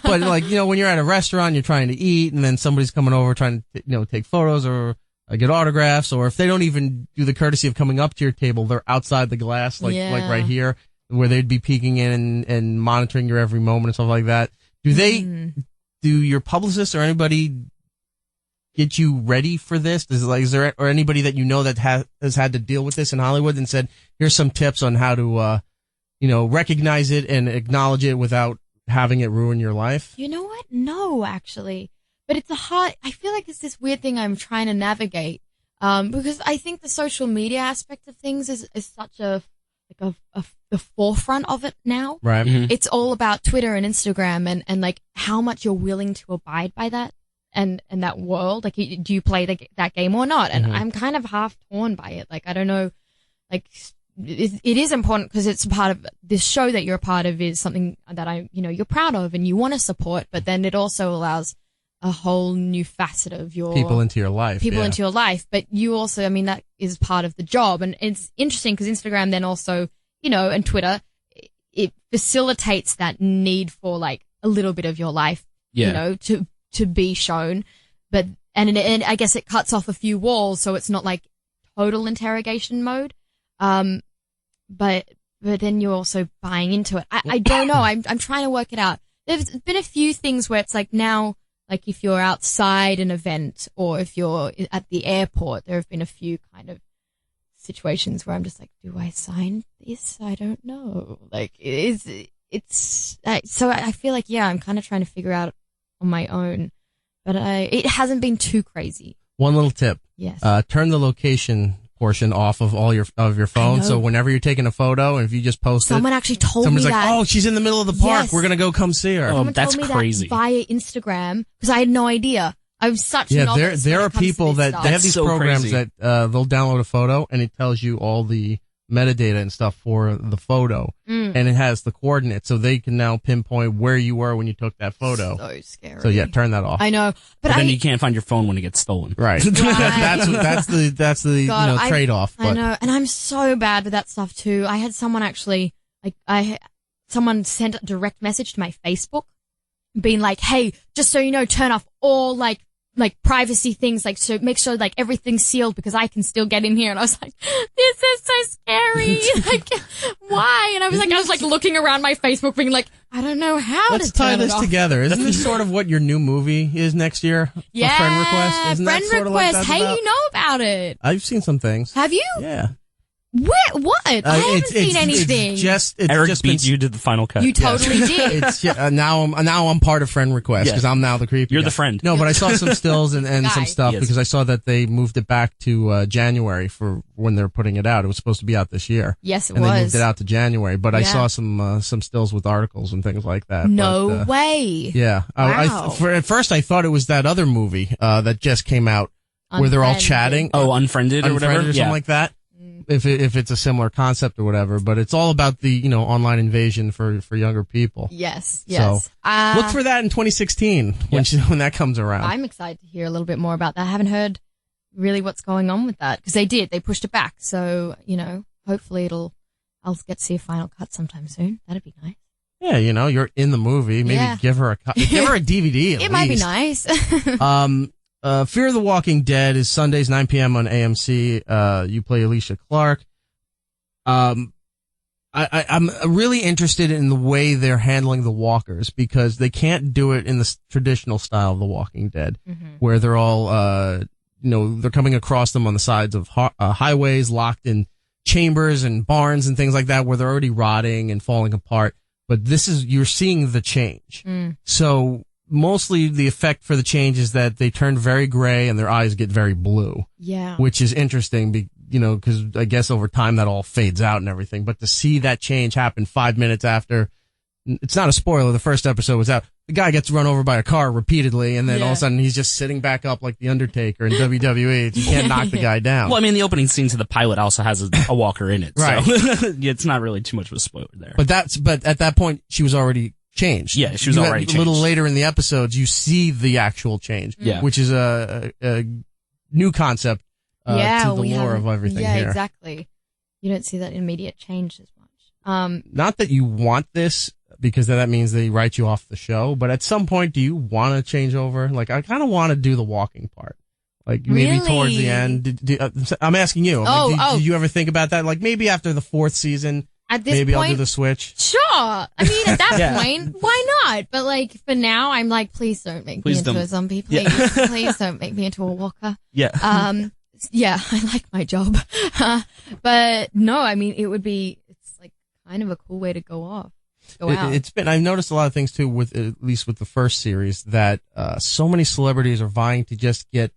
But like, when you're at a restaurant, you're trying to eat and then somebody's coming over trying to, take photos or get autographs, or if they don't even do the courtesy of coming up to your table, they're outside the glass, like right here, where they'd be peeking in and monitoring your every moment and stuff like that. Do your publicists or anybody get you ready for this? Is there or anybody that that has had to deal with this in Hollywood and said, here's some tips on how to, recognize it and acknowledge it without having it ruin your life? You know what? No, actually. But I feel like it's this weird thing I'm trying to navigate. Because I think the social media aspect of things is such the forefront of it now. Right. Mm-hmm. It's all about Twitter and Instagram and like how much you're willing to abide by that. And that world, like, do you play that game or not? And I'm kind of half torn by it. Like, I don't know, like, it is important because it's a part of this show that you're a part of is something that you're proud of and you want to support, but then it also allows a whole new facet of your people into your life. But you also, that is part of the job. And it's interesting because Instagram then also, and Twitter, it facilitates that need for like a little bit of your life, to be shown, but and I guess it cuts off a few walls, so it's not like total interrogation mode. But then you're also buying into it. I don't know. I'm trying to work it out. There's been a few things where it's like now, like if you're outside an event or if you're at the airport, there have been a few kind of situations where I'm just like, do I sign this? I don't know. Like so I feel like I'm kind of trying to figure out on my own, but it hasn't been too crazy. One little tip. Yes. Turn the location portion off of your phone. So whenever you're taking a photo and if you just post someone actually told me someone's that. Like, oh, she's in the middle of the park. Yes. We're going to go come see her. Oh, someone that's told me crazy. That via Instagram because I had no idea. I'm such a novice. There are people that they have these programs crazy. that they'll download a photo and it tells you all the metadata and stuff for the photo, and it has the coordinates, so they can now pinpoint where you were when you took that photo. So scary. So turn that off. I know, but then you can't find your phone when it gets stolen. Right. that's the God, trade off. I know, and I'm so bad with that stuff too. I had someone actually someone sent a direct message to my Facebook, being like, "Hey, just so you know, turn off all like privacy things, like, so make sure like everything's sealed because I can still get in here." And I was like, this is so scary. Like, why? And I was like looking around my Facebook being like, I don't know how Let's to turn tie this it off. together. Isn't this sort of what your new movie is next year? Yeah. Friend Request? Isn't Friend that sort Request. of like hey, you know about it. I've seen some things. Have you? Yeah. What? I haven't seen anything. Eric just beat you to the final cut. You totally did. Now I'm part of friend request because I'm now the creepy. You're guy. the friend. No, but I saw some stills and some stuff Yes. because I saw that they moved it back to January for when they're putting it out. It was supposed to be out this year. Yes, it and was. they moved it out to January. But I Yeah. saw some stills with articles and things like that. No but, way. Yeah. Wow. At first I thought it was that other movie that just came out where they're all Unfriended. chatting. Oh, Unfriended or whatever? Or something Yeah. like that. If it's a similar concept or whatever, but it's all about the online invasion for younger people. Yes. So look for that in 2016 when that comes around. I'm excited to hear a little bit more about that. I haven't heard really what's going on with that because they pushed it back. So hopefully I'll get to see a final cut sometime soon. That'd be nice. Yeah, you're in the movie. Maybe give her a DVD. It might be nice. Fear of the Walking Dead is Sundays 9 p.m. on AMC. You play Alicia Clark. I'm really interested in the way they're handling the walkers because they can't do it in the traditional style of The Walking Dead, where they're all, they're coming across them on the sides of highways, locked in chambers and barns and things like that, where they're already rotting and falling apart. But you're seeing the change. So mostly the effect for the change is that they turn very gray and their eyes get very blue. Yeah. Which is interesting, because I guess over time that all fades out and everything. But to see that change happen 5 minutes after, it's not a spoiler, the first episode was out. The guy gets run over by a car repeatedly, and then all of a sudden he's just sitting back up like The Undertaker in WWE. You can't knock the guy down. Well, I mean, the opening scene to the pilot also has a walker in it. Right. So it's not really too much of a spoiler there. But at that point, she was already changed. Yeah, she was already changed. A little later in the episodes, you see the actual change. Yeah. Which is a new concept to the lore of everything here. Yeah, exactly. You don't see that immediate change as much. Not that you want this, because that means they write you off the show, but at some point, do you want to change over? Like, I kind of want to do the walking part. Like, maybe towards the end. I'm asking you. Did you ever think about that? Like, maybe after the 4th season, at this maybe point, I'll do the switch. Sure. I mean, at that point, why not? But like, for now, I'm like, please don't make me into a zombie. Please. Yeah. Please don't make me into a walker. Yeah. Yeah, I like my job. But no, I mean, it's like kind of a cool way to go out. I've noticed a lot of things too at least with the first series that, so many celebrities are vying to just get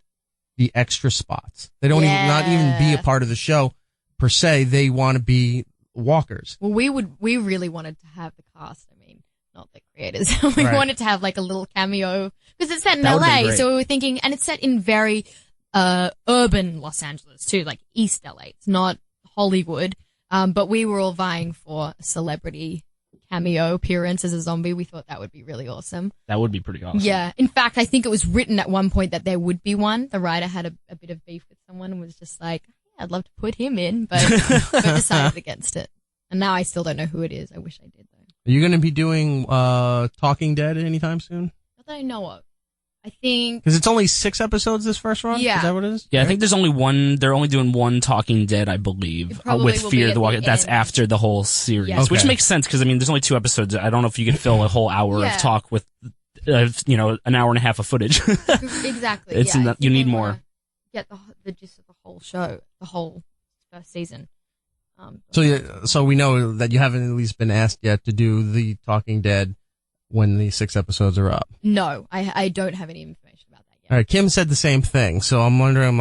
the extra spots. They don't not even be a part of the show per se. They want to be walkers. Well, we really wanted to have the cast. I mean, not the creators. We wanted to have like a little cameo because it's set in LA. So we were thinking, and it's set in very, urban Los Angeles too, like East LA. It's not Hollywood. But we were all vying for a celebrity cameo appearance as a zombie. We thought that would be really awesome. That would be pretty awesome. Yeah. In fact, I think it was written at one point that there would be one. The writer had a bit of beef with someone and was just like, yeah, I'd love to put him in, but decided against it. And now I still don't know who it is. I wish I did though. Are you going to be doing Talking Dead anytime soon? Not that I know of. I think because it's only 6 episodes this first run. Yeah. Is that what it is? Yeah, I think there's only one. They're only doing one Talking Dead, I believe, with Fear the Walking. That's after the whole series, which makes sense because I mean, there's only 2 episodes. I don't know if you could fill a whole hour of talk with, an hour and a half of footage. Exactly. You need more. Get the gist of the whole show, the whole first season. So we know that you haven't at least been asked yet to do the Talking Dead when the 6 episodes are up. No, I don't have any information about that yet. All right, Kim said the same thing, so I'm wondering,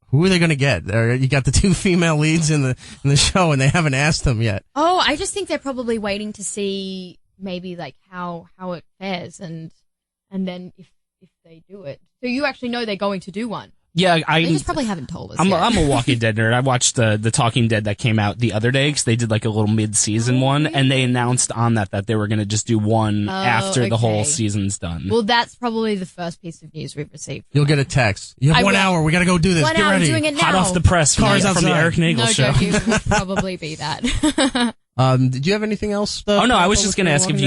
who are they going to get? You got the 2 female leads in the show, and they haven't asked them yet. Oh, I just think they're probably waiting to see maybe like how it fares, and then if they do it. So you actually know they're going to do one. Yeah, they just probably haven't told us. I'm a Walking Dead nerd. I watched the Talking Dead that came out the other day because they did like a little mid-season one, and they announced on that they were going to just do one after the whole season's done. Well, that's probably the first piece of news we've received. You'll get a text. You have 1 hour. We got to go do this. 1 Get hour, ready. doing it now. Hot off the press. Cars outside. From the Erik Nagel show. No joke, would probably be that. Did you have anything else? Oh no, I was just going to ask if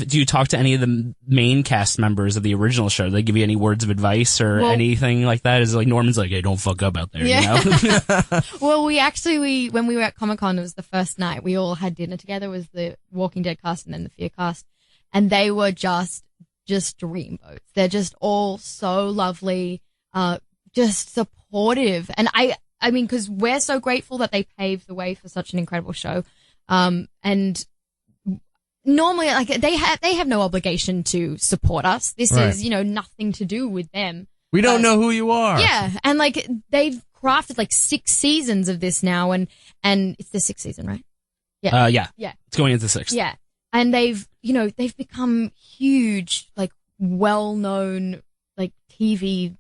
do you talk to any of the main cast members of the original show? Do they give you any words of advice or anything like that? Is it like Norman's like, hey, don't fuck up out there, you know? Well, we when we were at Comicon, it was the first night, we all had dinner together, was the Walking Dead cast and then the Fear cast, and they were just dreamboats. They're just all so lovely, just supportive. And I mean, because we're so grateful that they paved the way for such an incredible show. And normally, like, they have no obligation to support us. This is, nothing to do with them. We don't know who you are. Yeah. And like, they've crafted like 6 seasons of this now, and it's the 6th season, right? Yeah. Yeah. It's going into 6th. Yeah. And they've become huge, like, well-known, like, TV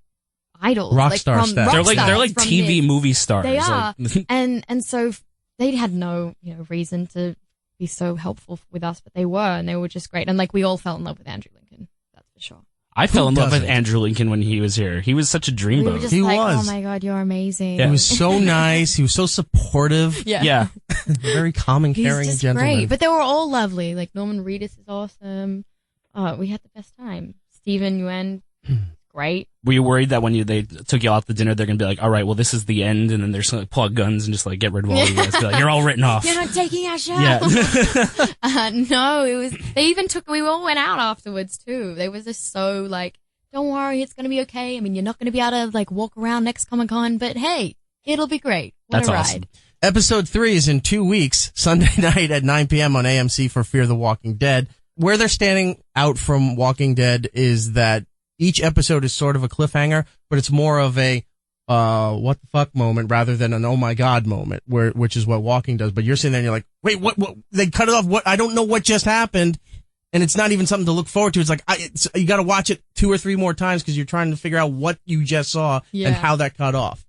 idols. Rock like, star from status. rock They're like stars TV from movie stars. They are. Like, and so they had no, reason to be so helpful with us, but they were, and they were just great. And like, we all fell in love with Andrew Lincoln. That's for sure. I fell in love with Andrew Lincoln when he was here. He was such a We were dreamboat. just like, oh my God, you're amazing. He was so nice. He was so supportive. Yeah. Very calm and He's caring just gentleman. great. But they were all lovely. Like, Norman Reedus is awesome. We had the best time. Stephen Yuen, great. Were you worried that when they took you out to dinner, they're going to be like, all right, well, this is the end, and then they're just going to pull out guns and just like get rid of all you guys? Be like, you're all written off. You're not taking our show. Yeah. No, we all went out afterwards too. They was just so like, don't worry, it's going to be okay. I mean, you're not going to be able to like walk around next Comicon, but hey, it'll be great. What That's a ride. awesome. Episode 3 is in 2 weeks, Sunday night at 9 p.m. on AMC for Fear the Walking Dead. Where they're standing out from Walking Dead is that each episode is sort of a cliffhanger, but it's more of a what the fuck moment rather than an oh my God moment, which is what Walking does. But you're sitting there and you're like, wait, what? They cut it off. What? I don't know what just happened. And it's not even something to look forward to. It's like, you got to watch it 2 or 3 more times because you're trying to figure out what you just saw and how that cut off.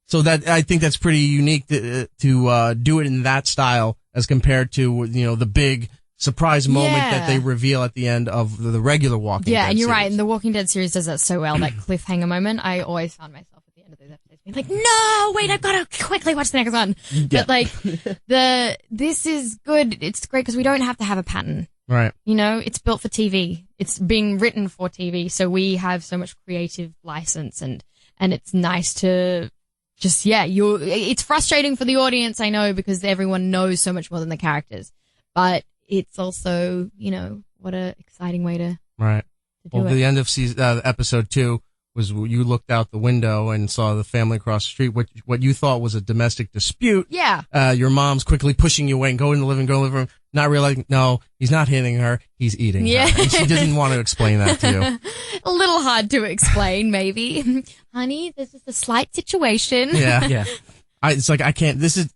So I think that's pretty unique to do it in that style as compared to, the big surprise moment that they reveal at the end of the regular Walking Dead and you're series. right. And the Walking Dead series does that so well, that cliffhanger moment. I always found myself at the end of those episodes being like, no, wait, I've got to quickly watch the next one. Yeah. But like, this is good. It's great because we don't have to have a pattern. Right. It's built for TV. It's being written for TV. So we have so much creative license, and it's nice to just, it's frustrating for the audience, I know, because everyone knows so much more than the characters. But it's also, what a exciting way to do it. The end of episode 2 was you looked out the window and saw the family across the street. What you thought was a domestic dispute. Yeah. Your mom's quickly pushing you away and go in the living room, not realizing, no, he's not hitting her, he's eating her. And she didn't want to explain that to you. A little hard to explain, maybe. Honey, this is a slight situation. Yeah. It's like, I can't, it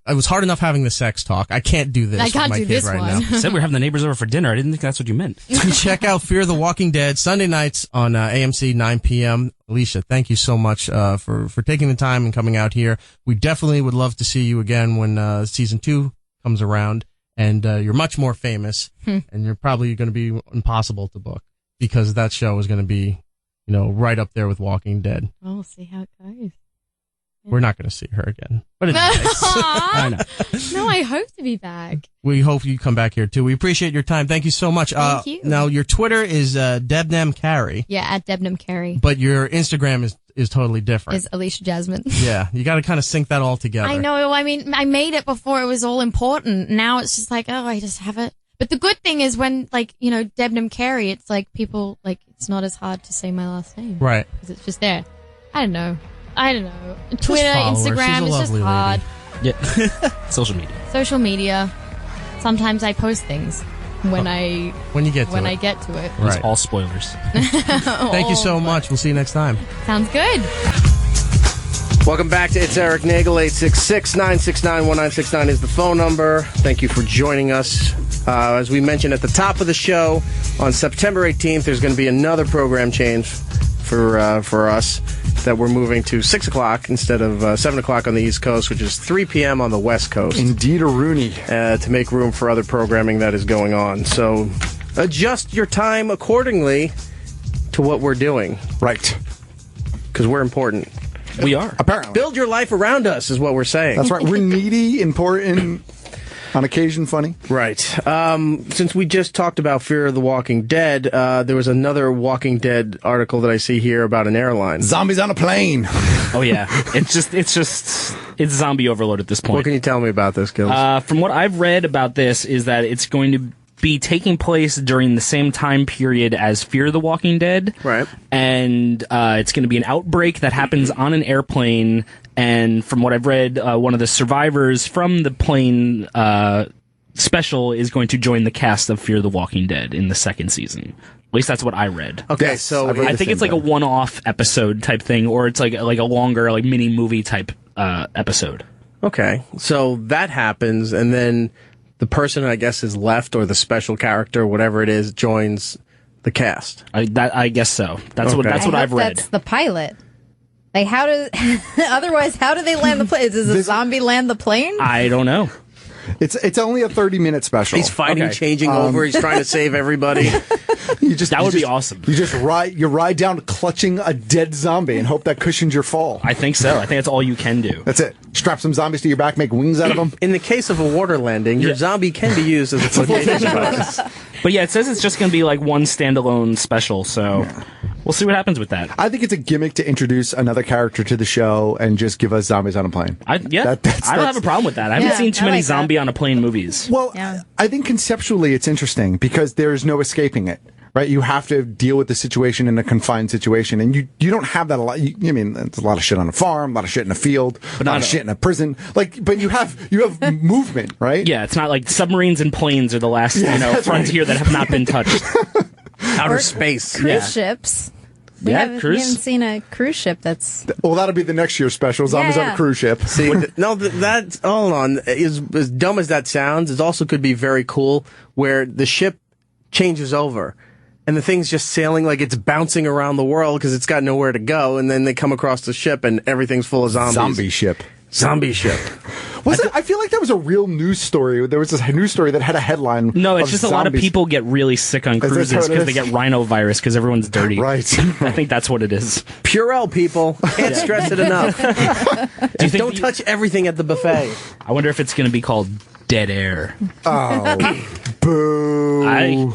was hard enough having the sex talk. I can't do this. I can't with my do kid this right one. now. You said we're having the neighbors over for dinner. I didn't think that's what you meant. Check out Fear the Walking Dead Sunday nights on AMC 9 p.m. Alicia, thank you so much for taking the time and coming out here. We definitely would love to see you again when season 2 comes around, and you're much more famous, and you're probably going to be impossible to book because that show is going to be, right up there with Walking Dead. Well, we'll see how it goes. We're not going to see her again, but it's nice. I know. No, I hope to be back. We hope you come back here too. We appreciate your time. Thank you so much. Thank you. Now your Twitter is Debnam-Carey. Yeah, at Debnam-Carey. But your Instagram is totally different. Is Alicia Jasmine. Yeah, you got to kind of sync that all together. I know. I mean, I made it before it was all important. Now it's just like, oh, I just have it. But the good thing is when, like, Debnam-Carey, it's like people, like, it's not as hard to say my last name. Right. Because it's just there. I don't know. Twitter, Instagram, it's just hard. Yeah. Social media. Sometimes I post things when I get to it. Right. It's all spoilers. Thank you so much. We'll see you next time. Sounds good. Welcome back to It's Erik Nagel. 866-969-1969 is the phone number. Thank you for joining us. As we mentioned at the top of the show, on September 18th, there's going to be another program change for us, that we're moving to 6 o'clock instead of 7 o'clock on the East Coast, which is 3 p.m. on the West Coast. Indeed, a Rooney. To make room for other programming that is going on. So adjust your time accordingly to what we're doing. Right. Because we're important. We are. Apparently. Build your life around us is what we're saying. That's right. We're needy, important, on occasion funny. Right. Since we just talked about Fear of the Walking Dead, there was another Walking Dead article that I see here about an airline. Zombies on a plane. Oh yeah. It's zombie overload at this point. What can you tell me about this, Gills? From what I've read about this is that it's going to be taking place during the same time period as Fear the Walking Dead. Right. And it's going to be an outbreak that happens on an airplane, And from what I've read, one of the survivors from the plane special is going to join the cast of Fear the Walking Dead in the second season. At least that's what I read. Okay, Yes, so I think it's like a one-off episode type thing, or it's like a longer like mini movie type episode. okay, so that happens, and then the person I guess is left, or the special character, whatever it is, joins the cast. I guess so. That's what Okay. that's what I I've hope read. That's the pilot. Like, how do otherwise? How do they land the plane? Does a zombie land the plane? I don't know. It's only a 30-minute special. He's fighting, Okay. changing over. He's trying to save everybody. That would be awesome. You just ride down clutching a dead zombie and hope that cushions your fall. I think so. I think that's all you can do. That's it. Strap some zombies to your back, make wings out of them. In the case of a water landing, your zombie can be used as a flotation device. But yeah, it says it's just going to be like one standalone special, so we'll see what happens with that. I think it's a gimmick to introduce another character to the show and just give us zombies on a plane. I don't have a problem with that. I haven't Yeah, seen too I many like that. zombie on a plane movies. Well, Yeah. I think conceptually it's interesting because there's no escaping it. Right, you have to deal with the situation in a confined situation, and you don't have that a lot. I mean, there's a lot of shit on a farm, a lot of shit in a field, a lot of shit in a prison. But you have movement, right? Yeah, it's not like submarines and planes are the last frontier that have not been touched. Outer space. Cruise ships. We Yeah, haven't cruise. seen a cruise ship that's. Well, that'll be the next year's special. Zombies on Yeah. a cruise ship. See, that's hold on. As dumb as that sounds, it also could be very cool where the ship changes over. And the thing's just sailing like it's bouncing around the world because it's got nowhere to go. And then they come across the ship and everything's full of zombies. Zombie ship. Zombie ship. I feel like that was a real news story. There was this news story that had a headline. No, it's of just a lot of zombies. people get really sick on that cruises how it because they is? get rhinovirus because everyone's dirty. Right. I think that's what it is. Purell, people. Can't stress it enough. Do you think Don't touch everything at the buffet. I wonder if it's going to be called Dead Air. Oh, boo.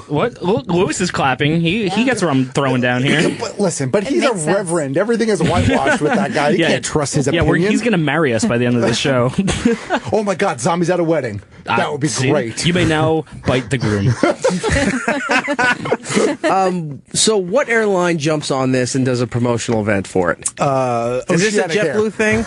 What? Lewis is clapping. He gets what I'm throwing down here. But listen, but he's a makes sense. reverend. Everything is whitewashed with that guy. You can't trust his opinion. He's going to marry us by the end of the show. Oh my God, zombies at a wedding. That would be See? great. You may now bite the groom. So what airline jumps on this and does a promotional event for it? Is this a Oceanic Air. JetBlue thing?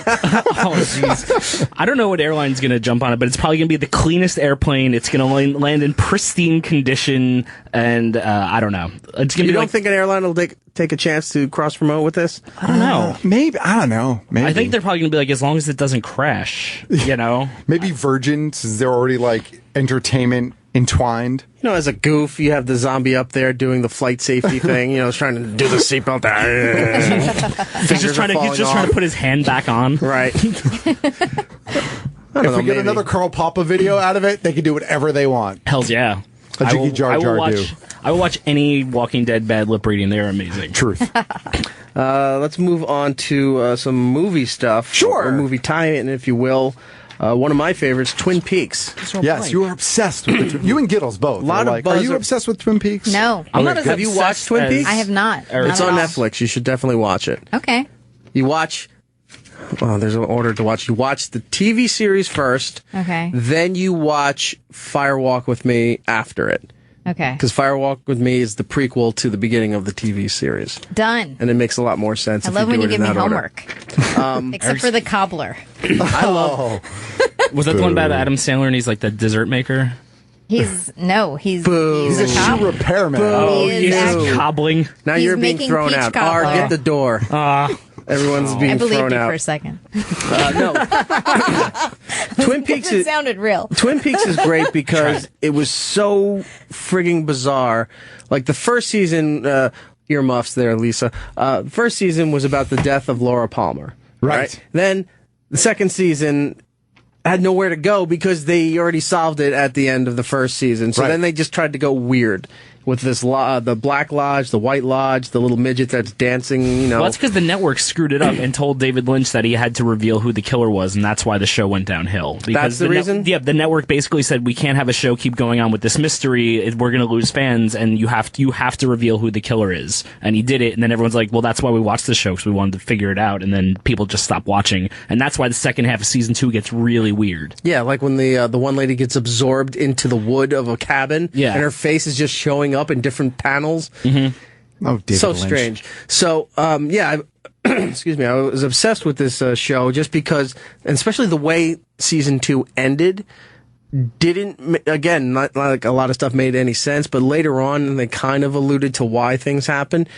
Oh, jeez. I don't know what airline's going to jump on it, but it's probably going to be the cleanest airplane. It's going to land in pristine condition, and I don't know. It's going to You be don't think an airline will take a chance to cross promote with this? I don't know. Maybe. I don't know. Maybe. I think they're probably going to be like, as long as it doesn't crash, you know? Maybe Virgin, since they're already like entertainment entwined. You know, as a goof, you have the zombie up there doing the flight safety thing. You know, he's trying to do the seatbelt. He's just trying to put his hand back on. Right. If we get another Carl Papa video out of it, they can do whatever they want. Hells yeah. A Jiggy Jar Jar do. I will watch any Walking Dead bad lip reading. They're amazing. Truth. Let's move on to some movie stuff. Sure. Or movie tie-in, if you will. One of my favorites, Twin Peaks. Yes, you are obsessed with the you and Gittles both. A lot of buzz Are you obsessed with Twin Peaks? No, I'm not as Have you obsessed watched Twin as- Peaks? I have not. It's Not on at all. Netflix. You should definitely watch it. Okay. You watch... Oh, there's an order to watch. You watch the TV series first. Okay. Then you watch Firewalk with Me after it. Okay. Because Firewalk with Me is the prequel to the beginning of the TV series. Done. And it makes a lot more sense I if love you when do you it in give me that order. homework. Except for the cobbler. I love... Was that the one about Adam Sandler and he's like the dessert maker? He's He's a shoe cop. repairman. Oh, He is he's actually- cobbling. Now He's you're being making thrown peach out. cobbler. Get the door. Everyone's being I believed thrown you out. for a second. No. Twin Peaks It is... sounded real. Twin Peaks is great because it was so frigging bizarre. Like the first season, earmuffs there, Lisa. First season was about the death of Laura Palmer. Right. Then the second season had nowhere to go because they already solved it at the end of the first season. So Right. then they just tried to go weird with this the Black Lodge, the White Lodge, the little midget that's dancing, you know. Well, that's because the network screwed it up and told David Lynch that he had to reveal who the killer was, and that's why the show went downhill. Because That's the reason? Yeah, the network basically said, we can't have a show keep going on with this mystery. We're going to lose fans, and you have to reveal who the killer is. And he did it, and then everyone's like, well, that's why we watched the show, because we wanted to figure it out, and then people just stopped watching. And that's why the second half of season 2 gets really weird. Yeah, like when the one lady gets absorbed into the wood of a cabin, Yeah. and her face is just showing up in different panels. Oh, David So Lynch. strange. So, excuse me, I was obsessed with this show just because, and especially the way season 2 ended, not like a lot of stuff made any sense, but later on they kind of alluded to why things happened.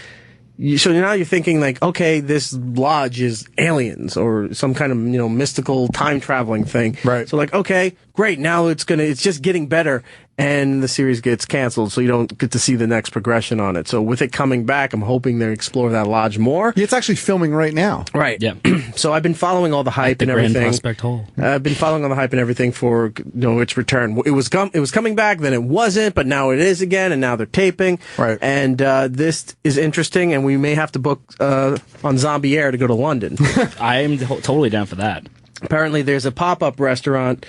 So now you're thinking like, okay, this lodge is aliens or some kind of, mystical time traveling thing. Right. So like, okay, great. Now it's just getting better. And the series gets canceled, so you don't get to see the next progression on it. So with it coming back, I'm hoping they explore that lodge more. Yeah, it's actually filming right now. Right. Yeah. So I've been following all the hype and everything. Grand Prospect Hall. I've been following all the hype and everything for its return. It was coming back, then it wasn't, but now it is again, and now they're taping. Right. And this is interesting, and we may have to book on Zombie Air to go to London. I am totally down for that. Apparently, there's a pop-up restaurant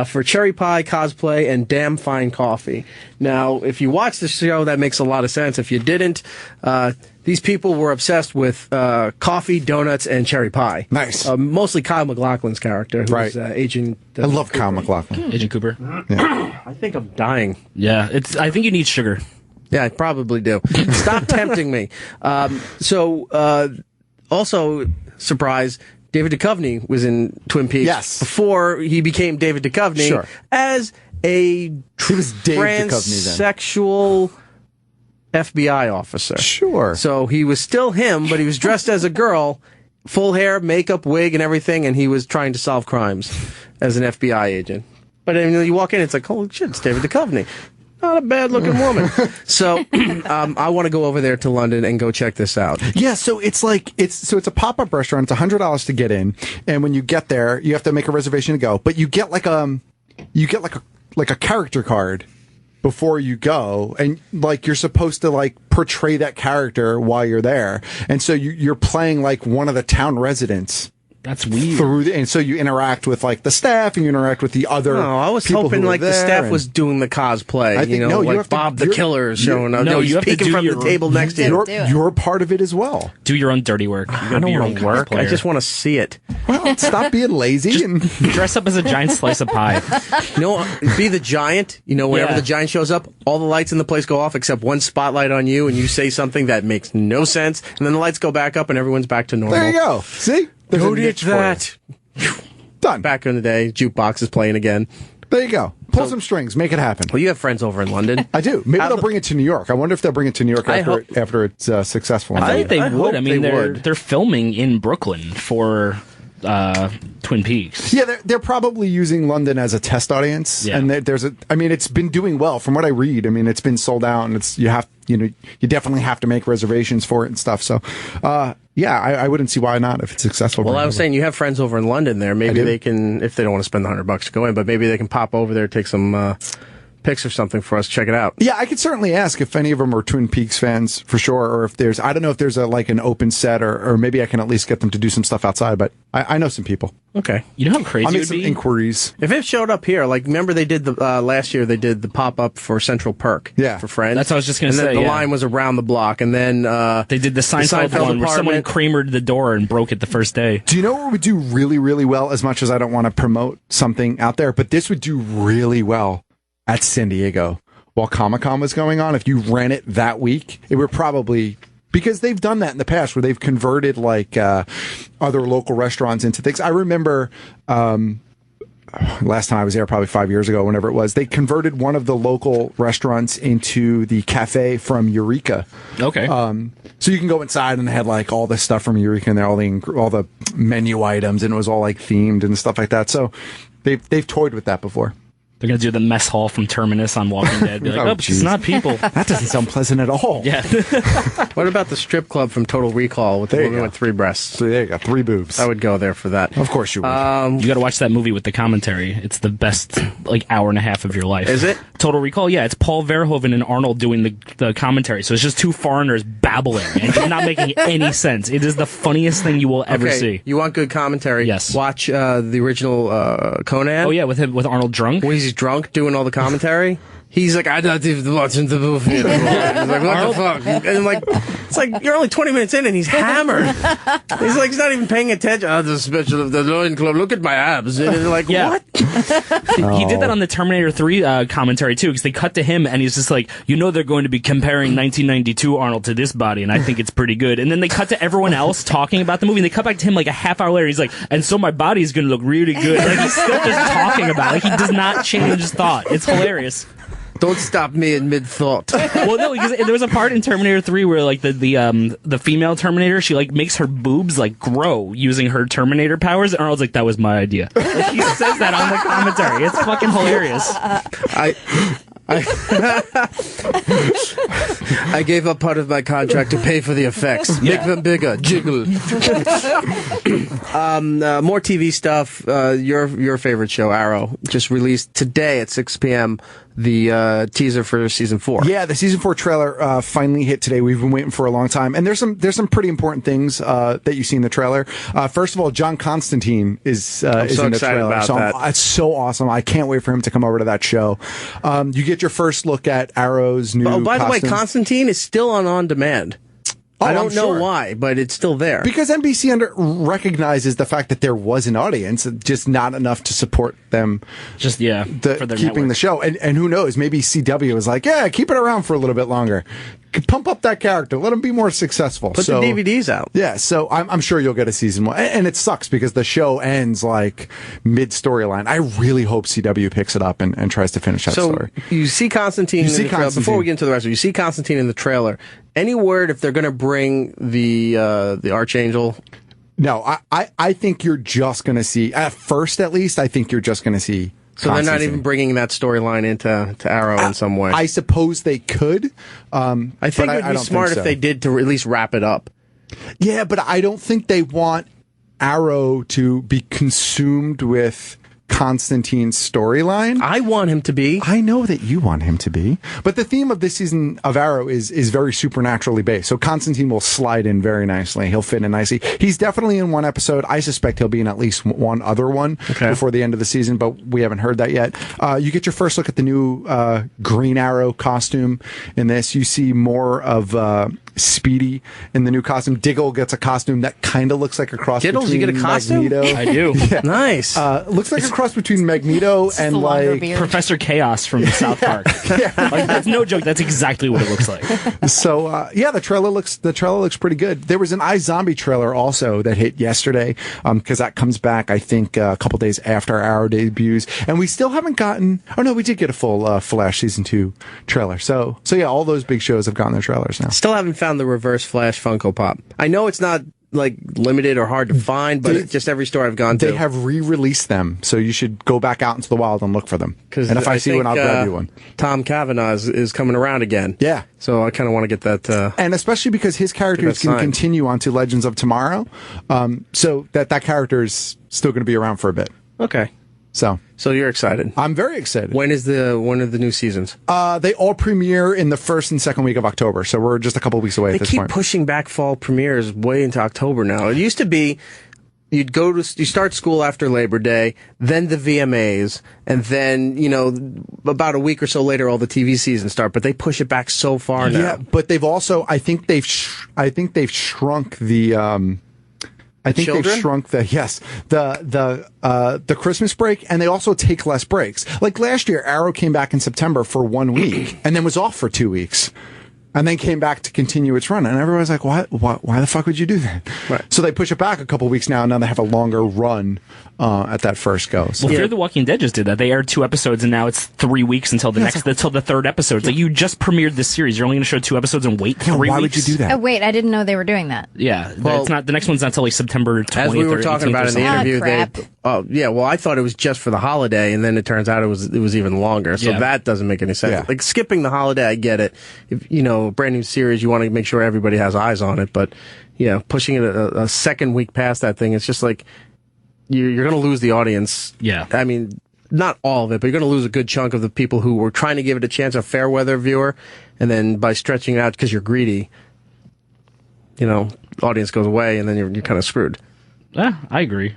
for cherry pie, cosplay, and damn fine coffee. Now, if you watch the show, that makes a lot of sense. If you didn't, these people were obsessed with coffee, donuts, and cherry pie. Nice. Mostly Kyle MacLachlan's character, who's Right. Agent... I love Kyle MacLachlan. Agent Cooper. Yeah. I think I'm dying. Yeah, I think you need sugar. Yeah, I probably do. Stop tempting me. Also, surprise... David Duchovny was in Twin Peaks before he became David Duchovny as a transsexual FBI officer. Sure. So he was still him, but he was dressed as a girl, full hair, makeup, wig, and everything, and he was trying to solve crimes as an FBI agent. But you walk in, it's like, holy shit, it's David Duchovny. Not a bad-looking woman. So I want to go over there to London and go check this out. Yeah, so it's a pop-up restaurant. It's $100 to get in, and when you get there, you have to make a reservation to go. But you get like a character card before you go, and like you're supposed to like portray that character while you're there, and so you're playing like one of the town residents. That's weird. And so you interact with like the staff, and you interact with the other. Oh, I was hoping like the staff was doing the cosplay. I think like Bob the Killer is showing up. No, he's peeking from the table next to you. You're part of it as well. Do your own dirty work. I don't want to work. I just want to see it. Well, stop being lazy and dress up as a giant slice of pie. Be the giant. Whenever the giant shows up, all the lights in the place go off except one spotlight on you, and you say something that makes no sense, and then the lights go back up, and everyone's back to normal. There you go. See. Go ditch that. Done. Back in the day, jukebox is playing again. There you go. Pull some strings. Make it happen. Well, you have friends over in London. I do. Maybe they'll bring it to New York. I wonder if they'll bring it to New York after it's successful. I think they would. I mean, they're filming in Brooklyn for Twin Peaks. Yeah, they're probably using London as a test audience. Yeah. And it's been doing well from what I read. I mean, it's been sold out, and you definitely have to make reservations for it and stuff. So, I wouldn't see why not if it's successful. Well, I was saying you have friends over in London there. Maybe they can, if they don't want to spend the $100 to go in, but maybe they can pop over there, take some pics or something for us. Check it out. Yeah, I could certainly ask if any of them are Twin Peaks fans for sure, or if I don't know if there's an open set, or maybe I can at least get them to do some stuff outside. But I know some people. Okay. You know how crazy I'll it make would some be? inquiries. If it showed up here, like remember they did the last year they did the pop up for Central Perk. Yeah. For Friends. That's what I was just going to say. And then the line was around the block, and then they did the Seinfeld one where someone Kramered the door and broke it the first day. Do you know what would do really, really well? As much as I don't want to promote something out there, but this would do really well at San Diego while Comicon was going on. If you ran it that week, it would probably. Because they've done that in the past where they've converted like other local restaurants into things. I remember last time I was there, probably 5 years ago, whenever it was, they converted one of the local restaurants into the cafe from Eureka. Okay. So you can go inside and they had like all the stuff from Eureka in there, all the menu items, and it was all like themed and stuff like that. So they've toyed with that before. They're going to do the mess hall from Terminus on Walking Dead. Be like, it's not people. That doesn't sound pleasant at all. Yeah. What about the strip club from Total Recall with the woman with 3 breasts? So there you go, 3 boobs. I would go there for that. Of course you would. You got to watch that movie with the commentary. It's the best hour and a half of your life. Is it? Total Recall, yeah. It's Paul Verhoeven and Arnold doing the commentary. So it's just 2 foreigners babbling and not making any sense. It is the funniest thing you will ever see. You want good commentary? Yes. Watch the original Conan. Oh yeah, with Arnold drunk. When he's drunk doing all the commentary. He's like, I'm not even watching the movie anymore. He's like, what the fuck? And I'm like, it's like, you're only 20 minutes in and he's hammered. He's like, he's not even paying attention. Oh, the special of the Loin Club. Look at my abs. And they're like, what? He did that on the Terminator 3 commentary, too, because they cut to him and he's just like, they're going to be comparing 1992 Arnold to this body, and I think it's pretty good. And then they cut to everyone else talking about the movie, and they cut back to him like a half hour later. He's like, and so my body's going to look really good. Like, he's still just talking about it. Like, he does not change his thought. It's hilarious. Don't stop me in mid-thought. Well, no, because there was a part in Terminator 3 where, like, the female Terminator, she, like, makes her boobs, like, grow using her Terminator powers, and Arnold's like, that was my idea. Like, he says that on the commentary. It's fucking hilarious. I gave up part of my contract to pay for the effects. Make them bigger. Jiggle. More TV stuff. Your favorite show, Arrow, just released today at 6 p.m. The teaser for season 4. Yeah, the season 4 trailer finally hit today. We've been waiting for a long time, and there's some pretty important things that you see in the trailer. First of all, John Constantine is in the trailer. About that. It's so awesome. I can't wait for him to come over to that show. You get your first look at Arrow's new. Oh, by the way, costume. Constantine is still on demand. I don't know why, but it's still there. Because NBC recognizes the fact that there was an audience, just not enough to support them. Just, for their keeping network. the show. And who knows, maybe CW is like, yeah, keep it around for a little bit longer. Pump up that character. Let him be more successful. Put the DVDs out. Yeah, so I'm sure you'll get a season 1. And it sucks because the show ends like mid-storyline. I really hope CW picks it up and tries to finish that story. You see Constantine in the trailer. Before we get into the rest of it, you see Constantine in the trailer. Any word if they're going to bring the Archangel? No, I think you're just going to see, at first at least, I think you're just going to see So they're not even bringing that storyline into Arrow in some way. I suppose they could. I think it would be smart if they did to at least wrap it up. Yeah, but I don't think they want Arrow to be consumed with Constantine's storyline. I want him to be. I know that you want him to be. But the theme of this season of Arrow is very supernaturally based. So Constantine will slide in very nicely. He'll fit in nicely. He's definitely in one episode. I suspect he'll be in at least one other one before the end of the season, but we haven't heard that yet. You get your first look at the new Green Arrow costume in this. You see more of Speedy in the new costume. Diggle gets a costume that kind of looks like a cross Gittles, between you get a costume? Magneto. I do. Yeah. Nice. Looks like a cross between Magneto and like Professor Chaos from South Park. Like, that's no joke. That's exactly what it looks like. So the trailer looks pretty good. There was an iZombie trailer also that hit yesterday because that comes back I think a couple days after Arrow debuts, and we still haven't gotten. Oh no, we did get a full Flash season 2 trailer. So yeah, all those big shows have gotten their trailers now. Still haven't found the Reverse Flash Funko Pop. I know it's not like limited or hard to find, but just every store I've gone to. They have re-released them, so you should go back out into the wild and look for them. And if I see one, I'll grab you one. Tom Cavanaugh is coming around again. Yeah. So I kind of want to get that. And especially because his character is going to continue on to Legends of Tomorrow, so that character is still going to be around for a bit. Okay. So you're excited. I'm very excited. When are the new seasons? They all premiere in the first and second week of October, so we're just a couple weeks away at this point. They keep pushing back fall premieres way into October now. It used to be you start school after Labor Day, then the VMAs, and then, about a week or so later all the TV seasons start, but they push it back so far now. Yeah, but they've also I think they've shrunk the they've shrunk the Christmas break, and they also take less breaks. Like last year, Arrow came back in September for 1 week and then was off for 2 weeks. And then came back to continue its run. And everyone's like, why the fuck would you do that? Right. So they push it back a couple weeks now, and now they have a longer run at that first go. So. Well, Fear the Walking Dead just did that. They aired 2 episodes, and now it's 3 weeks until until the third episode. It's like, you just premiered this series. You're only going to show 2 episodes and wait 3 weeks? Why would you do that? Oh, wait, I didn't know they were doing that. Yeah. Well, it's not. The next one's not until like September 20th. As we were talking about in the interview, crap. I thought it was just for the holiday, and then it turns out it was even longer. So that doesn't make any sense. Yeah. Like skipping the holiday, I get it. If a brand new series, you want to make sure everybody has eyes on it, but pushing it a second week past that thing, it's just like you're going to lose the audience. Yeah. I mean, not all of it, but you're going to lose a good chunk of the people who were trying to give it a chance, a fair weather viewer, and then by stretching it out because you're greedy, audience goes away, and then you're kind of screwed. Yeah, I agree.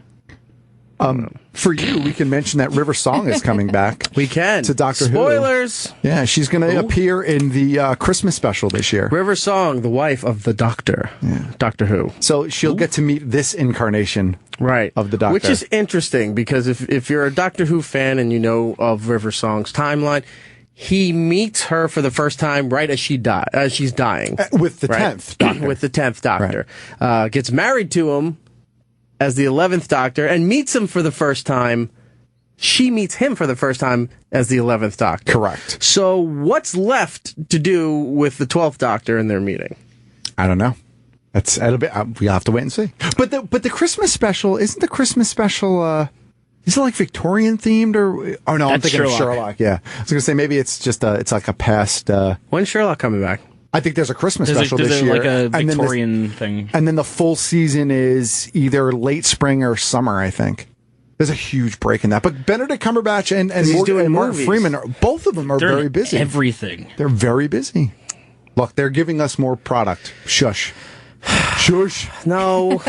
For you, we can mention that River Song is coming back. We can. To Doctor Who. Spoilers! Yeah, she's going to appear in the Christmas special this year. River Song, the wife of the Doctor. Yeah. Doctor Who. So she'll get to meet this incarnation of the Doctor. Which is interesting, because if you're a Doctor Who fan and you know of River Song's timeline, he meets her for the first time right as she's dying. With the 10th Doctor. With the 10th Doctor. Right. Gets married to him as the 11th Doctor and meets him for the first time. She meets him for the first time as the 11th Doctor. Correct. So what's left to do with the 12th Doctor in their meeting? I don't know. We'll have to wait and see. But the Christmas special, isn't the Christmas special... is it like Victorian themed or? Oh no, I'm thinking of Sherlock. Yeah, I was gonna say maybe it's just it's like a past. When's Sherlock coming back? I think there's a Christmas special this year, like a Victorian thing. And then the full season is either late spring or summer. I think there's a huge break in that. But Benedict Cumberbatch and Martin Freeman, both of them are very busy. Everything. They're very busy. Look, they're giving us more product. Shush. Shush. No.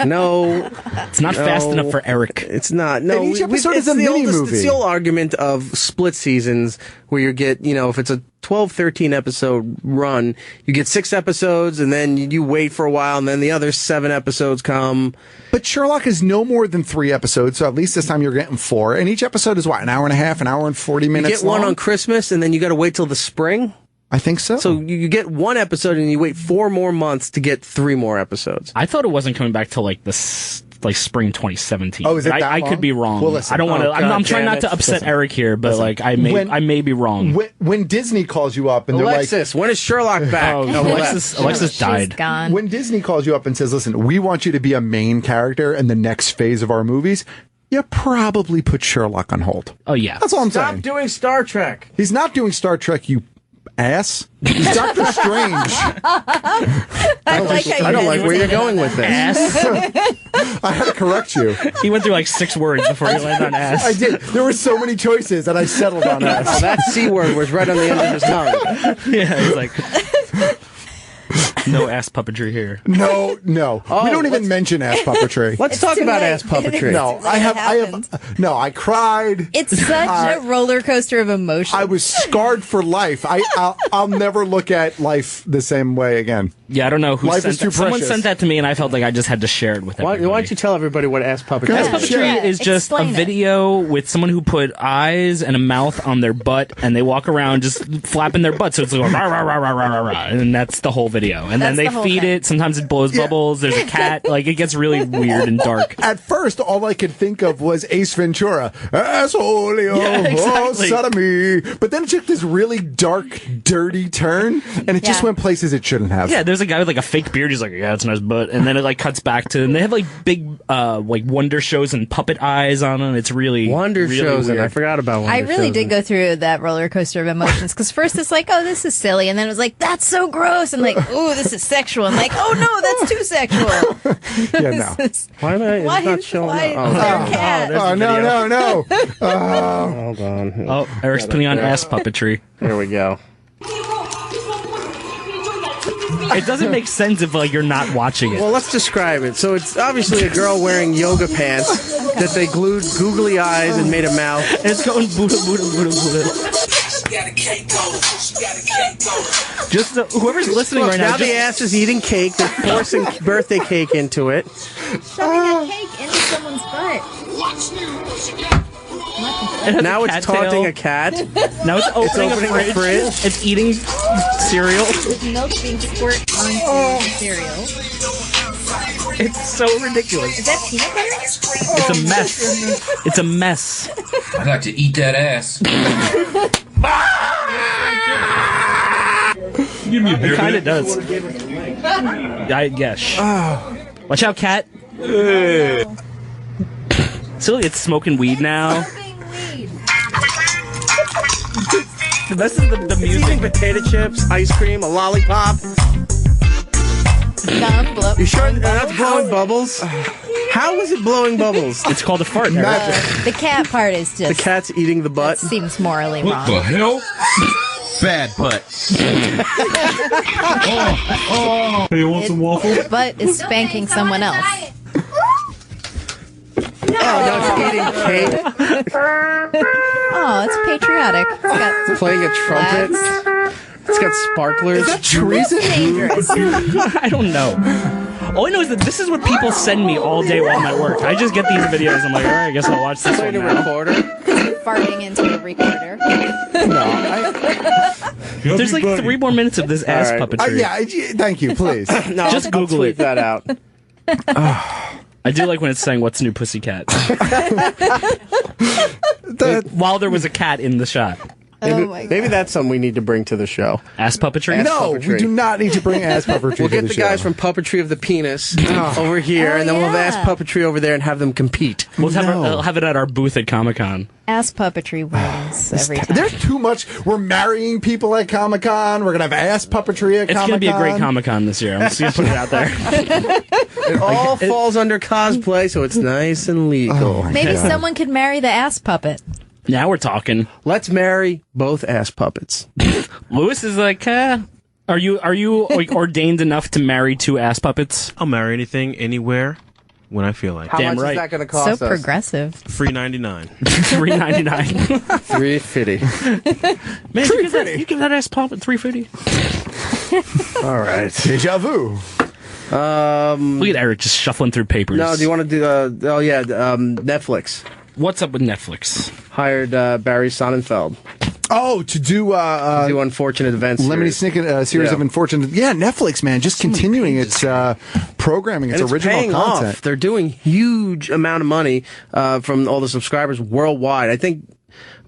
No. It's not fast enough for Eric. It's not. No. And each episode is a mini-movie. It's the old argument of split seasons where you get, if it's a 12, 13 episode run, you get 6 episodes and then you wait for a while and then the other 7 episodes come. But Sherlock is no more than 3 episodes, so at least this time you're getting 4. And each episode is what, an hour and a half, an hour and 40 minutes You get one on Christmas and then you got to wait till the spring? I think so. So you get 1 episode and you wait 4 more months to get 3 more episodes. I thought it wasn't coming back till like spring 2017. Oh, is it that I long? could be wrong. Well, listen, I don't want to. I'm trying not to upset Eric here, but I may be wrong. When Disney calls you up and Alexis, when is Sherlock back? Alexis died. She's gone. When Disney calls you up and says, "Listen, we want you to be a main character in the next phase of our movies," you probably put Sherlock on hold. Oh yeah, that's all I'm saying. Stop doing Star Trek. He's not doing Star Trek. You ass. He's Doctor Strange. I don't like where you're going with this. Ass. I had to correct you. He went through like 6 words before he landed on ass. I did. There were so many choices that I settled on ass. Oh, that C word was right on the end of his tongue. Yeah, he's like... No ass puppetry here. No. We don't even mention ass puppetry. Let's talk about ass puppetry. No, I cried. It's such a roller coaster of emotion. I was scarred for life. I'll never look at life the same way again. Yeah, I don't know who life sent is too that. Someone precious. sent that to me, and I felt like I just had to share it with everybody. Why don't you tell everybody what ass puppetry is? Ass puppetry is just a video with someone who put eyes and a mouth on their butt, and they walk around just flapping their butt, so it's like rah, rah, rah, rah, rah, rah, rah, and that's the whole video. And then they feed it. Sometimes it blows bubbles. There's a cat. Like, it gets really weird and dark. At first, all I could think of was Ace Ventura. Asshole, exactly. sodomy. But then it took this really dark, dirty turn, and it just went places it shouldn't have. Yeah, there's a guy with like a fake beard. He's like, yeah, it's a nice butt. And then it like cuts back to, and they have like big, like wonder shows and puppet eyes on them. It's really really shows, weird. and I forgot about wonder I really shows did go through that roller coaster of emotions because first it's like, oh, this is silly, and then it was like, that's so gross, and like, oh, this is sexual, and like, oh no, that's too sexual. Yeah, no. Why am I? It's not showing up. Cat? Oh, no. Hold on. Oh, Eric's putting on ass puppetry. There we go. It doesn't make sense if like you're not watching it. Well, let's describe it. So it's obviously a girl wearing yoga pants that they glued googly eyes and made a mouth. And it's going Buddha, Buddha, Buddha, Buddha. Just whoever's listening right now. Now the ass is eating cake. They're forcing birthday cake into it. Shoving a cake into someone's butt. Now it's taunting a cat. Now it's opening a fridge. It's eating cereal. With milk being squirted onto cereal. It's so ridiculous. Is that peanut butter? It's a mess. It's a mess. I'd like to eat that ass. Give me a beer. It kind of does. Yes. Watch out, cat. Silly, it's smoking weed now. The best is the music, potato chips, ice cream, a lollipop. You sure that's blowing bubbles? How is it blowing bubbles? It's called a fart. Magic. The cat part is just... The cat's eating the butt? Seems morally What wrong. the hell? Bad butt. Hey, you want some waffles? Butt is spanking someone else. No! Oh, no, it's eating cake. Oh, it's patriotic. It's playing a trumpet. It's got sparklers. Is that treason? Dangerous. I don't know. All I know is that this is what people send me all day while I'm at work. I just get these videos. I'm like, all right, I guess I'll watch this one Playing a now. recorder. Farting into the recorder. There's like 3 more minutes of this ass All right. puppetry. Thank you, please. No, Just I'll Google tweet it. that out. I do like when it's saying, "What's new, pussycat?" While there was a cat in the shot. Oh my God. Maybe that's something we need to bring to the show. Ass puppetry? Ass No, puppetry. we do not need to bring ass puppetry We'll to get the the show. guys from Puppetry of the Penis over here, Oh, and then we'll have ass yeah. puppetry over there and have them compete. We'll have it at our booth at Comicon. Ass puppetry wins every time. There's too much. We're marrying people at Comic-Con. We're going to have ass puppetry at It's Comic-Con. going to be a great Comic-Con this year. I'm just going to put it out there. It all falls under cosplay, so it's nice and legal. Maybe someone could marry the ass puppet. Now we're talking. Let's marry both ass puppets. Lewis is like, are you like ordained enough to marry 2 ass puppets? I'll marry anything, anywhere, when I feel like. How Damn much right. is that going to cost So us? progressive. $3.99. $3.99. $3.50. Man, you give that ass puppet $3.50. All right. Deja vu. Look at Eric just shuffling through papers. No, do you want to do? Netflix What's up with Netflix? hired Barry Sonnenfeld Oh, to do to do Unfortunate Events. Lemony series. Snicket series Yeah. of unfortunate. Yeah, Netflix, man, just continuing its programming, its And it's original paying content. off. They're doing huge amount of money from all the subscribers worldwide. I think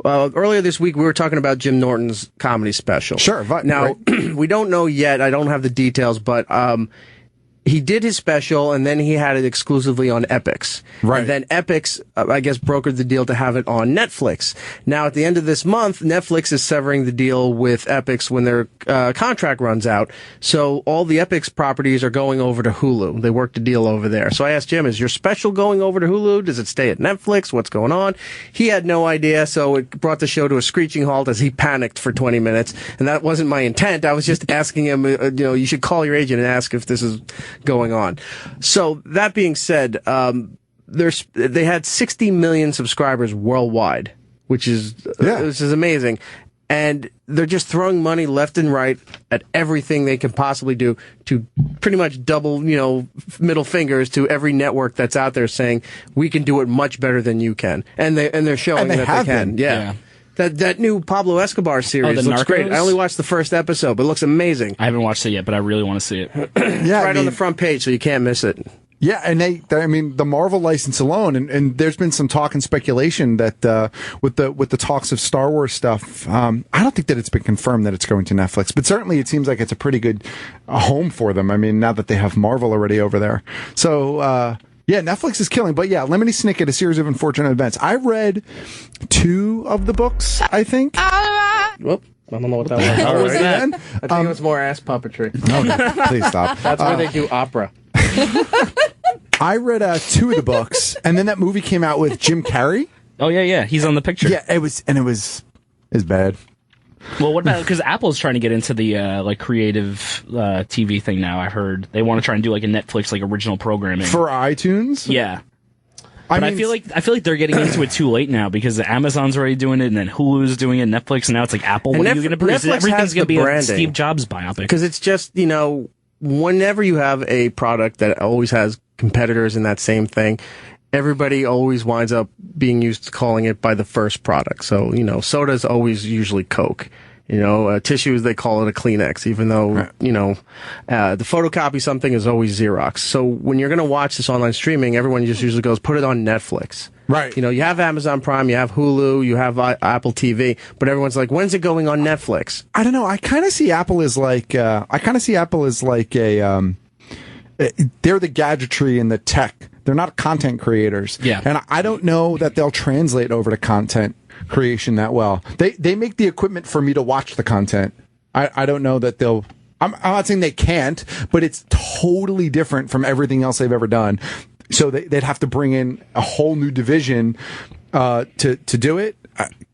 earlier this week we were talking about Jim Norton's comedy special. Sure. Now we don't know yet. I don't have the details, but he did his special, and then he had it exclusively on Epix. Right. And then Epix, I guess, brokered the deal to have it on Netflix. Now, at the end of this month, Netflix is severing the deal with Epix when their contract runs out. So all the Epix properties are going over to Hulu. They worked a deal over there. So I asked Jim, is your special going over to Hulu? Does it stay at Netflix? What's going on? He had no idea, so it brought the show to a screeching halt as he panicked for 20 minutes. And that wasn't my intent. I was just asking him, you should call your agent and ask if this is going on. So that being said, they had 60 million subscribers worldwide, which is amazing. And they're just throwing money left and right at everything they can possibly do to pretty much double, middle fingers to every network that's out there saying we can do it much better than you can. And they're showing that they can. Yeah. That new Pablo Escobar series looks great. I only watched the first episode, but it looks amazing. I haven't watched it yet, but I really want to see it. On the front page, so you can't miss it. Yeah, and the Marvel license alone, and there's been some talk and speculation that with the talks of Star Wars stuff, I don't think that it's been confirmed that it's going to Netflix, but certainly it seems like it's a pretty good home for them. I mean, now that they have Marvel already over there, so. Yeah, Netflix is killing. But yeah, Lemony Snicket, a series of unfortunate events. I read 2 of the books, I think. Whoop. I don't know what that was. What was that? I think it was more ass puppetry. No, please stop. That's where they do opera. I read 2 of the books, and then that movie came out with Jim Carrey. Oh, yeah. He's on the picture. Yeah, it was bad. Well, what about, because Apple's trying to get into the creative TV thing now. I heard they want to try and do like a Netflix original programming For iTunes? Yeah. But I feel like they're getting into it too late now because Amazon's already doing it, and then Hulu's doing it, and Netflix, and now it's like Apple. What are you going to produce? Netflix Everything's has going to be a branding. Steve Jobs biopic. Because it's just, whenever you have a product that always has competitors in that same thing, everybody always winds up being used to calling it by the first product. So, soda is always usually Coke. Tissues, they call it a Kleenex, even though, the photocopy something is always Xerox. So when you're going to watch this online streaming, everyone just usually goes, put it on Netflix. Right. You have Amazon Prime, you have Hulu, you have Apple TV, but everyone's like, when's it going on Netflix? I don't know. I kind of see Apple as like a, they're the gadgetry and the tech. They're not content creators. Yeah. And I don't know that they'll translate over to content creation that well. They make the equipment for me to watch the content. I don't know that they'll. I'm not saying they can't, but it's totally different from everything else they've ever done. So they'd have to bring in a whole new division to do it.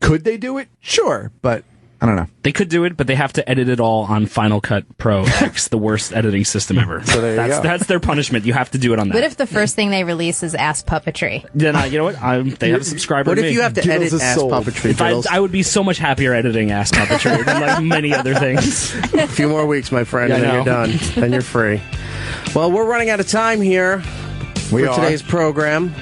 Could they do it? Sure, but I don't know. They could do it, but they have to edit it all on Final Cut Pro X, the worst editing system ever. So there you go. That's their punishment. You have to do it on that. What if the first thing they release is ass puppetry? Then you know what? They have a subscriber. What to if me. you have to Gittles edit is ass sold. puppetry? Gittles? I would be so much happier editing ass puppetry than like many other things. A few more weeks, my friend, Yeah, and then I you're know. done. Then you're free. Well, we're running out of time here We for are. today's program.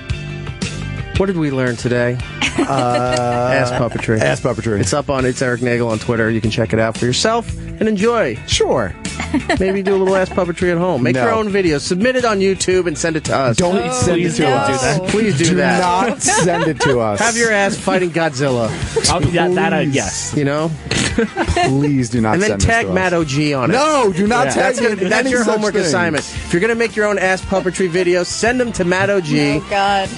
What did we learn today? Ass puppetry. Ass puppetry. It's up on It's Erik Nagel on Twitter. You can check it out for yourself and enjoy. Sure. Maybe do a little ass puppetry at home. Make No. your own videos. Submit it on YouTube and send it to us. Don't send it please to don't us. do that. Please do that. Not send it to us. Have your ass fighting Godzilla. Yes. You know? Please do not And then send this tag to us. Matt OG on it. No, do not tag That's, me in that's any your such homework thing. assignment. If you're going to make your own ass puppetry videos, send them to Matt OG. Oh, God.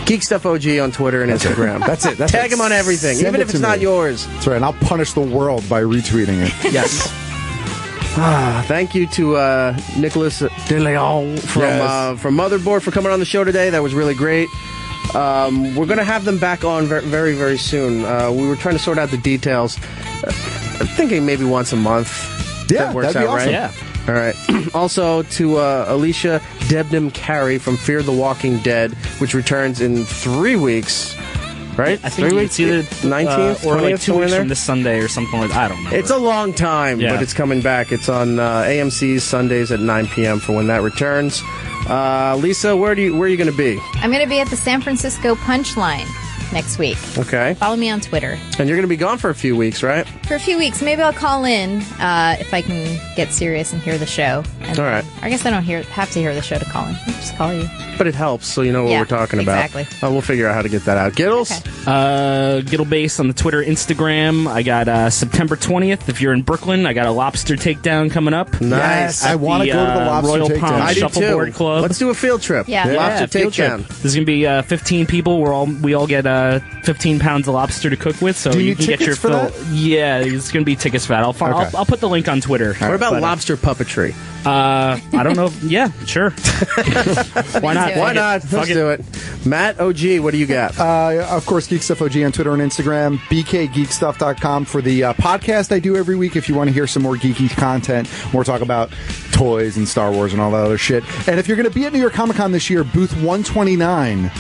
Geek Stuff OG on Twitter and Instagram. That's it. That's Tag it. him on everything, Send even it if it's to not me. yours. That's right, and I'll punish the world by retweeting it. Yes. Thank you to Nicholas Deleon from Motherboard for coming on the show today. That was really great. We're going to have them back on very, very soon. We were trying to sort out the details. I'm thinking maybe once a month. Yeah, that works that'd be out, awesome. right? Yeah. All right. Also to Alicia Debnam-Carey from Fear the Walking Dead, which returns in 3 weeks. Right? I think 3 weeks? it's either 19th or like 20th, 2 weeks somewhere from this Sunday or something like that. I don't know. It's a long time, Yeah. but it's coming back. It's on AMC's Sundays at 9 p.m. for when that returns. Lisa, where are you going to be? I'm going to be at the San Francisco Punchline next week. Okay. Follow me on Twitter. And you're going to be gone for a few weeks, right? For a few weeks. Maybe I'll call in if I can get serious and hear the show. And All right. I guess I don't have to hear the show to call in. I'll just call you. But it helps, so you know what Yeah, we're talking about. exactly. We'll figure out how to get that out. Gittles? Okay. Gittle Base on the Twitter, Instagram. I got September 20th. If you're in Brooklyn, I got a lobster takedown coming up. Nice. I want to go to the Lobster Royal Takedown. Palm I do too. Shuffleboard Club. Let's do a field trip. Yeah. Lobster field trip. takedown. There's gonna be 15 people. We all get 15 pounds of lobster to cook with. So Do you you need can get your tickets for fill. that? Yeah, it's gonna be tickets for that. Okay. I'll put the link on Twitter. What about But, lobster puppetry? I don't know. Yeah, sure. Why not? do it. Why not? Fuck Let's it. do it. Matt, OG, what do you got? Of course, Geek Stuff OG on Twitter and Instagram. BKGeekstuff.com for the podcast I do every week if you want to hear some more geeky content, more talk about toys and Star Wars and all that other shit. And if you're going to be at New York Comic Con this year, booth 129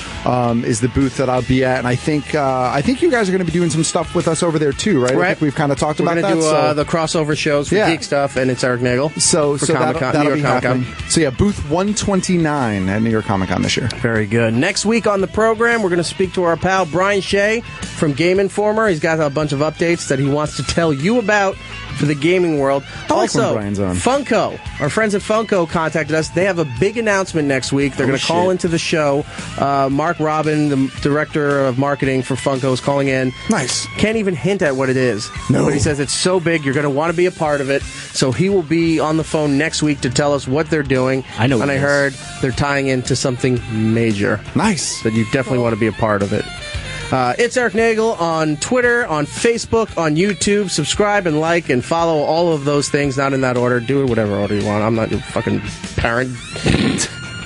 is the booth that I'll be at. And I think you guys are going to be doing some stuff with us over there too, right? I think we've kind of talked We're about going to that. do the crossover shows for Yeah. Geek Stuff, and it's Erik Nagel. So for that'll Comicon, New York be Comic Con. happening. So yeah, booth 129 at New York Comic Con this year. Very good. Next week on the program, we're going to speak to our pal Brian Shea from Game Informer. He's got a bunch of updates that he wants to tell you about for the gaming world. I like when Also, Brian's on. Funko. Our friends at Funko contacted us. They have a big announcement next week. They're going to call into the show. Mark Robin, the director of marketing for Funko, is calling in. Nice. Can't even hint at what it is. No. But he says it's so big, you're going to want to be a part of it. So he will be on the phone next week to tell us what they're doing. I know what And I it is. heard they're tying into something major. Nice. That you definitely want to be a part of it. It's Erik Nagel on Twitter, on Facebook, on YouTube. Subscribe and like and follow all of those things. Not in that order. Do it whatever order you want. I'm not your fucking parent.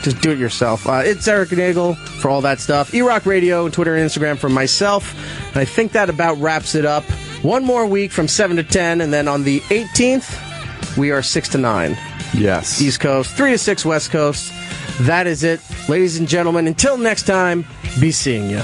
Just do it yourself. It's Erik Nagel for all that stuff. E-Rock Radio and Twitter and Instagram for myself. And I think that about wraps it up. One more week from 7 to 10. And then on the 18th, we are 6 to 9. Yes. East Coast, 3 to 6 West Coast. That is it. Ladies and gentlemen, until next time, be seeing you.